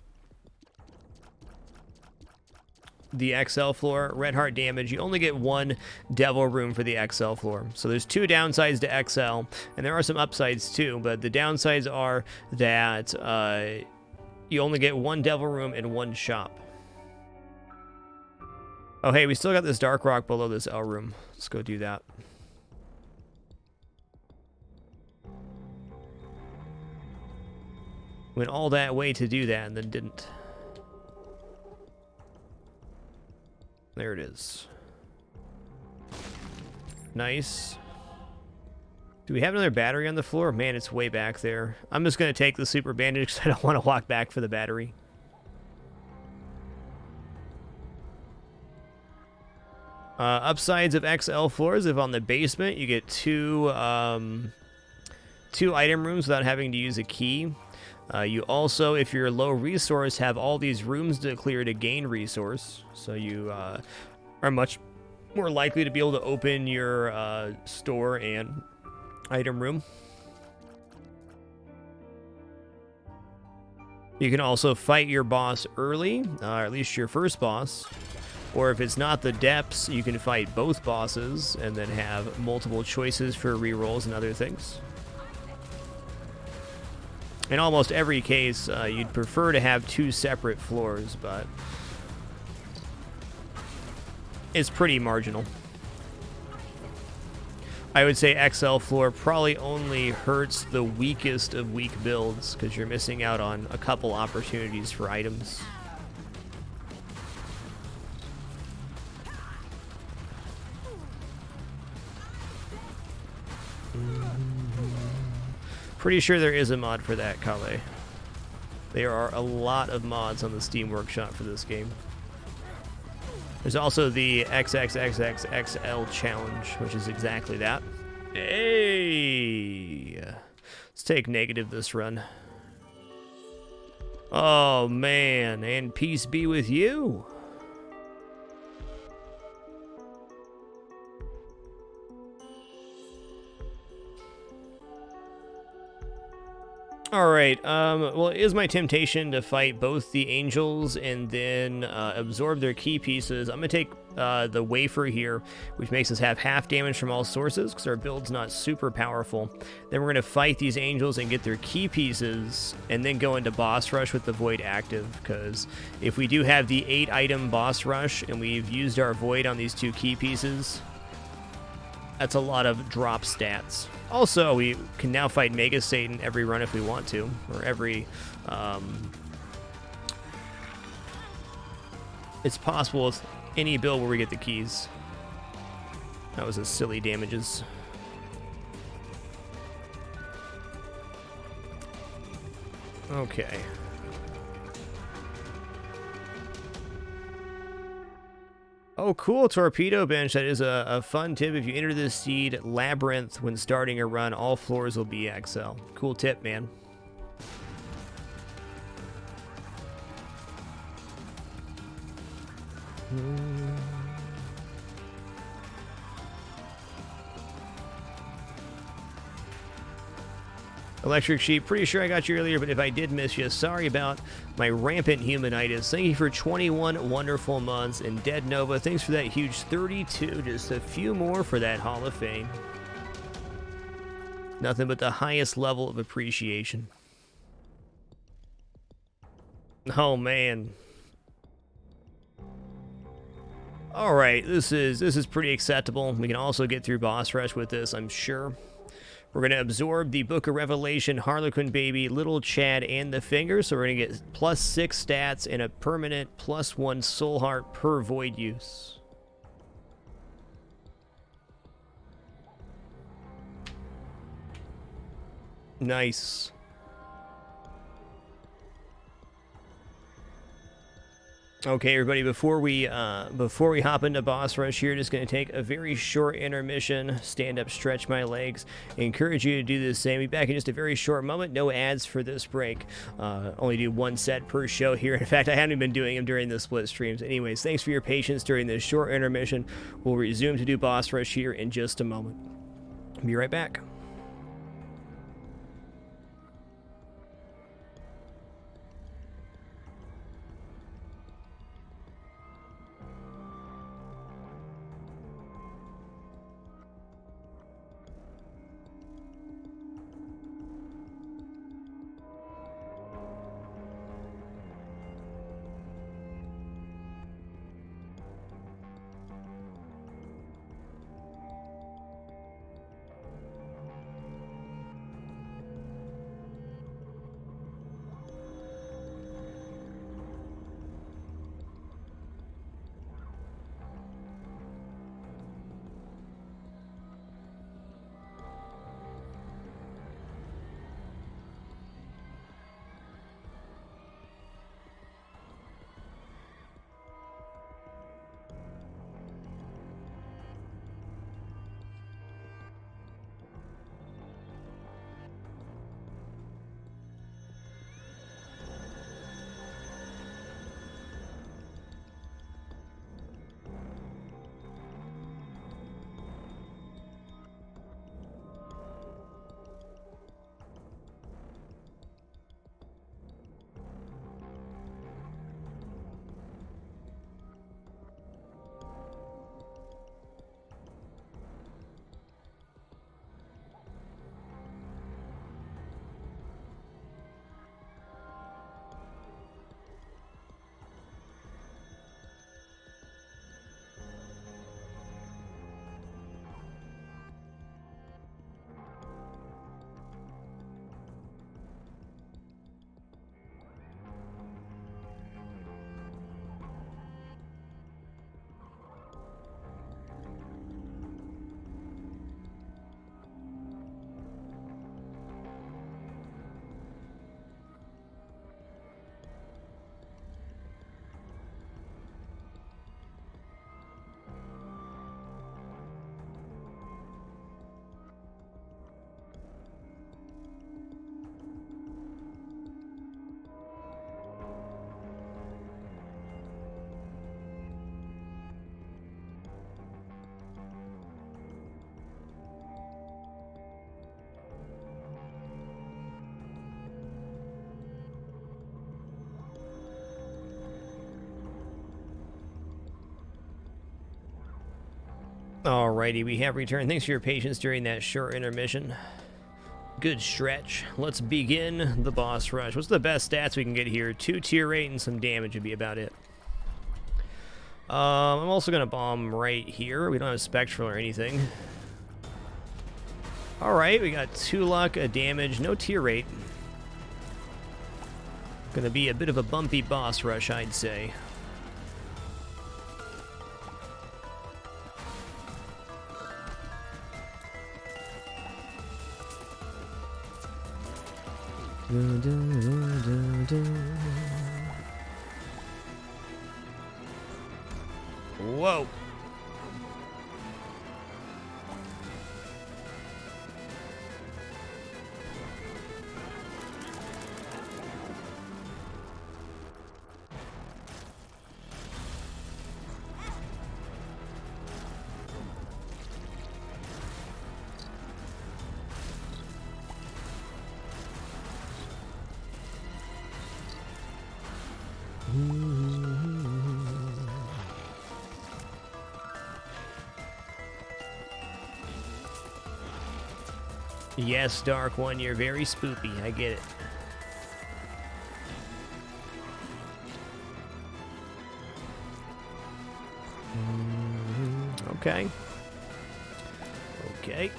the XL floor. Red Heart damage. You only get 1 Devil room for the XL floor. So there's 2 downsides to XL, and there are some upsides too. But the downsides are that you only get 1 Devil room and 1 shop. Oh, hey, we still got this Dark Rock below this L room. Let's go do that. Went all that way to do that and then didn't. There it is. Nice. Do we have another battery on the floor? Man, it's way back there. I'm just going to take the super bandage because I don't want to walk back for the battery. Upsides of XL floors, if on the basement, you get 2 item rooms without having to use a key. You also, if you're low resource, have all these rooms to clear to gain resource. So you are much more likely to be able to open your store and item room. You can also fight your boss early, or at least your first boss. Or if it's not the depths, you can fight both bosses and then have multiple choices for rerolls and other things. In almost every case, you'd prefer to have 2 separate floors, but it's pretty marginal. I would say XL floor probably only hurts the weakest of weak builds because you're missing out on a couple opportunities for items. Pretty sure there is a mod for that, Kale. There are a lot of mods on the Steam Workshop for this game. There's also the XXXXXL challenge, which is exactly that. Hey! Let's take negative this run. Oh, man. And peace be with you. Alright, well, it is my temptation to fight both the angels and then absorb their key pieces. I'm going to take the wafer here, which makes us have half damage from all sources, because our build's not super powerful. Then we're going to fight these angels and get their key pieces, and then go into boss rush with the void active, because if we do have the 8-item boss rush, and we've used our void on these 2 key pieces, that's a lot of drop stats. Also, we can now fight Mega Satan every run if we want to, or every... it's possible with any build where we get the keys. That was a silly damages. Okay. Oh, cool, torpedo bench. That is a fun tip. If you enter this seed labyrinth when starting a run, all floors will be XL. Cool tip, man. Electric Sheep, pretty sure I got you earlier, but if I did miss you, sorry about my rampant humanitis. Thank you for 21 wonderful months. And Dead Nova, thanks for that huge 32. Just a few more for that Hall of Fame. Nothing but the highest level of appreciation. Oh, man. Alright, this is pretty acceptable. We can also get through boss rush with this, I'm sure. We're going to absorb the Book of Revelation, Harlequin Baby, Little Chad, and the Finger. So we're going to get +6 stats and a permanent +1 soul heart per void use. Nice. Okay, everybody, before we hop into boss rush here, just going to take a very short intermission, stand up, stretch my legs. I encourage you to do the same. Be back in just a very short moment. No ads for this break. Only do 1 set per show here. In fact, I haven't been doing them during the split streams. Anyways, thanks for your patience during this short intermission. We'll resume to do boss rush here in just a moment. Be right back. Alrighty, we have returned. Thanks for your patience during that short intermission. Good stretch. Let's begin the boss rush. What's the best stats we can get here? 2 tier 8 and some damage would be about it. I'm also going to bomb right here. We don't have Spectral or anything. Alright, we got 2 luck, a damage, no tier 8. Gonna be a bit of a bumpy boss rush, I'd say. Whoa. Yes, Dark One, you're very spoopy. I get it. Okay. Okay.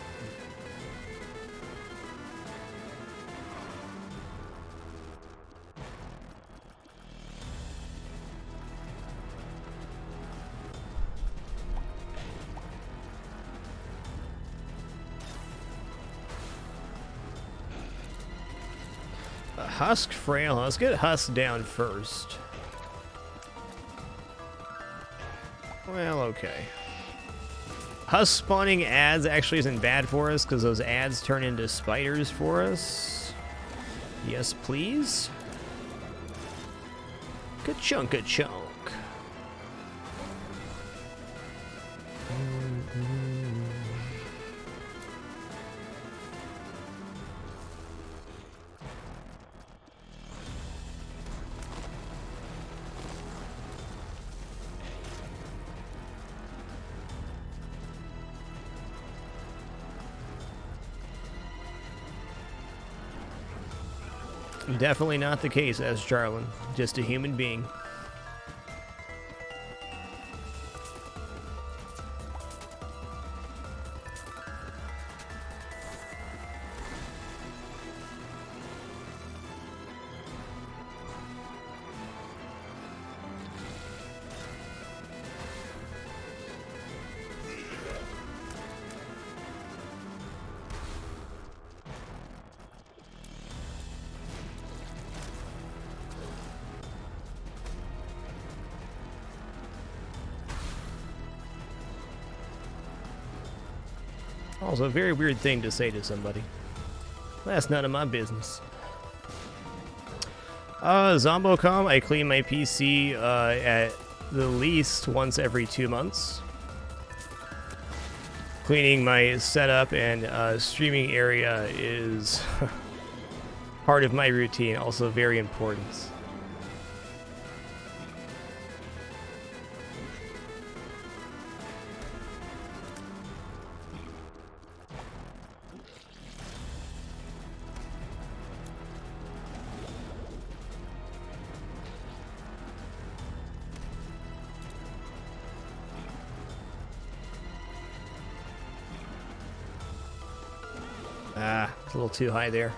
Husk Frail. Let's get Husk down first. Well, okay. Husk spawning ads actually isn't bad for us because those ads turn into spiders for us. Yes, please. Ka-chunk-a-chunk. Definitely not the case as Charlin, just a human being. Also, a very weird thing to say to somebody. That's none of my business. Zombocom, I clean my PC at the least once every 2 months. Cleaning my setup and streaming area is part of my routine, also very important. Ah, it's a little too high there.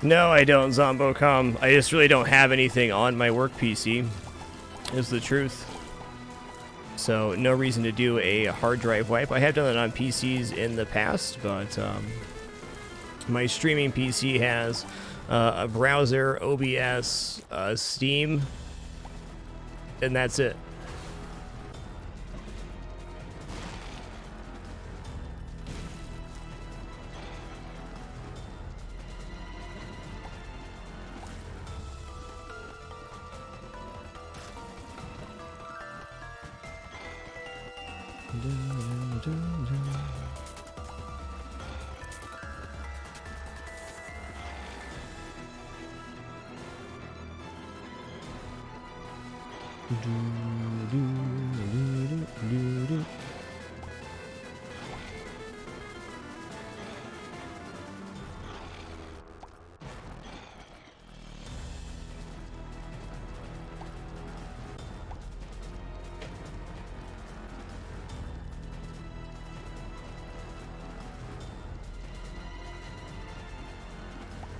No, I don't, Zombocom. I just really don't have anything on my work PC, is the truth. So, no reason to do a hard drive wipe. I have done it on PCs in the past, but my streaming PC has a browser, OBS, Steam, and that's it.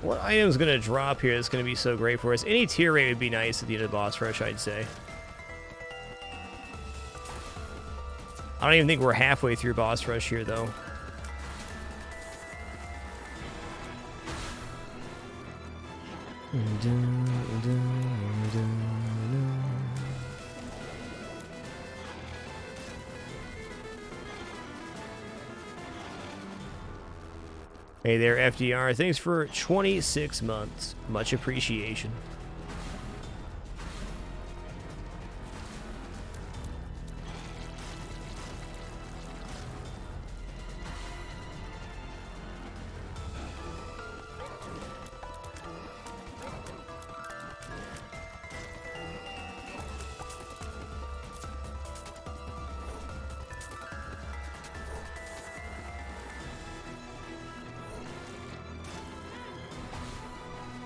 What item's going to drop here that's going to be so great for us? Any tier rate would be nice at the end of the boss rush, I'd say. I don't even think we're halfway through boss rush here, though. Hey there, FDR. Thanks for 26 months. Much appreciation.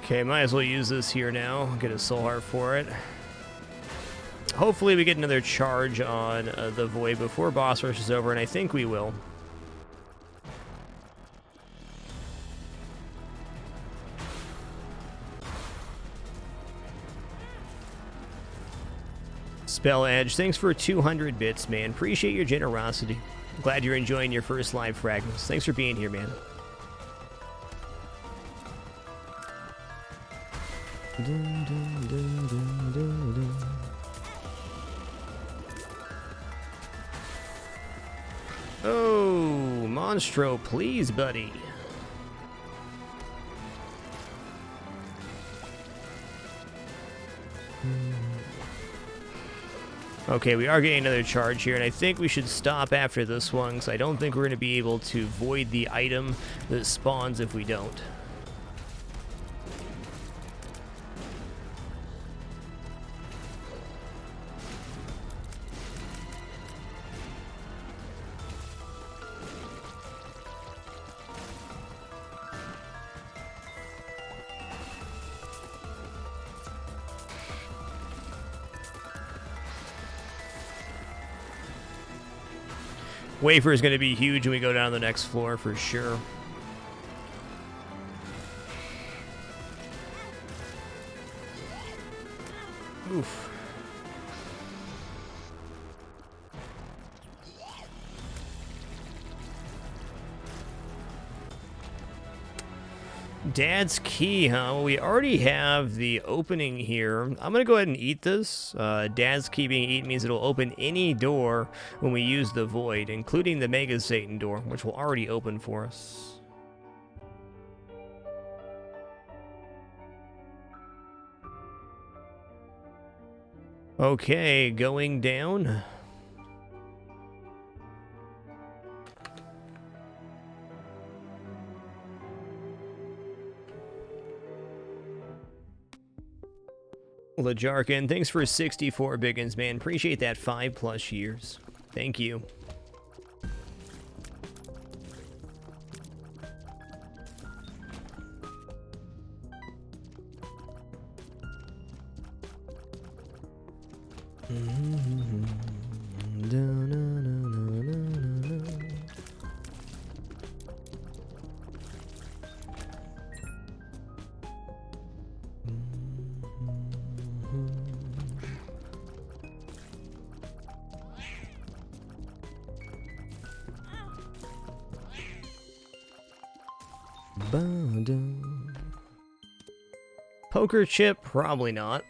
Okay, might as well use this here now. Get a soul heart for it. Hopefully we get another charge on the void before boss rush is over, and I think we will. Spell Edge, thanks for 200 bits, man. Appreciate your generosity. Glad you're enjoying your first live fragments. Thanks for being here, man. Oh, Monstro, please, buddy. Okay, we are getting another charge here, and I think we should stop after this one, because I don't think we're going to be able to void the item that spawns if we don't. Wafer is going to be huge when we go down to the next floor for sure. Oof. Dad's key, huh? Well, we already have the opening here. I'm going to go ahead and eat this. Dad's key being eaten means it'll open any door when we use the void, including the Mega Satan door, which will already open for us. Okay, going down. LeJarkin, thanks for 64 biggins, man. Appreciate that 5+ years. Thank you. Poker chip? Probably not.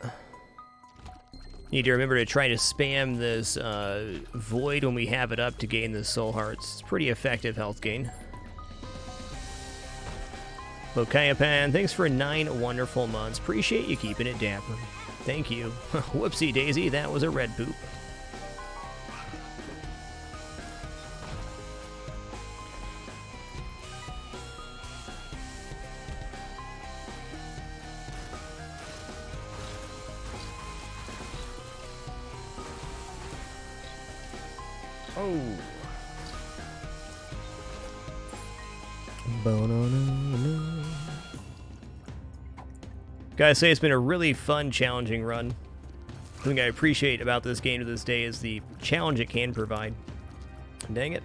Need to remember to try to spam this void when we have it up to gain the soul hearts. It's pretty effective health gain. Lokayapan, thanks for 9 wonderful months. Appreciate you keeping it dapper. Thank you. Whoopsie daisy, that was a red poop. Oh. Gotta say, it's been a really fun, challenging run. The thing I appreciate about this game to this day is the challenge it can provide. Dang it.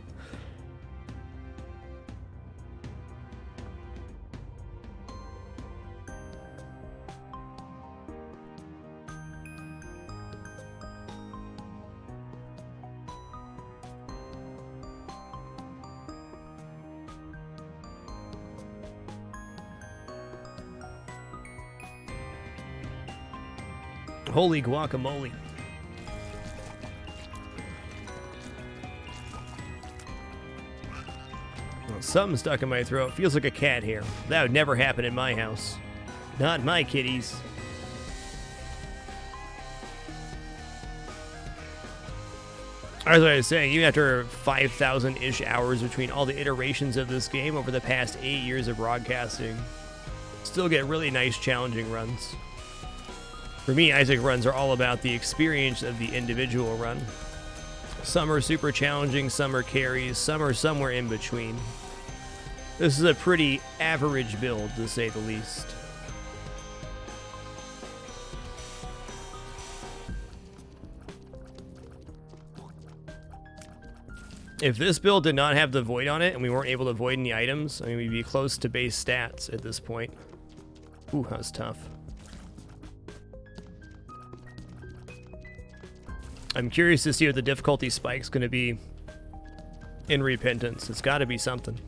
Holy guacamole. Well, something stuck in my throat. Feels like a cat hair. That would never happen in my house. Not my kitties. As I was saying, even after 5,000-ish hours between all the iterations of this game over the past 8 years of broadcasting, still get really nice challenging runs. For me, Isaac runs are all about the experience of the individual run. Some are super challenging, some are carries, some are somewhere in between. This is a pretty average build, to say the least. If this build did not have the void on it and we weren't able to void any items, I mean, we'd be close to base stats at this point. Ooh, that was tough. I'm curious to see what the difficulty spike's going to be in Repentance. It's got to be something.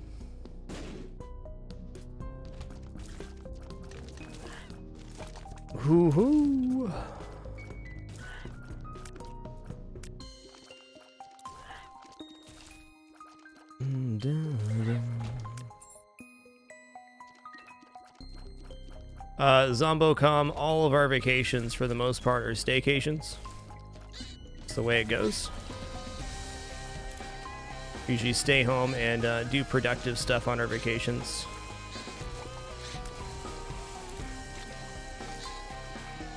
Hoo-hoo. Zombocom, all of our vacations for the most part are staycations. That's the way it goes. Usually stay home and do productive stuff on our vacations.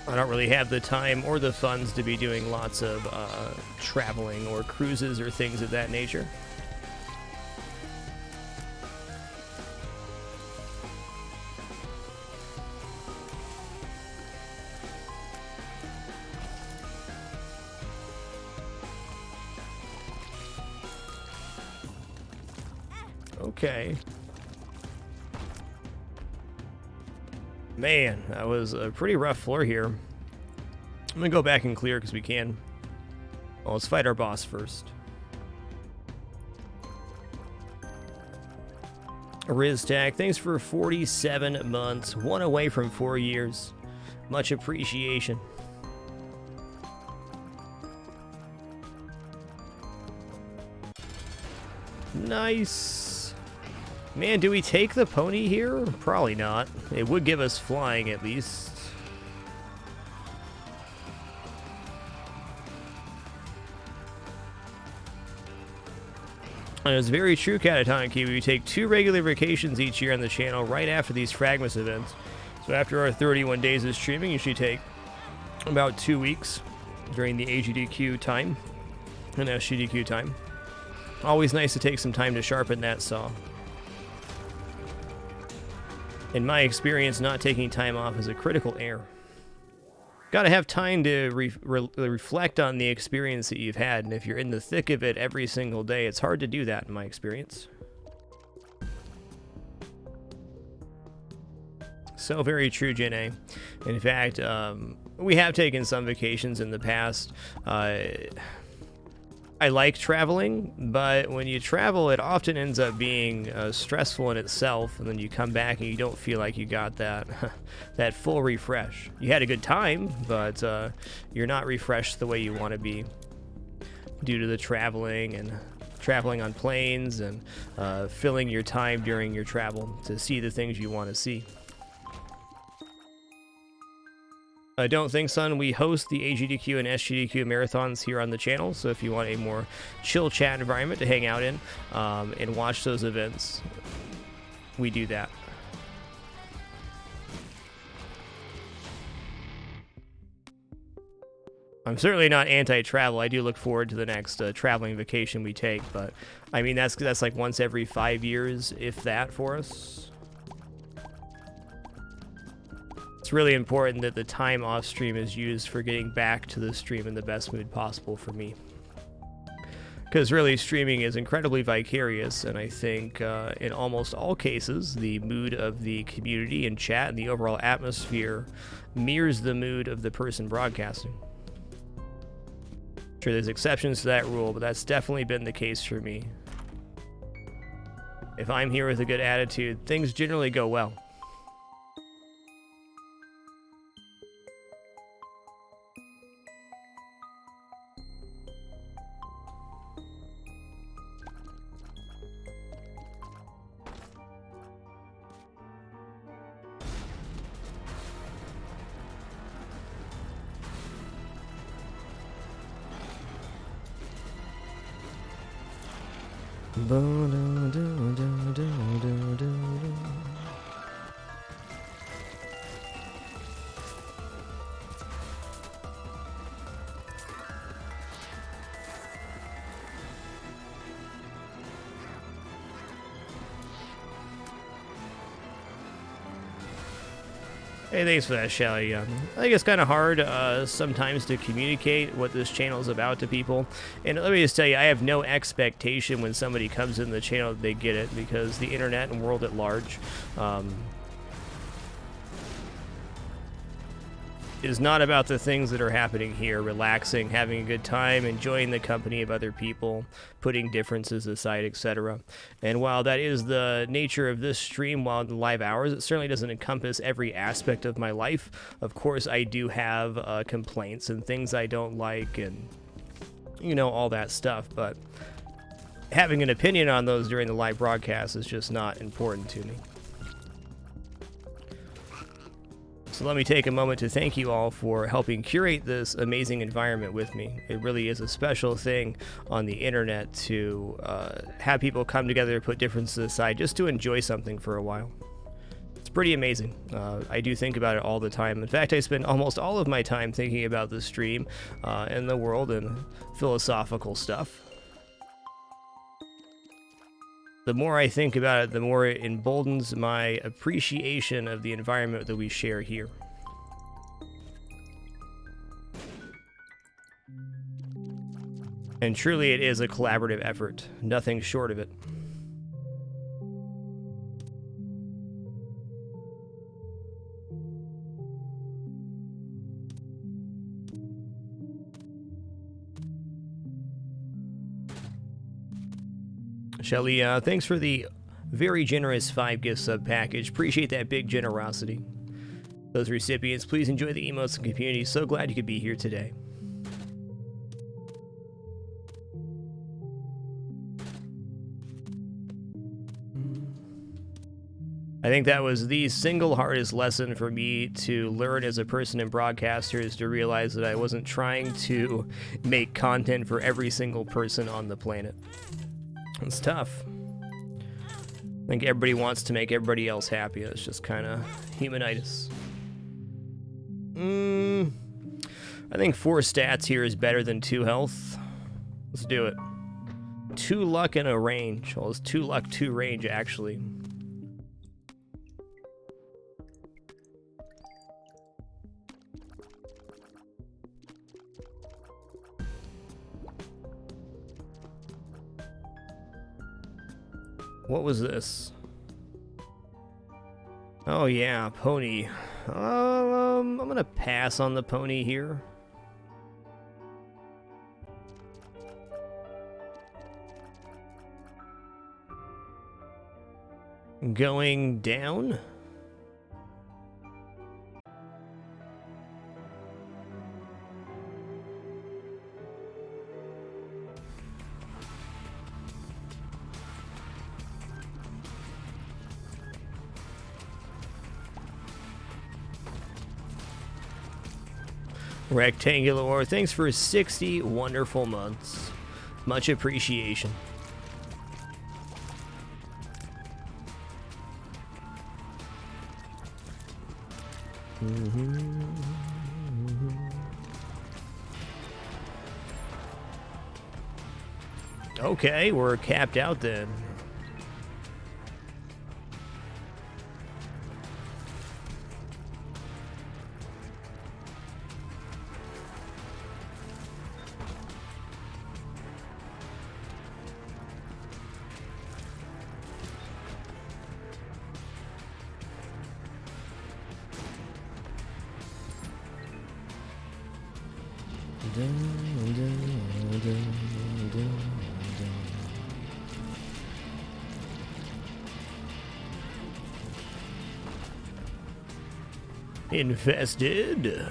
I don't really have the time or the funds to be doing lots of traveling or cruises or things of that nature. Okay. Man, that was a pretty rough floor here. I'm gonna go back and clear because we can. Well, let's fight our boss first. Riz Tag, thanks for 47 months. One away from 4 years. Much appreciation. Nice. Man, do we take the pony here? Probably not. It would give us flying at least. And it's very true, Catatonic Kiwi. We take 2 regular vacations each year on the channel right after these fragMas events. So after our 31 days of streaming, you should take about 2 weeks during the AGDQ time and SGDQ time. Always nice to take some time to sharpen that saw. In my experience, not taking time off is a critical error. Gotta have time to reflect on the experience that you've had, and if you're in the thick of it every single day, it's hard to do that in my experience. So very true, Jen A. In fact, we have taken some vacations in the past. I like traveling, but when you travel, it often ends up being stressful in itself, and then you come back and you don't feel like you got that that full refresh. You had a good time, but you're not refreshed the way you want to be due to the traveling and traveling on planes and filling your time during your travel to see the things you want to see. I don't think, son. We host the AGDQ and SGDQ marathons here on the channel, so if you want a more chill chat environment to hang out in and watch those events, we do that. I'm certainly not anti-travel. I do look forward to the next traveling vacation we take, but I mean that's like once every 5 years, if that, for us. It's really important that the time off stream is used for getting back to the stream in the best mood possible for me. Because really, streaming is incredibly vicarious, and I think in almost all cases, the mood of the community and chat and the overall atmosphere mirrors the mood of the person broadcasting. Sure, there's exceptions to that rule, but that's definitely been the case for me. If I'm here with a good attitude, things generally go well. Hey, thanks for that, Shelly. I think it's kind of hard sometimes to communicate what this channel is about to people. And let me just tell you, I have no expectation when somebody comes in the channel that they get it, because the internet and world at large is not about the things that are happening here. Relaxing, having a good time, enjoying the company of other people, putting differences aside, etc. And while that is the nature of this stream while in the live hours, it certainly doesn't encompass every aspect of my life. Of course, I do have complaints and things I don't like and, you know, all that stuff. But having an opinion on those during the live broadcast is just not important to me. So let me take a moment to thank you all for helping curate this amazing environment with me. It really is a special thing on the internet to have people come together, put differences aside, just to enjoy something for a while. It's pretty amazing. I do think about it all the time. In fact, I spend almost all of my time thinking about the stream and the world and philosophical stuff. The more I think about it, the more it emboldens my appreciation of the environment that we share here. And truly, it is a collaborative effort, nothing short of it. Shelly, thanks for the very generous 5 gift sub package. Appreciate that big generosity. Those recipients, please enjoy the emotes and community. So glad you could be here today. I think that was the single hardest lesson for me to learn as a person in broadcaster, is to realize that I wasn't trying to make content for every single person on the planet. It's tough. I think everybody wants to make everybody else happy. It's just kind of humanitis. I think 4 stats here is better than 2 health. Let's do it. 2 luck and a range. Well, it's 2 luck, 2 range, actually. What was this? Oh yeah, pony. I'm gonna pass on the pony here. Going down? Rectangular War, thanks for 60 wonderful months. Much appreciation. Okay, we're capped out then. Infested.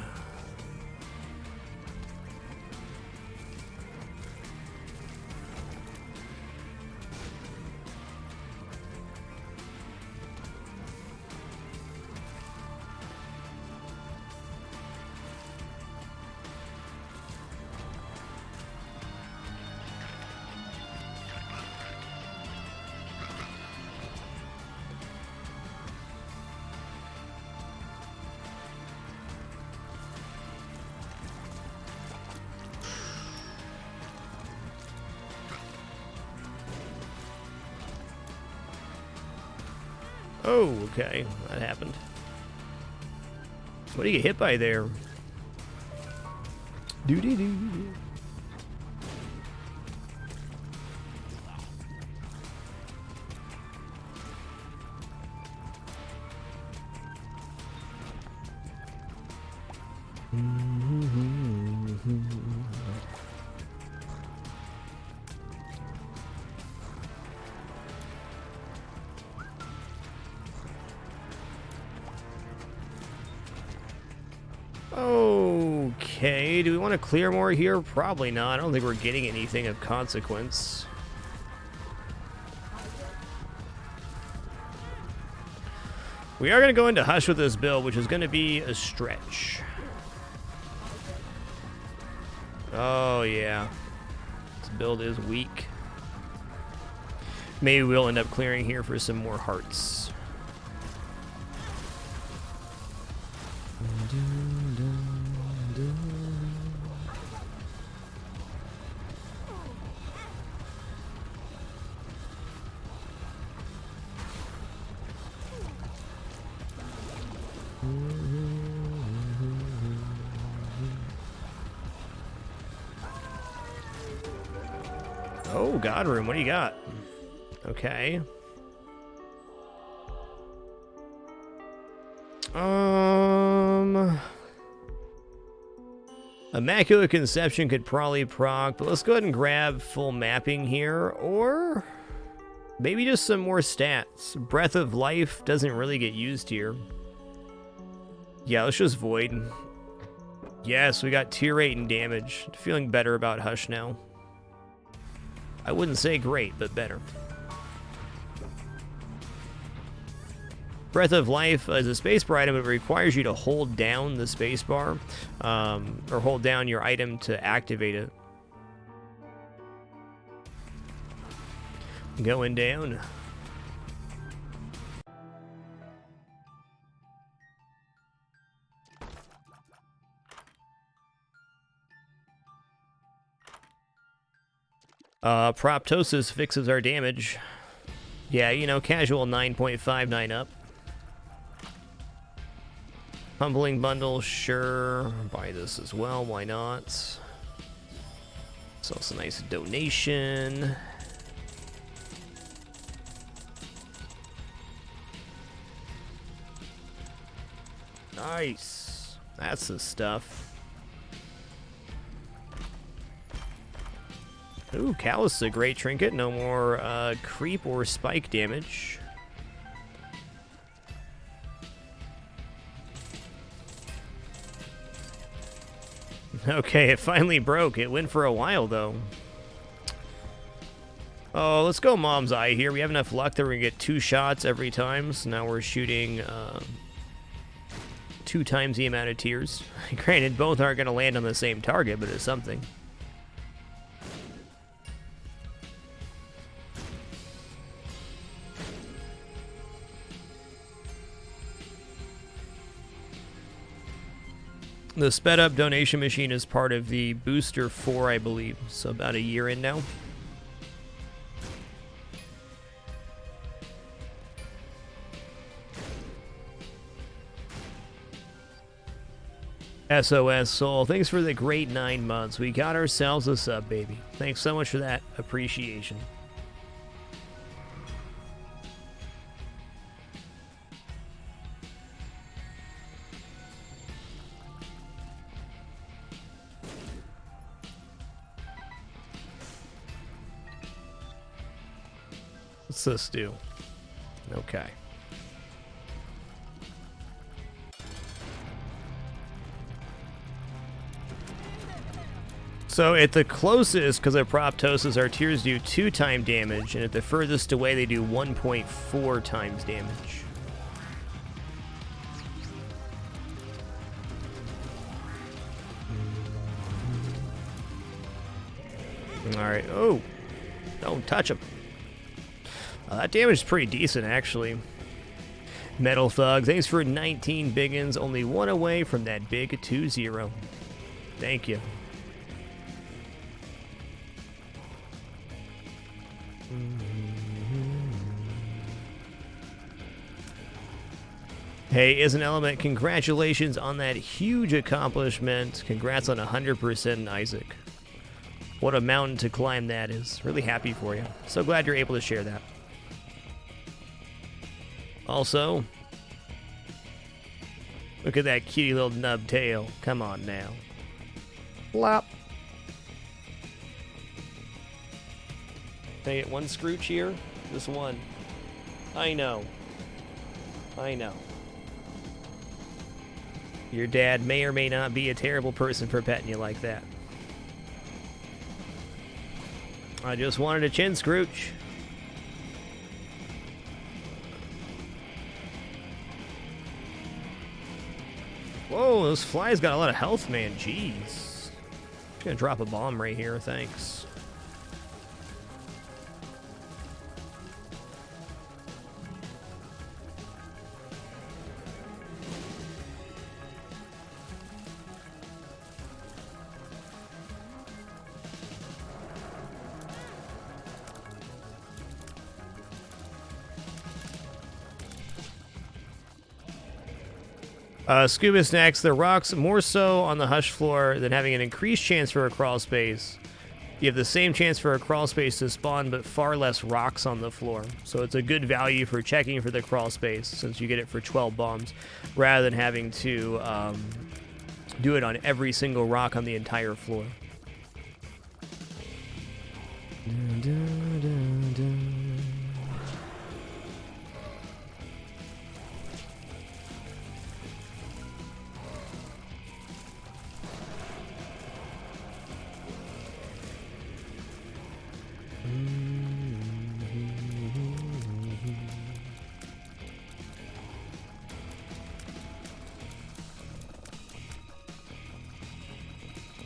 Oh, okay. That happened. What do you get hit by there? Doo-dee-doo. Okay, do we want to clear more here? Probably not. I don't think we're getting anything of consequence. We are going to go into Hush with this build, which is going to be a stretch. Oh, yeah. This build is weak. Maybe we'll end up clearing here for some more hearts. Oh, God Room, what do you got? Okay. Immaculate Conception could probably proc, but let's go ahead and grab full mapping here, or maybe just some more stats. Breath of Life doesn't really get used here. Yeah, let's just Void. Yes, we got tier 8 in damage. Feeling better about Hush now. I wouldn't say great, but better. Breath of Life is a spacebar item. It requires you to hold down the spacebar, or hold down your item to activate it. Going down. Proptosis fixes our damage. Yeah, you know, casual 9.59 up. Humbling bundle, sure. Buy this as well, why not? It's also a nice donation. Nice. That's the stuff. Ooh, Callus is a great trinket. No more creep or spike damage. Okay, it finally broke. It went for a while, though. Oh, let's go Mom's Eye here. We have enough luck that we're going to get 2 shots every time. So now we're shooting 2 times the amount of tiers. Granted, both aren't going to land on the same target, but it's something. The sped up donation machine is part of the booster 4, I believe. So about a year in now. SOS Soul, thanks for the great 9 months. We got ourselves a sub, baby. Thanks so much for that appreciation. What's this do? Okay. So at the closest, because of Proptosis, our tiers do 2 times damage, and at the furthest away they do 1.4 times damage. Alright, oh! Don't touch him. That damage is pretty decent, actually. Metal Thug, thanks for 19 biggins, only 1 away from that big 2-0. Thank you. Hey, Is an Element, congratulations on that huge accomplishment. Congrats on 100% Isaac. What a mountain to climb that is. Really happy for you. So glad you're able to share that. Also, look at that cutie little nub tail. Come on now. Flop. Can I get one Scrooch here? Just one. I know. I know. Your dad may or may not be a terrible person for petting you like that. I just wanted a chin Scrooch. Whoa, those flies got a lot of health, man. Jeez. Just gonna drop a bomb right here, thanks. Scuba Snacks, the rocks more so on the hush floor than having an increased chance for a crawl space. You have the same chance for a crawl space to spawn, but far less rocks on the floor. So it's a good value for checking for the crawl space, since you get it for 12 bombs, rather than having to do it on every single rock on the entire floor.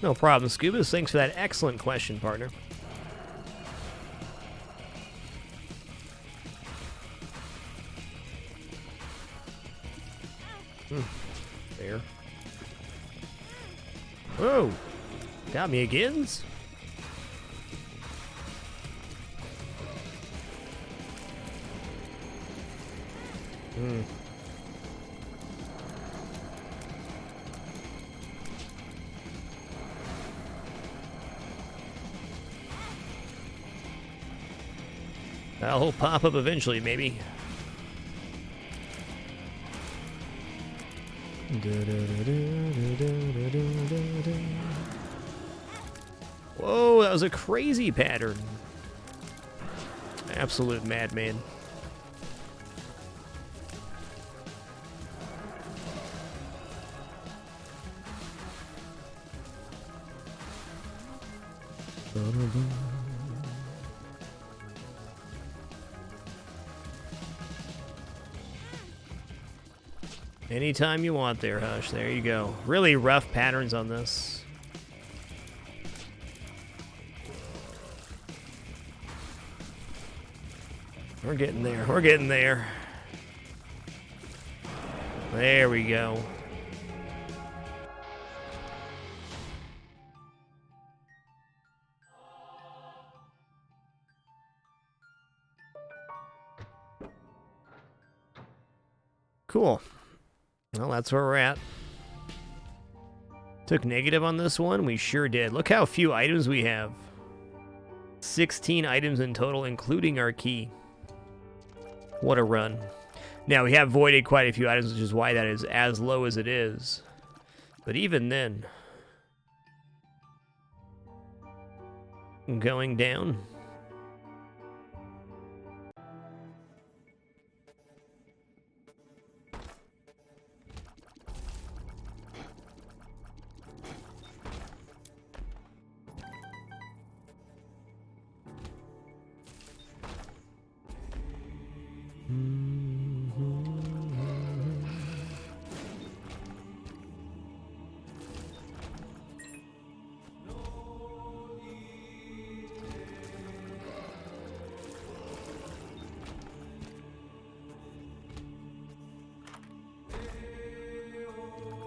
No problem, Scubas. Thanks for that excellent question, partner. There. Whoa! Got me again? He'll pop up eventually, maybe. Whoa, that was a crazy pattern. Absolute madman. Anytime you want there, Hush. There you go. Really rough patterns on this. We're getting there. We're getting there. There we go. Cool. Well, that's where we're at. Took negative on this one? We sure did. Look how few items we have. 16 items in total, including our key. What a run. Now, we have voided quite a few items, which is why that is as low as it is. But even then... going down.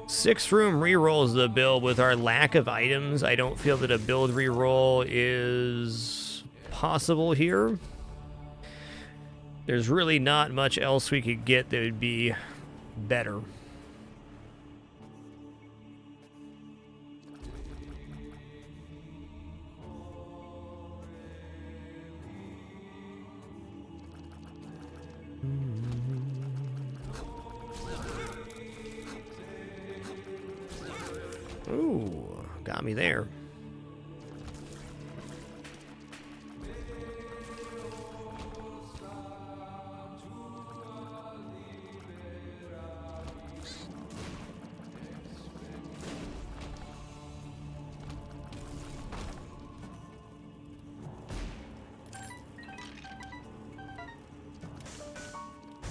Six room reroll is the build. With our lack of items, I don't feel that a build reroll is possible here. There's really not much else we could get that would be better. Ooh, got me there.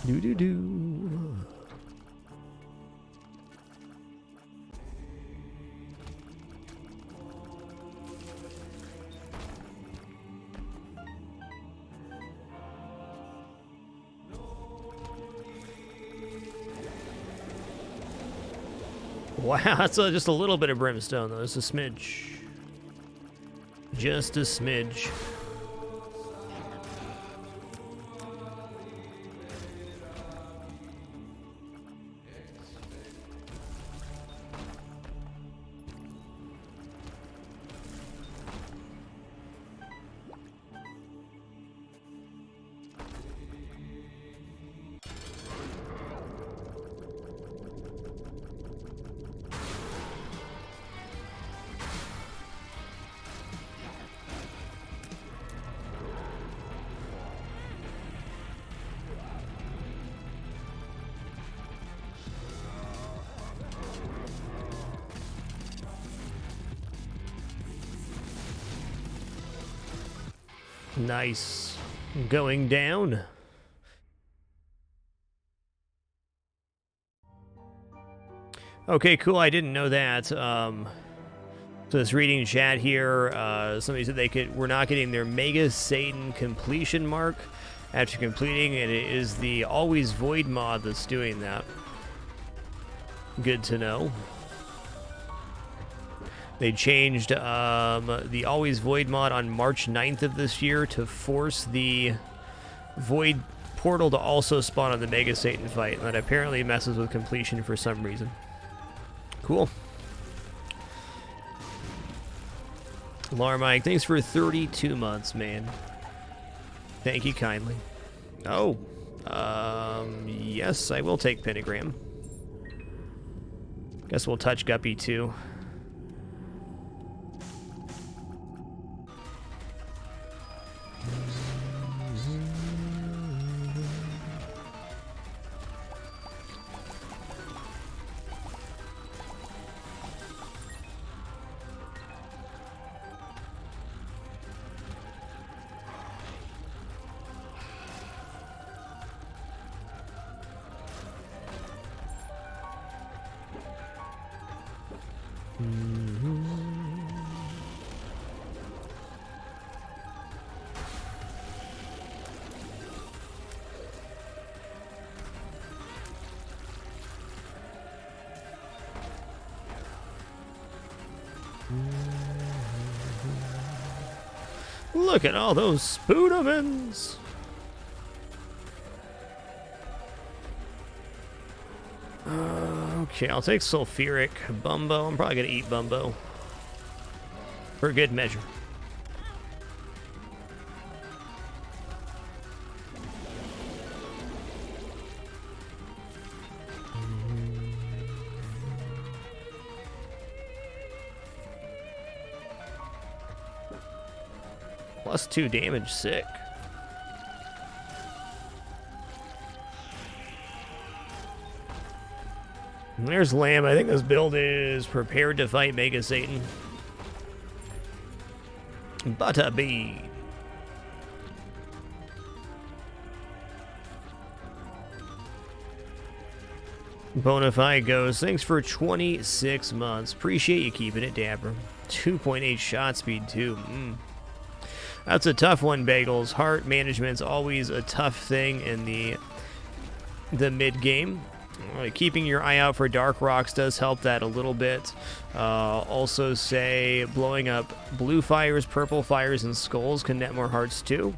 Do-do-do. Wow, that's just a little bit of brimstone, though. It's a smidge. Just a smidge. Nice. Going down. Okay, cool. I didn't know that. So it's reading chat here. Somebody said we're not getting their Mega Satan completion mark after completing, and it is the Always Void mod that's doing that. Good to know. They changed the Always Void mod on March 9th of this year to force the Void portal to also spawn on the Mega Satan fight, and that apparently messes with completion for some reason. Cool. Larmike, thanks for 32 months, man. Thank you kindly. Oh, yes, I will take Pentagram. Guess we'll touch Guppy too. Look at all those spoon ovens. Okay, I'll take sulfuric. Bumbo, I'm probably gonna eat Bumbo. For good measure. +2 damage, sick. And there's Lamb. I think this build is prepared to fight Mega Satan. Butterbean. Bonafide goes, thanks for 26 months. Appreciate you keeping it dapper. 2.8 shot speed, too. That's a tough one, Bagels. Heart management's always a tough thing in the mid-game. Keeping your eye out for Dark Rocks does help that a little bit. Also say blowing up blue fires, purple fires, and skulls can net more hearts too.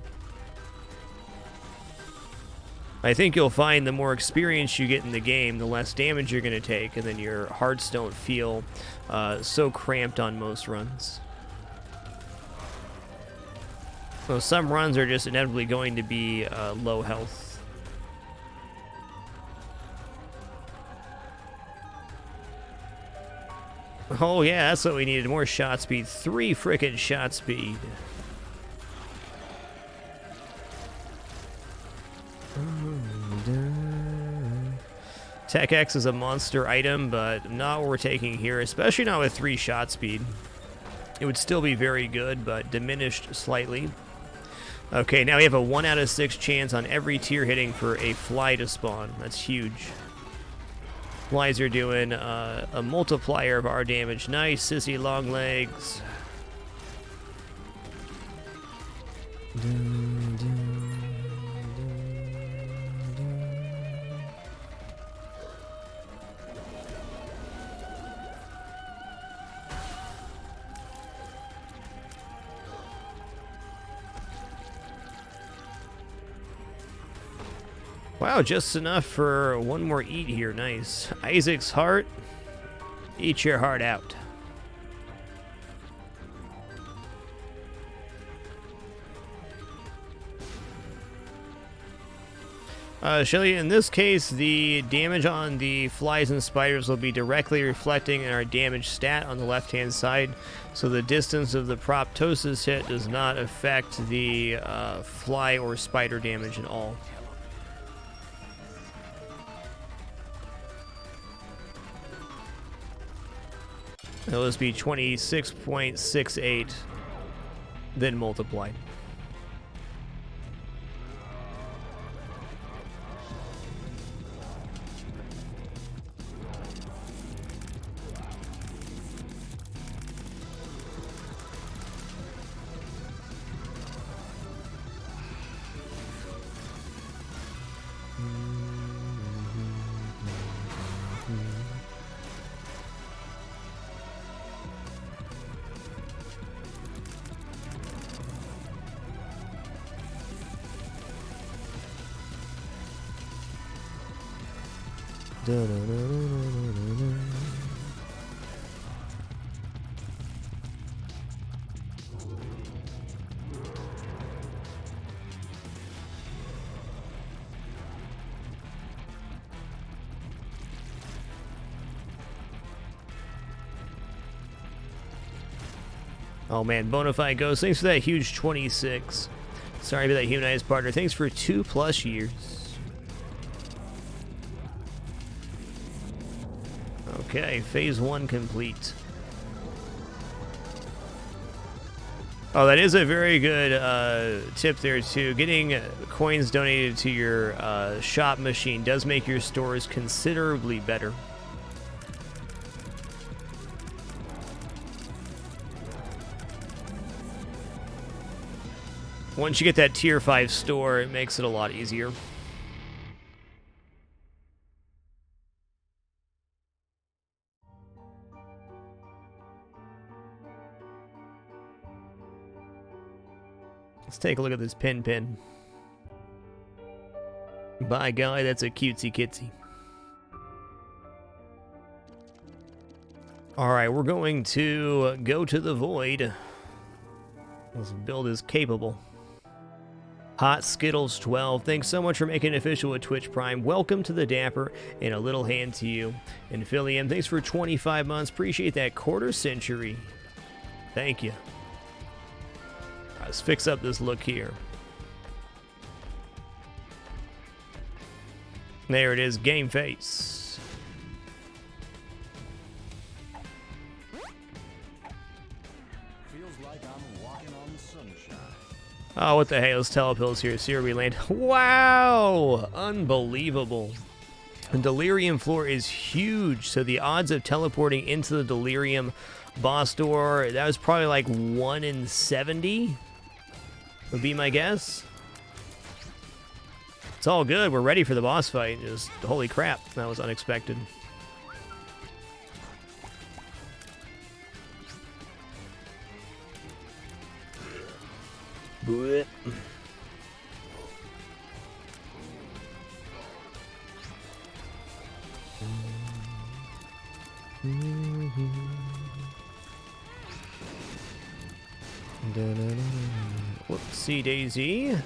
I think you'll find the more experience you get in the game, the less damage you're going to take, and then your hearts don't feel so cramped on most runs. So some runs are just inevitably going to be low health. Oh yeah, that's what we needed, more shot speed. 3 frickin' shot speed. Tech X is a monster item, but not what we're taking here, especially not with 3 shot speed. It would still be very good, but diminished slightly. Okay, now we have a 1 out of 6 chance on every tier hitting for a fly to spawn. That's huge. Flies are doing a multiplier of our damage. Nice, sissy long legs. Wow, just enough for one more eat here. Nice. Isaac's heart. Eat your heart out. Shelly, in this case, the damage on the flies and spiders will be directly reflecting in our damage stat on the left-hand side, so the distance of the proptosis hit does not affect the fly or spider damage at all. It'll just be 26.68, then multiplied. Oh man, Bonafide goes, thanks for that huge 26. Sorry about that, humanized partner. Thanks for 2+ years. Okay, phase 1 complete. Oh, that is a very good tip there too. Getting coins donated to your shop machine does make your stores considerably better. Once you get that tier 5 store, it makes it a lot easier. Let's take a look at this pin. By golly, that's a cutesy kitsy. Alright, we're going to go to the void. This build is capable. Hot Skittles 12, thanks so much for making it official with Twitch Prime. Welcome to the Dapper, and a little hand to you. And Philliam, thanks for 25 months. Appreciate that quarter century. Thank you. Let's fix up this look here. There it is, game face. Oh, what the hell is telepills here? See where we land. Wow! Unbelievable. The Delirium floor is huge, so the odds of teleporting into the Delirium boss door, that was probably like 1 in 70, would be my guess. It's all good. We're ready for the boss fight. Just, holy crap, that was unexpected. Blech. Whoopsie daisy.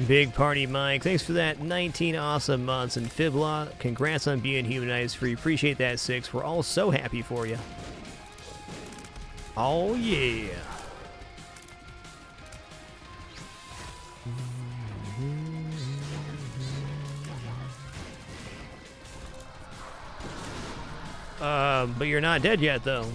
Big Party Mike, thanks for that 19 awesome months. And Fibla, congrats on being humanized free. Appreciate that, 6. We're all so happy for you. Oh, yeah. But you're not dead yet, though.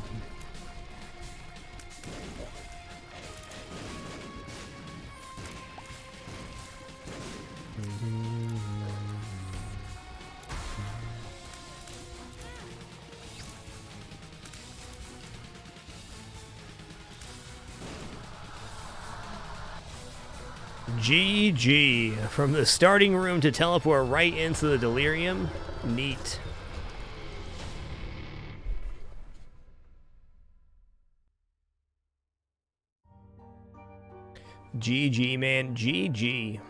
GG. From the starting room to teleport right into the Delirium. Neat. GG, man. GG.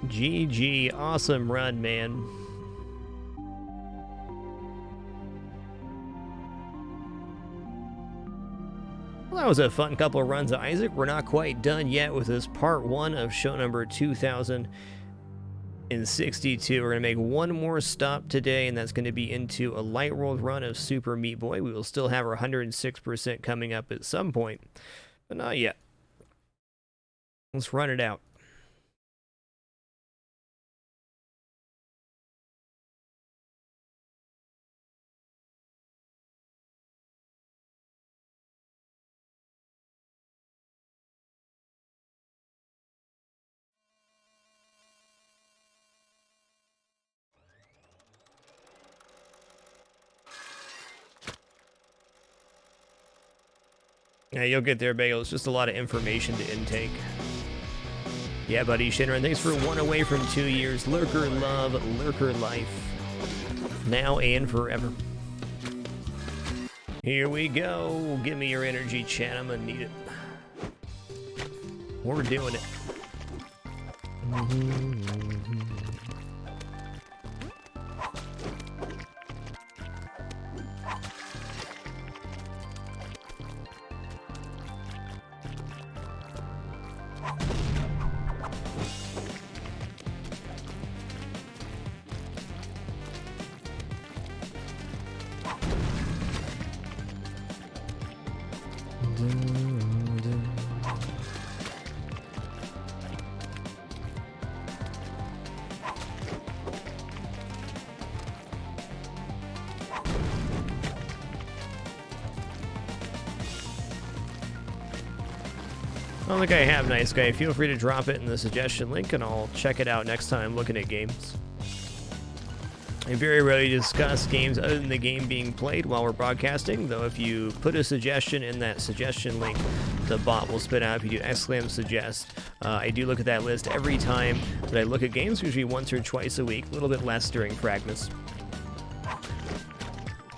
GG. Awesome run, man. Well, that was a fun couple of runs of Isaac. We're not quite done yet with this part 1 of show number 2062. We're going to make one more stop today, and that's going to be into a light world run of Super Meat Boy. We will still have our 106% coming up at some point, but not yet. Let's run it out. Yeah, you'll get there, Bagel. It's just a lot of information to intake. Yeah, buddy, Shinran, thanks for 1 away from 2 years. Lurker love, lurker life. Now and forever. Here we go. Give me your energy, chat. I'm gonna need it. We're doing it. I don't think I have, nice guy. Feel free to drop it in the suggestion link and I'll check it out next time looking at games. I very rarely discuss games other than the game being played while we're broadcasting, though if you put a suggestion in that suggestion link, the bot will spit out if you do ! Suggest. I do look at that list every time that I look at games, usually once or twice a week, a little bit less during fragMas.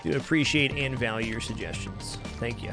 Do appreciate and value your suggestions. Thank you.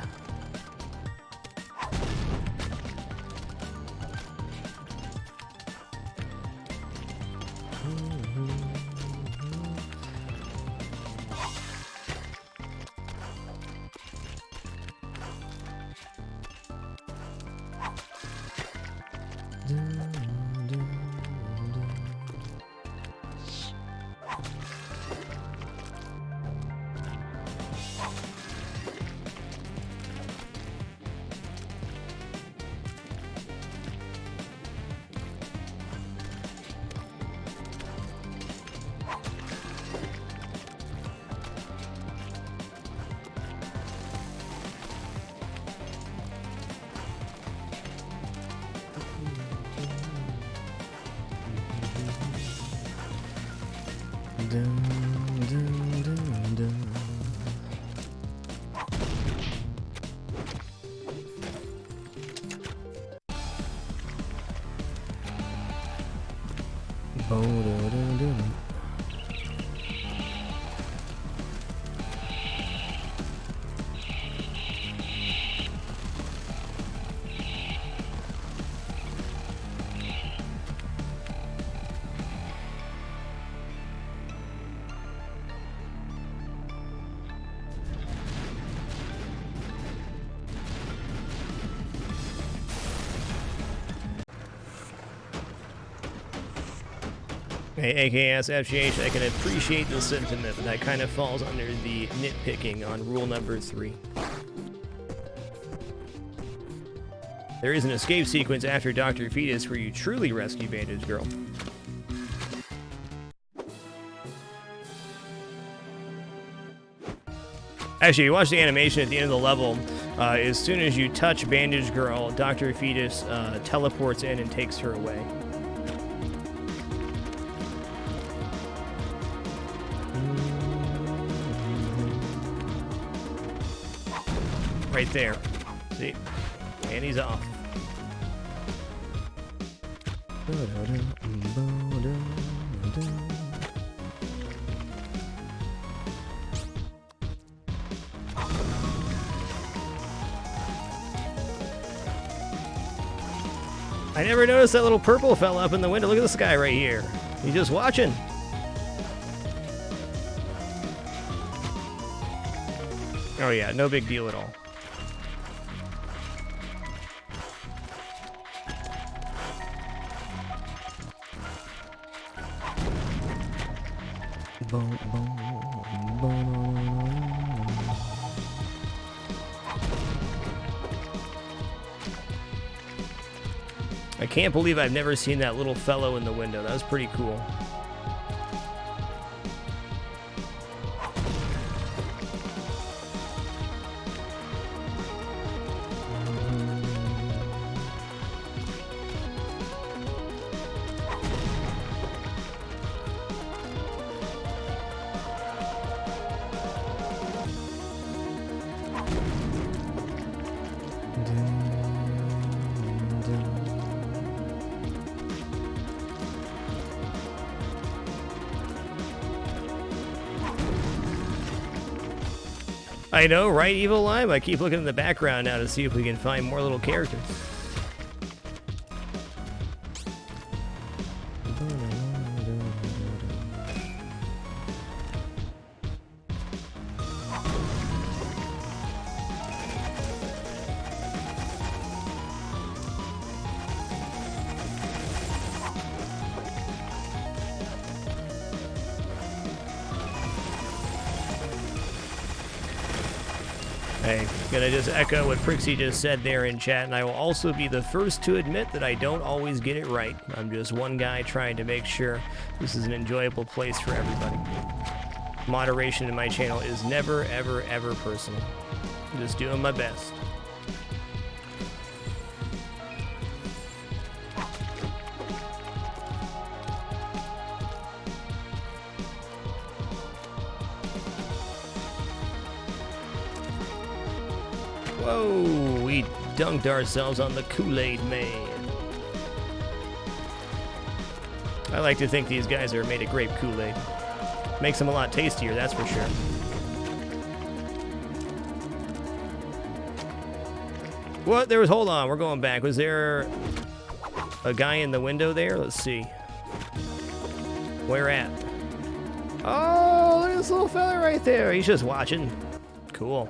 Hey, AKS, FGH, I can appreciate the sentiment, but that kind of falls under the nitpicking on rule number 3. There is an escape sequence after Dr. Fetus where you truly rescue Bandage Girl. Actually, you watch the animation at the end of the level. As soon as you touch Bandage Girl, Dr. Fetus teleports in and takes her away. Right there. See? And he's off. I never noticed that little purple fella up in the window. Look at this guy right here. He's just watching. Oh yeah, no big deal at all. I can't believe I've never seen that little fellow in the window. That was pretty cool. I know, right, Evil Lime? I keep looking in the background now to see if we can find more little characters. Hey, gonna just echo what Prixie just said there in chat, and I will also be the first to admit that I don't always get it right. I'm just one guy trying to make sure this is an enjoyable place for everybody. Moderation in my channel is never, ever, ever personal. I'm just doing my best. Whoa, we dunked ourselves on the Kool-Aid Man. I like to think these guys are made of grape Kool-Aid. Makes them a lot tastier, that's for sure. What? There was, hold on, we're going back. Was there a guy in the window there? Let's see. Where at? Oh, look at this little fella right there. He's just watching. Cool.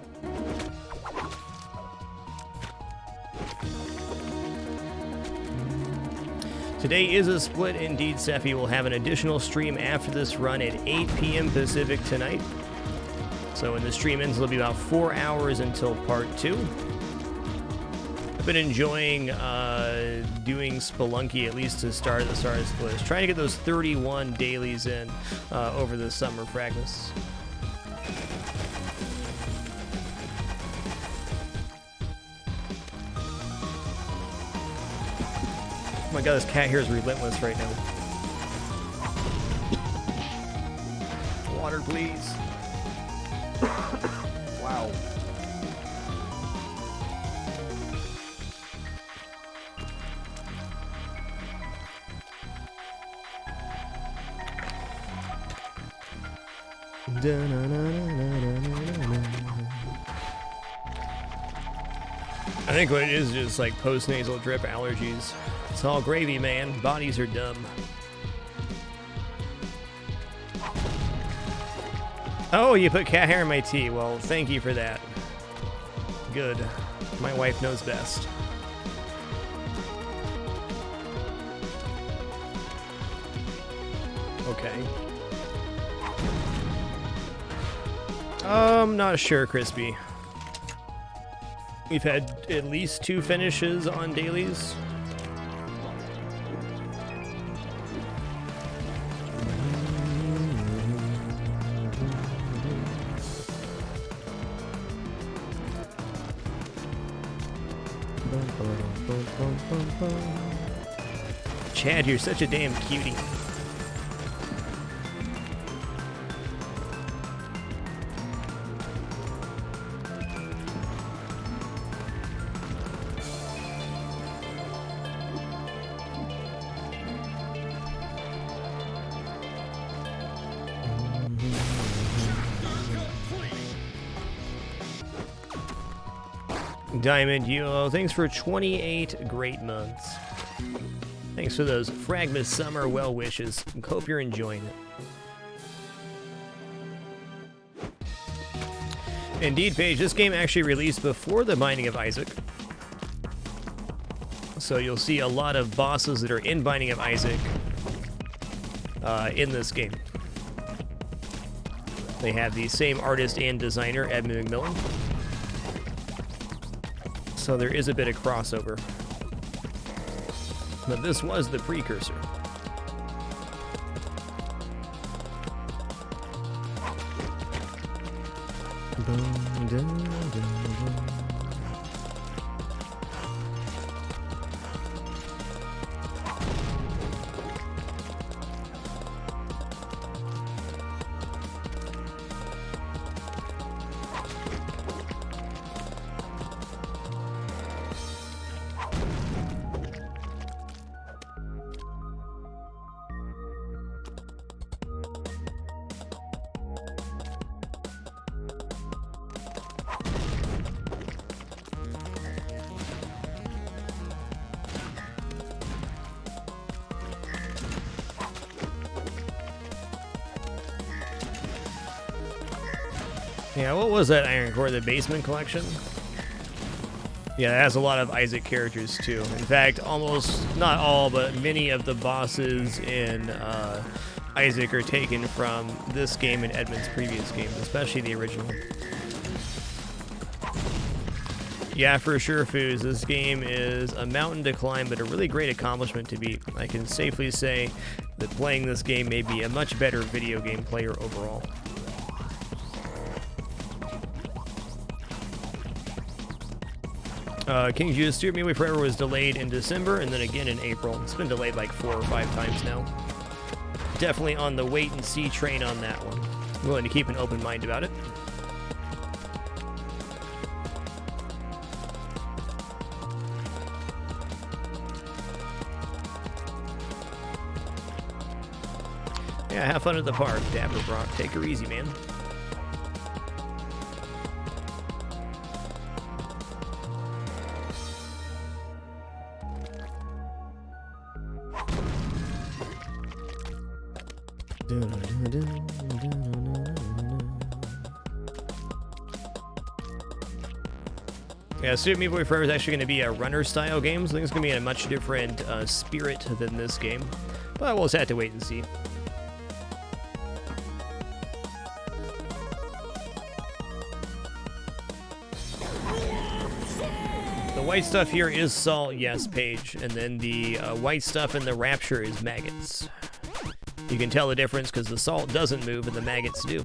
Today is a split indeed, Sephi. We'll have an additional stream after this run at 8 p.m. Pacific tonight. So when the stream ends, it'll be about 4 hours until part 2. I've been enjoying doing Spelunky, at least to start the Star Splits. Trying to get those 31 dailies in over the summer, fragMas. Oh my god, this cat here is relentless right now. Water, please. Wow. I think what it is just like post-nasal drip allergies. It's all gravy, man. Bodies are dumb. Oh, you put cat hair in my tea. Well, thank you for that. Good. My wife knows best. Okay. Not sure, Crispy. We've had at least 2 finishes on dailies. Chad, you're such a damn cutie. Diamond Yulo, thanks for 28 great months. Thanks for those fragMas summer well wishes. Hope you're enjoying it. Indeed, Paige, this game actually released before the Binding of Isaac. So you'll see a lot of bosses that are in Binding of Isaac in this game. They have the same artist and designer, Edmund McMillan. So there is a bit of crossover. But this was the precursor. Yeah, what was that Iron Core? The Basement Collection? Yeah, it has a lot of Isaac characters too. In fact, almost, not all, but many of the bosses in Isaac are taken from this game and Edmund's previous games, especially the original. Yeah, for sure, Foos. This game is a mountain to climb, but a really great accomplishment to beat. I can safely say that playing this game may be a much better video game player overall. King Judas Stuart Meatboy Forever was delayed in December and then again in April. It's been delayed like 4 or 5 times now. Definitely on the wait and see train on that one. I'm willing to keep an open mind about it. Yeah, have fun at the park, Dapper Brock. Take her easy, man. Yeah, Super Meat Boy Forever is actually going to be a runner-style game, so I think it's going to be in a much different spirit than this game. But we'll just have to wait and see. The white stuff here is salt, yes, Paige, and then the white stuff in the Rapture is maggots. You can tell the difference because the salt doesn't move and the maggots do.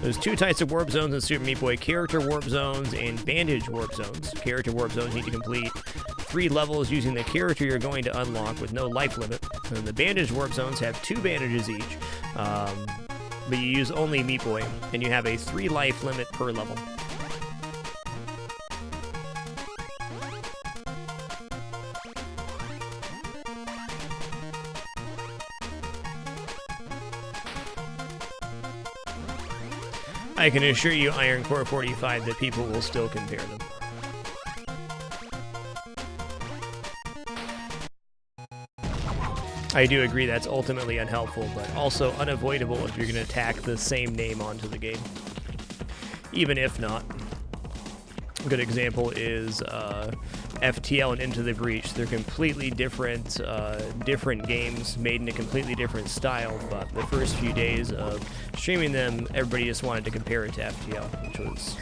There's 2 types of warp zones in Super Meat Boy: character warp zones and bandage warp zones. Character warp zones need to complete 3 levels using the character you're going to unlock with no life limit. And the bandage warp zones have 2 bandages each, but you use only Meat Boy, and you have a 3 life limit per level. I can assure you, Iron Core 45, that people will still compare them. I do agree that's ultimately unhelpful, but also unavoidable if you're going to tack the same name onto the game. Even if not. A good example is FTL and Into the Breach. They're completely different games made in a completely different style, but the first few days of streaming them, everybody just wanted to compare it to FTL, which was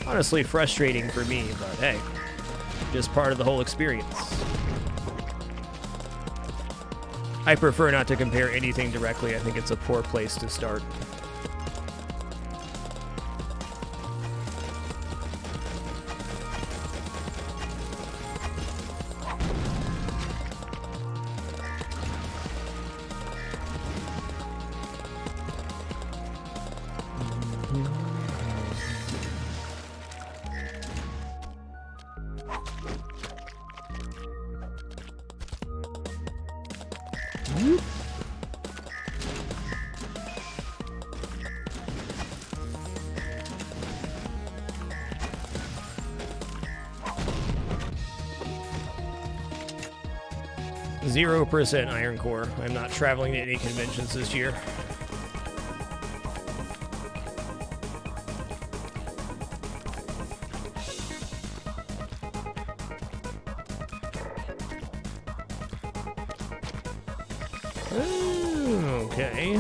honestly frustrating for me, but hey, just part of the whole experience. I prefer not to compare anything directly. I think it's a poor place to start. %, Iron Core. I'm not traveling to any conventions this year. Oh, okay.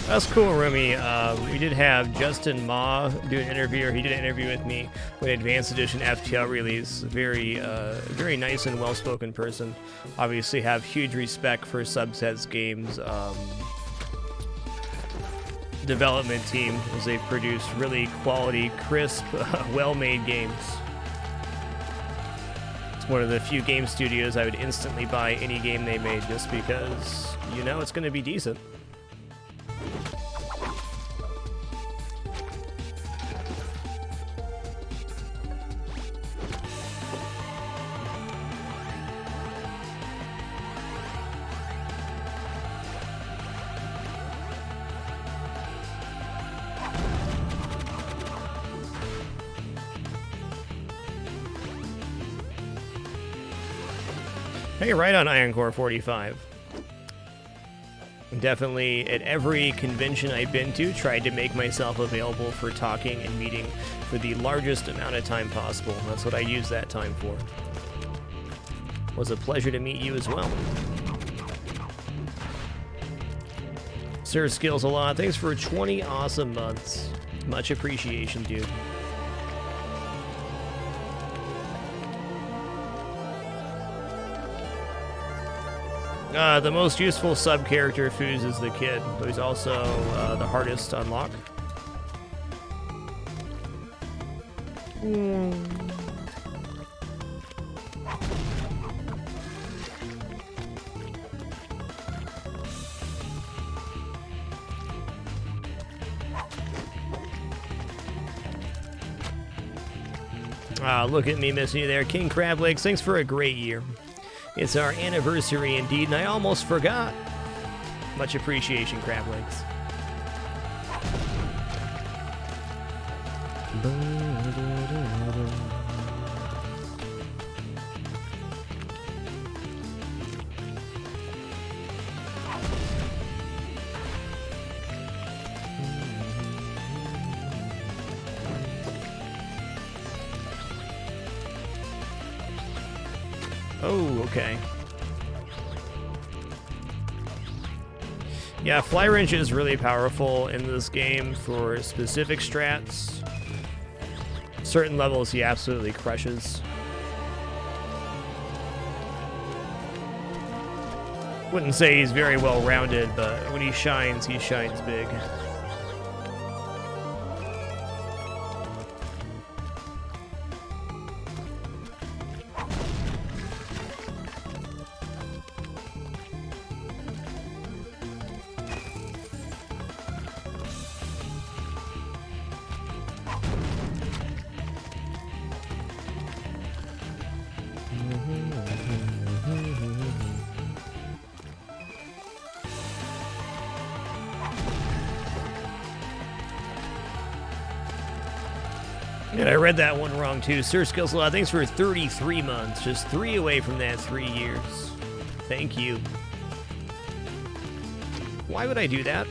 That's cool, Rumi. We did have Justin Ma do an interview, or he did an interview with me with Advanced Edition FTL release. Very, very nice and well-spoken person. Obviously have huge respect for Subset's games development team, as they've produced really quality, crisp, well-made games. It's one of the few game studios I would instantly buy any game they made just because, you know, it's going to be decent. Hey, right on Iron Core 45. Definitely at every convention I've been to, tried to make myself available for talking and meeting for the largest amount of time possible. That's what I use that time for. It was a pleasure to meet you as well. Sir Skills a lot. Thanks for 20 awesome months. Much appreciation, dude. The most useful sub-character Foos is the kid, but he's also the hardest to unlock. Look at me missing you there. King Crab Legs, thanks for a great year. It's our anniversary indeed, and I almost forgot. Much appreciation, Crab Legs. Oh, okay. Yeah, Fly Wrench is really powerful in this game for specific strats. Certain levels he absolutely crushes. Wouldn't say he's very well rounded, but when he shines big. And I read that one wrong too. Sir Skills a lot. Thanks for 33 months. Just 3 away from that 3 years. Thank you. Why would I do that?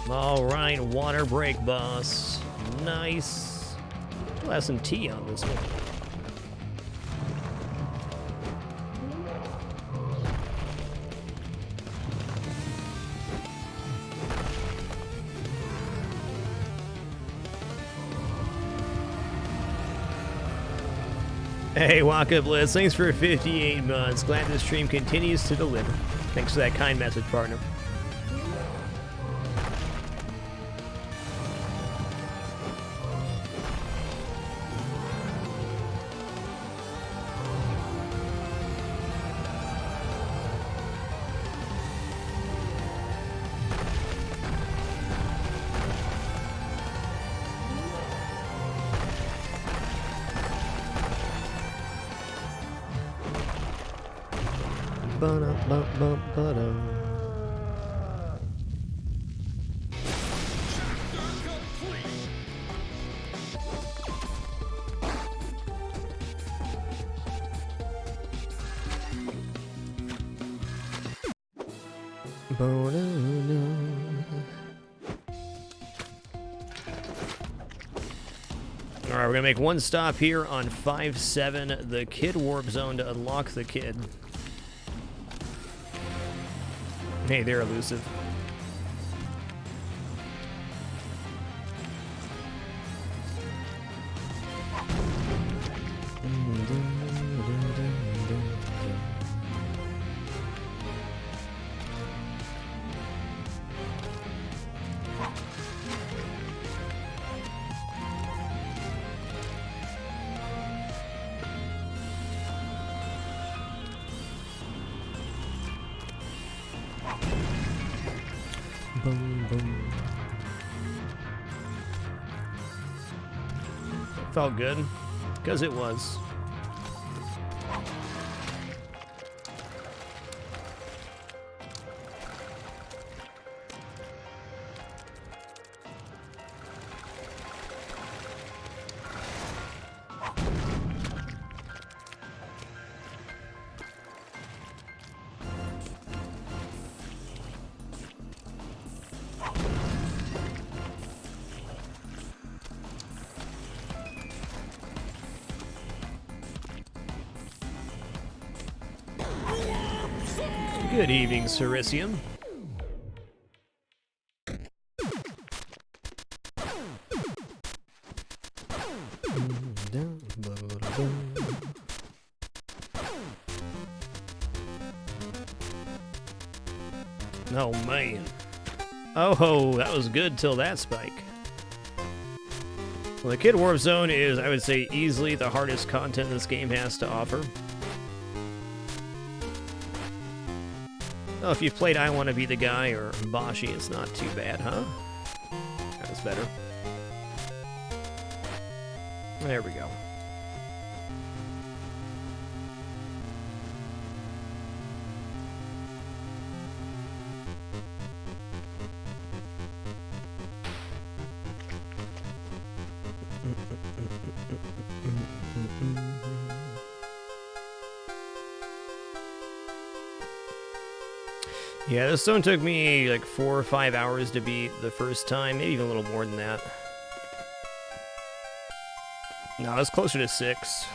All right, water break, boss. Nice. We'll have some tea on this one. Hey, Waka Blitz, thanks for 58 months. Glad this stream continues to deliver. Thanks for that kind message, partner. Alright, we're gonna make one stop here on 5-7, the Kid Warp Zone, to unlock the Kid. Hey, they're elusive. Boom, boom. Felt good, because it was. Good evening, Cerisium. Oh, man. Oh, that was good till that spike. Well, the Kid Warp Zone is, I would say, easily the hardest content this game has to offer. Oh, if you've played I Want to Be the Guy or Bashi, it's not too bad, huh? That was better. There we go. Yeah, this zone took me like 4 or 5 hours to beat the first time, maybe even a little more than that. No, it's closer to 6.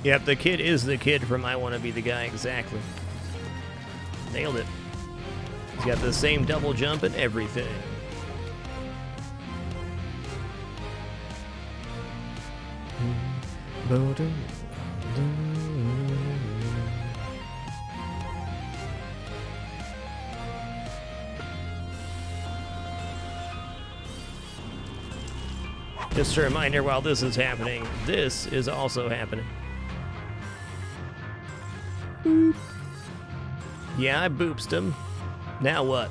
Yep, the kid is the kid from I Want to Be the Guy, exactly. Nailed it. He's got the same double jump and everything. Just a reminder, while this is happening, this is also happening. Boop. Yeah, I boopsed him. Now what?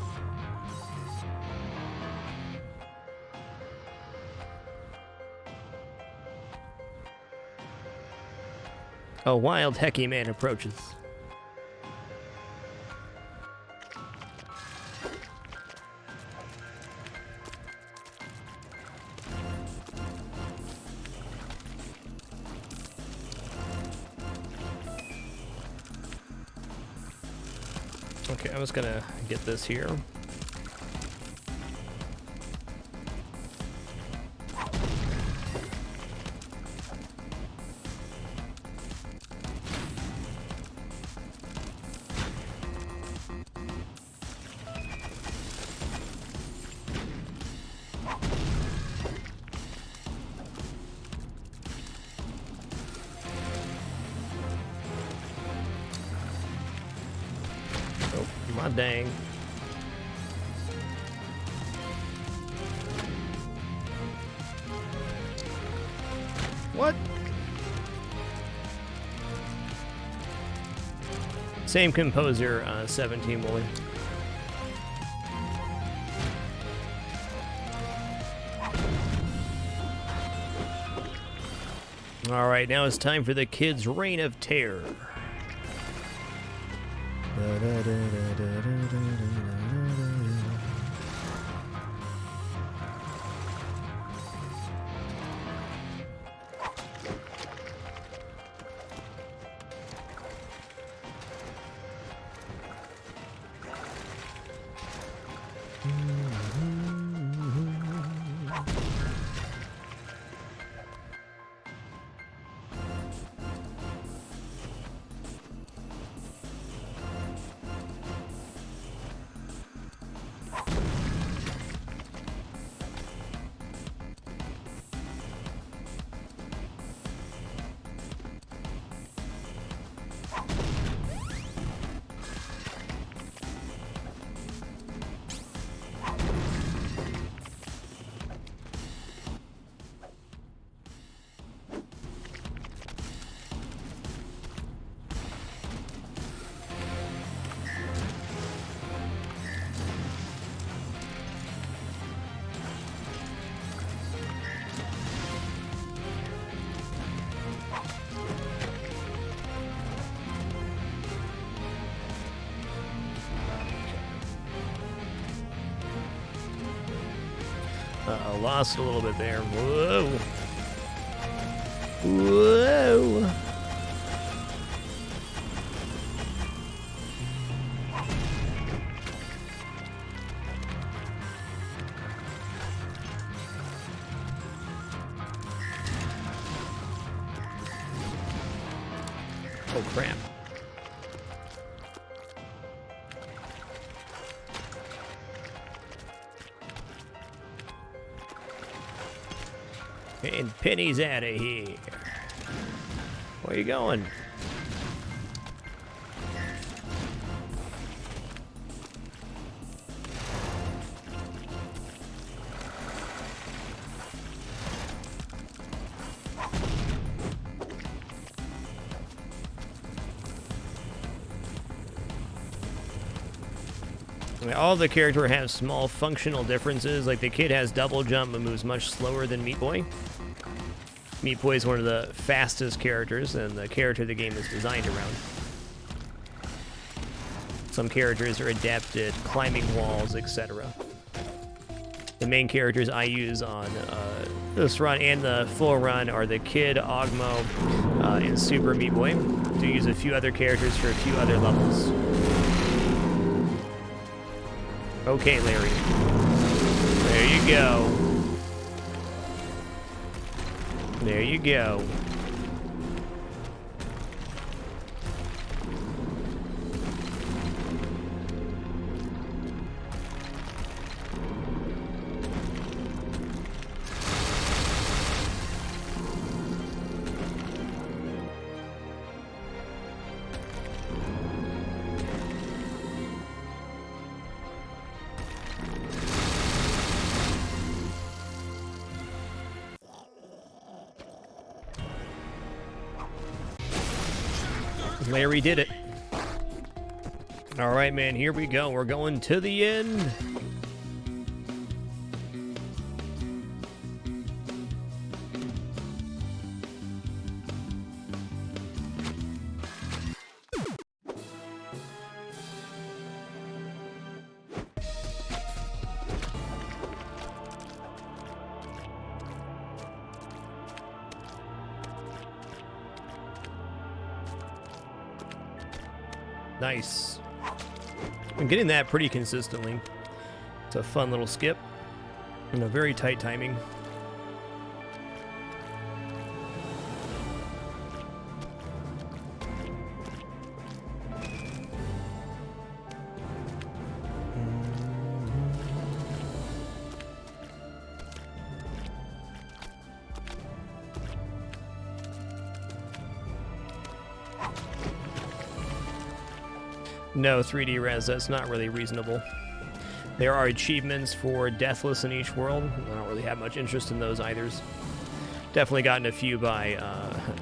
A wild Hecky man approaches. Okay, I'm just gonna get this here. my dang. What? Same composer, 17 Wooly. All right, now it's time for the kids' reign of terror. Uh-oh, lost a little bit there. Whoa. Whoa. Oh, crap. And Penny's out of here. Where you going? All the characters have small functional differences. Like the kid has double jump and moves much slower than Meatboy. Meatboy is one of the fastest characters and the character the game is designed around. Some characters are adept at climbing walls, etc. The main characters I use on this run and the full run are the Kid, Ogmo, and Super Meatboy. Do use a few other characters for a few other levels. Okay, Larry. There you go. There you go. Larry did it. All right, man, here we go. We're going to the end. Nice. I'm getting that pretty consistently. It's a fun little skip and a very tight timing. No, 3D res, that's not really reasonable. There are achievements for Deathless in each world. I don't really have much interest in those either. Definitely gotten a few by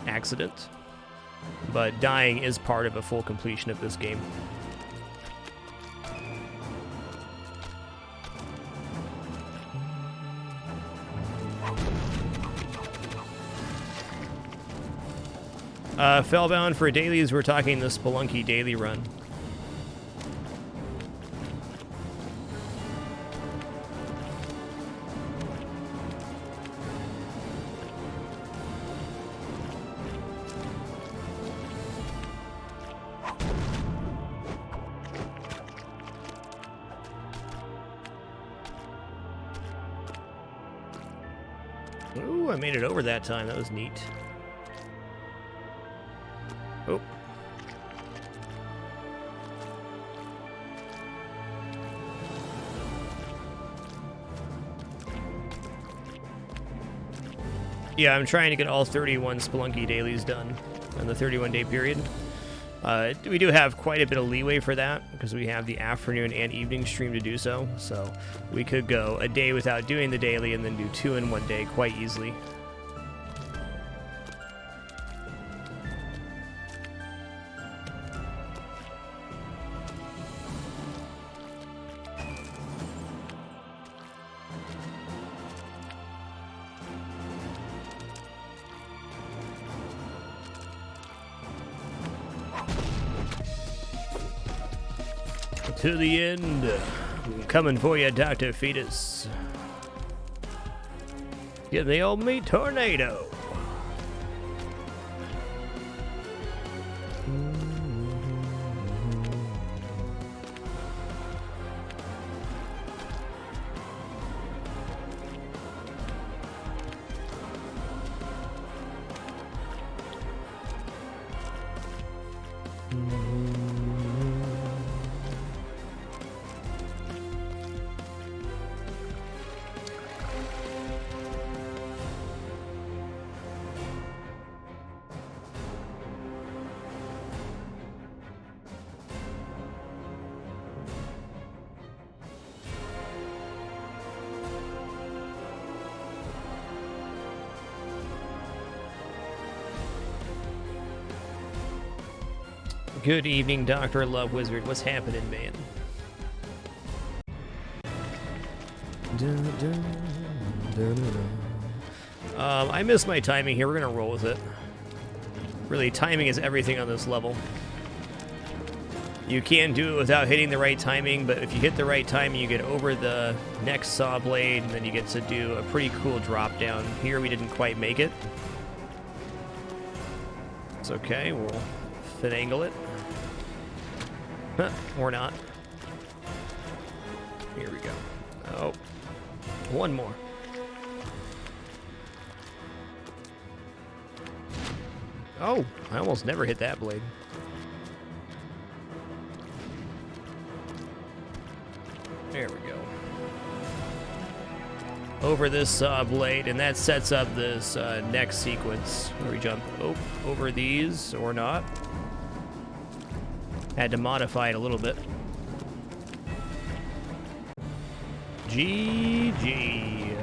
accident. But dying is part of a full completion of this game. Fellbound for dailies, we're talking the Spelunky daily run. Ooh, I made it over that time. That was neat. Oh. Yeah, I'm trying to get all 31 Spelunky dailies done in the 31-day period. We do have quite a bit of leeway for that because we have the afternoon and evening stream to do so. So we could go a day without doing the daily and then do 2 in one day quite easily. To the end. Coming for you, Dr. Fetus. Get the old meat tornado. Good evening, Dr. Love Wizard. What's happening, man? I missed my timing here. We're gonna roll with it. Really, timing is everything on this level. You can do it without hitting the right timing, but if you hit the right timing, you get over the next saw blade, and then you get to do a pretty cool drop down. Here, we didn't quite make it. It's okay. We'll finagle it. Huh, or not. Here we go. Oh. One more. Oh, I almost never hit that blade. There we go. Over this saw blade, and that sets up this next sequence where we jump over these or not. Had to modify it a little bit. GG.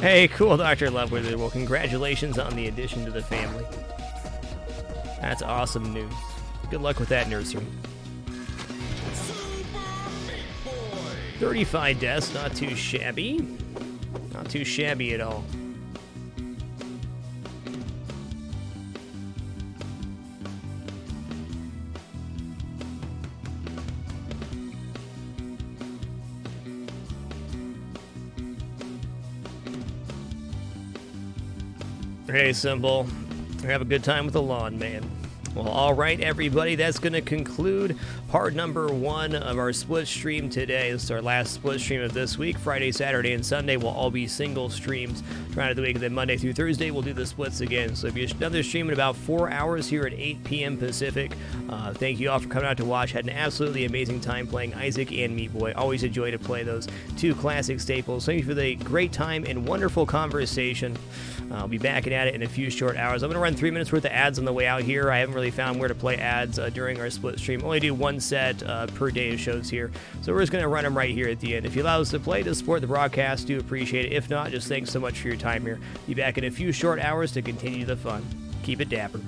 Hey, cool, Dr. Loveweather. Well, congratulations on the addition to the family. That's awesome news. Good luck with that nursery. 35 deaths, not too shabby. Not too shabby at all. Hey, Simple. Have a good time with the lawn, man. Well, all right, everybody, that's going to conclude part number 1 of our split stream today. This is our last split stream of this week. Friday, Saturday, and Sunday will all be single streams throughout the week, and then Monday through Thursday we'll do the splits again. So if you another stream in about 4 hours here at 8 p.m. Pacific. Thank you all for coming out to watch. Had an absolutely amazing time playing Isaac and Meatboy. Always a joy to play those two classic staples. Thank you for the great time and wonderful conversation. I'll be back at it in a few short hours. I'm going to run 3 minutes worth of ads on the way out here. I haven't really found where to play ads during our split stream. Only do one set per day of shows here, so we're just going to run them right here at the end. If you allow us to play to support the broadcast, do appreciate it. If not, just thanks so much for your time here. Be back in a few short hours to continue the fun. Keep it dapper.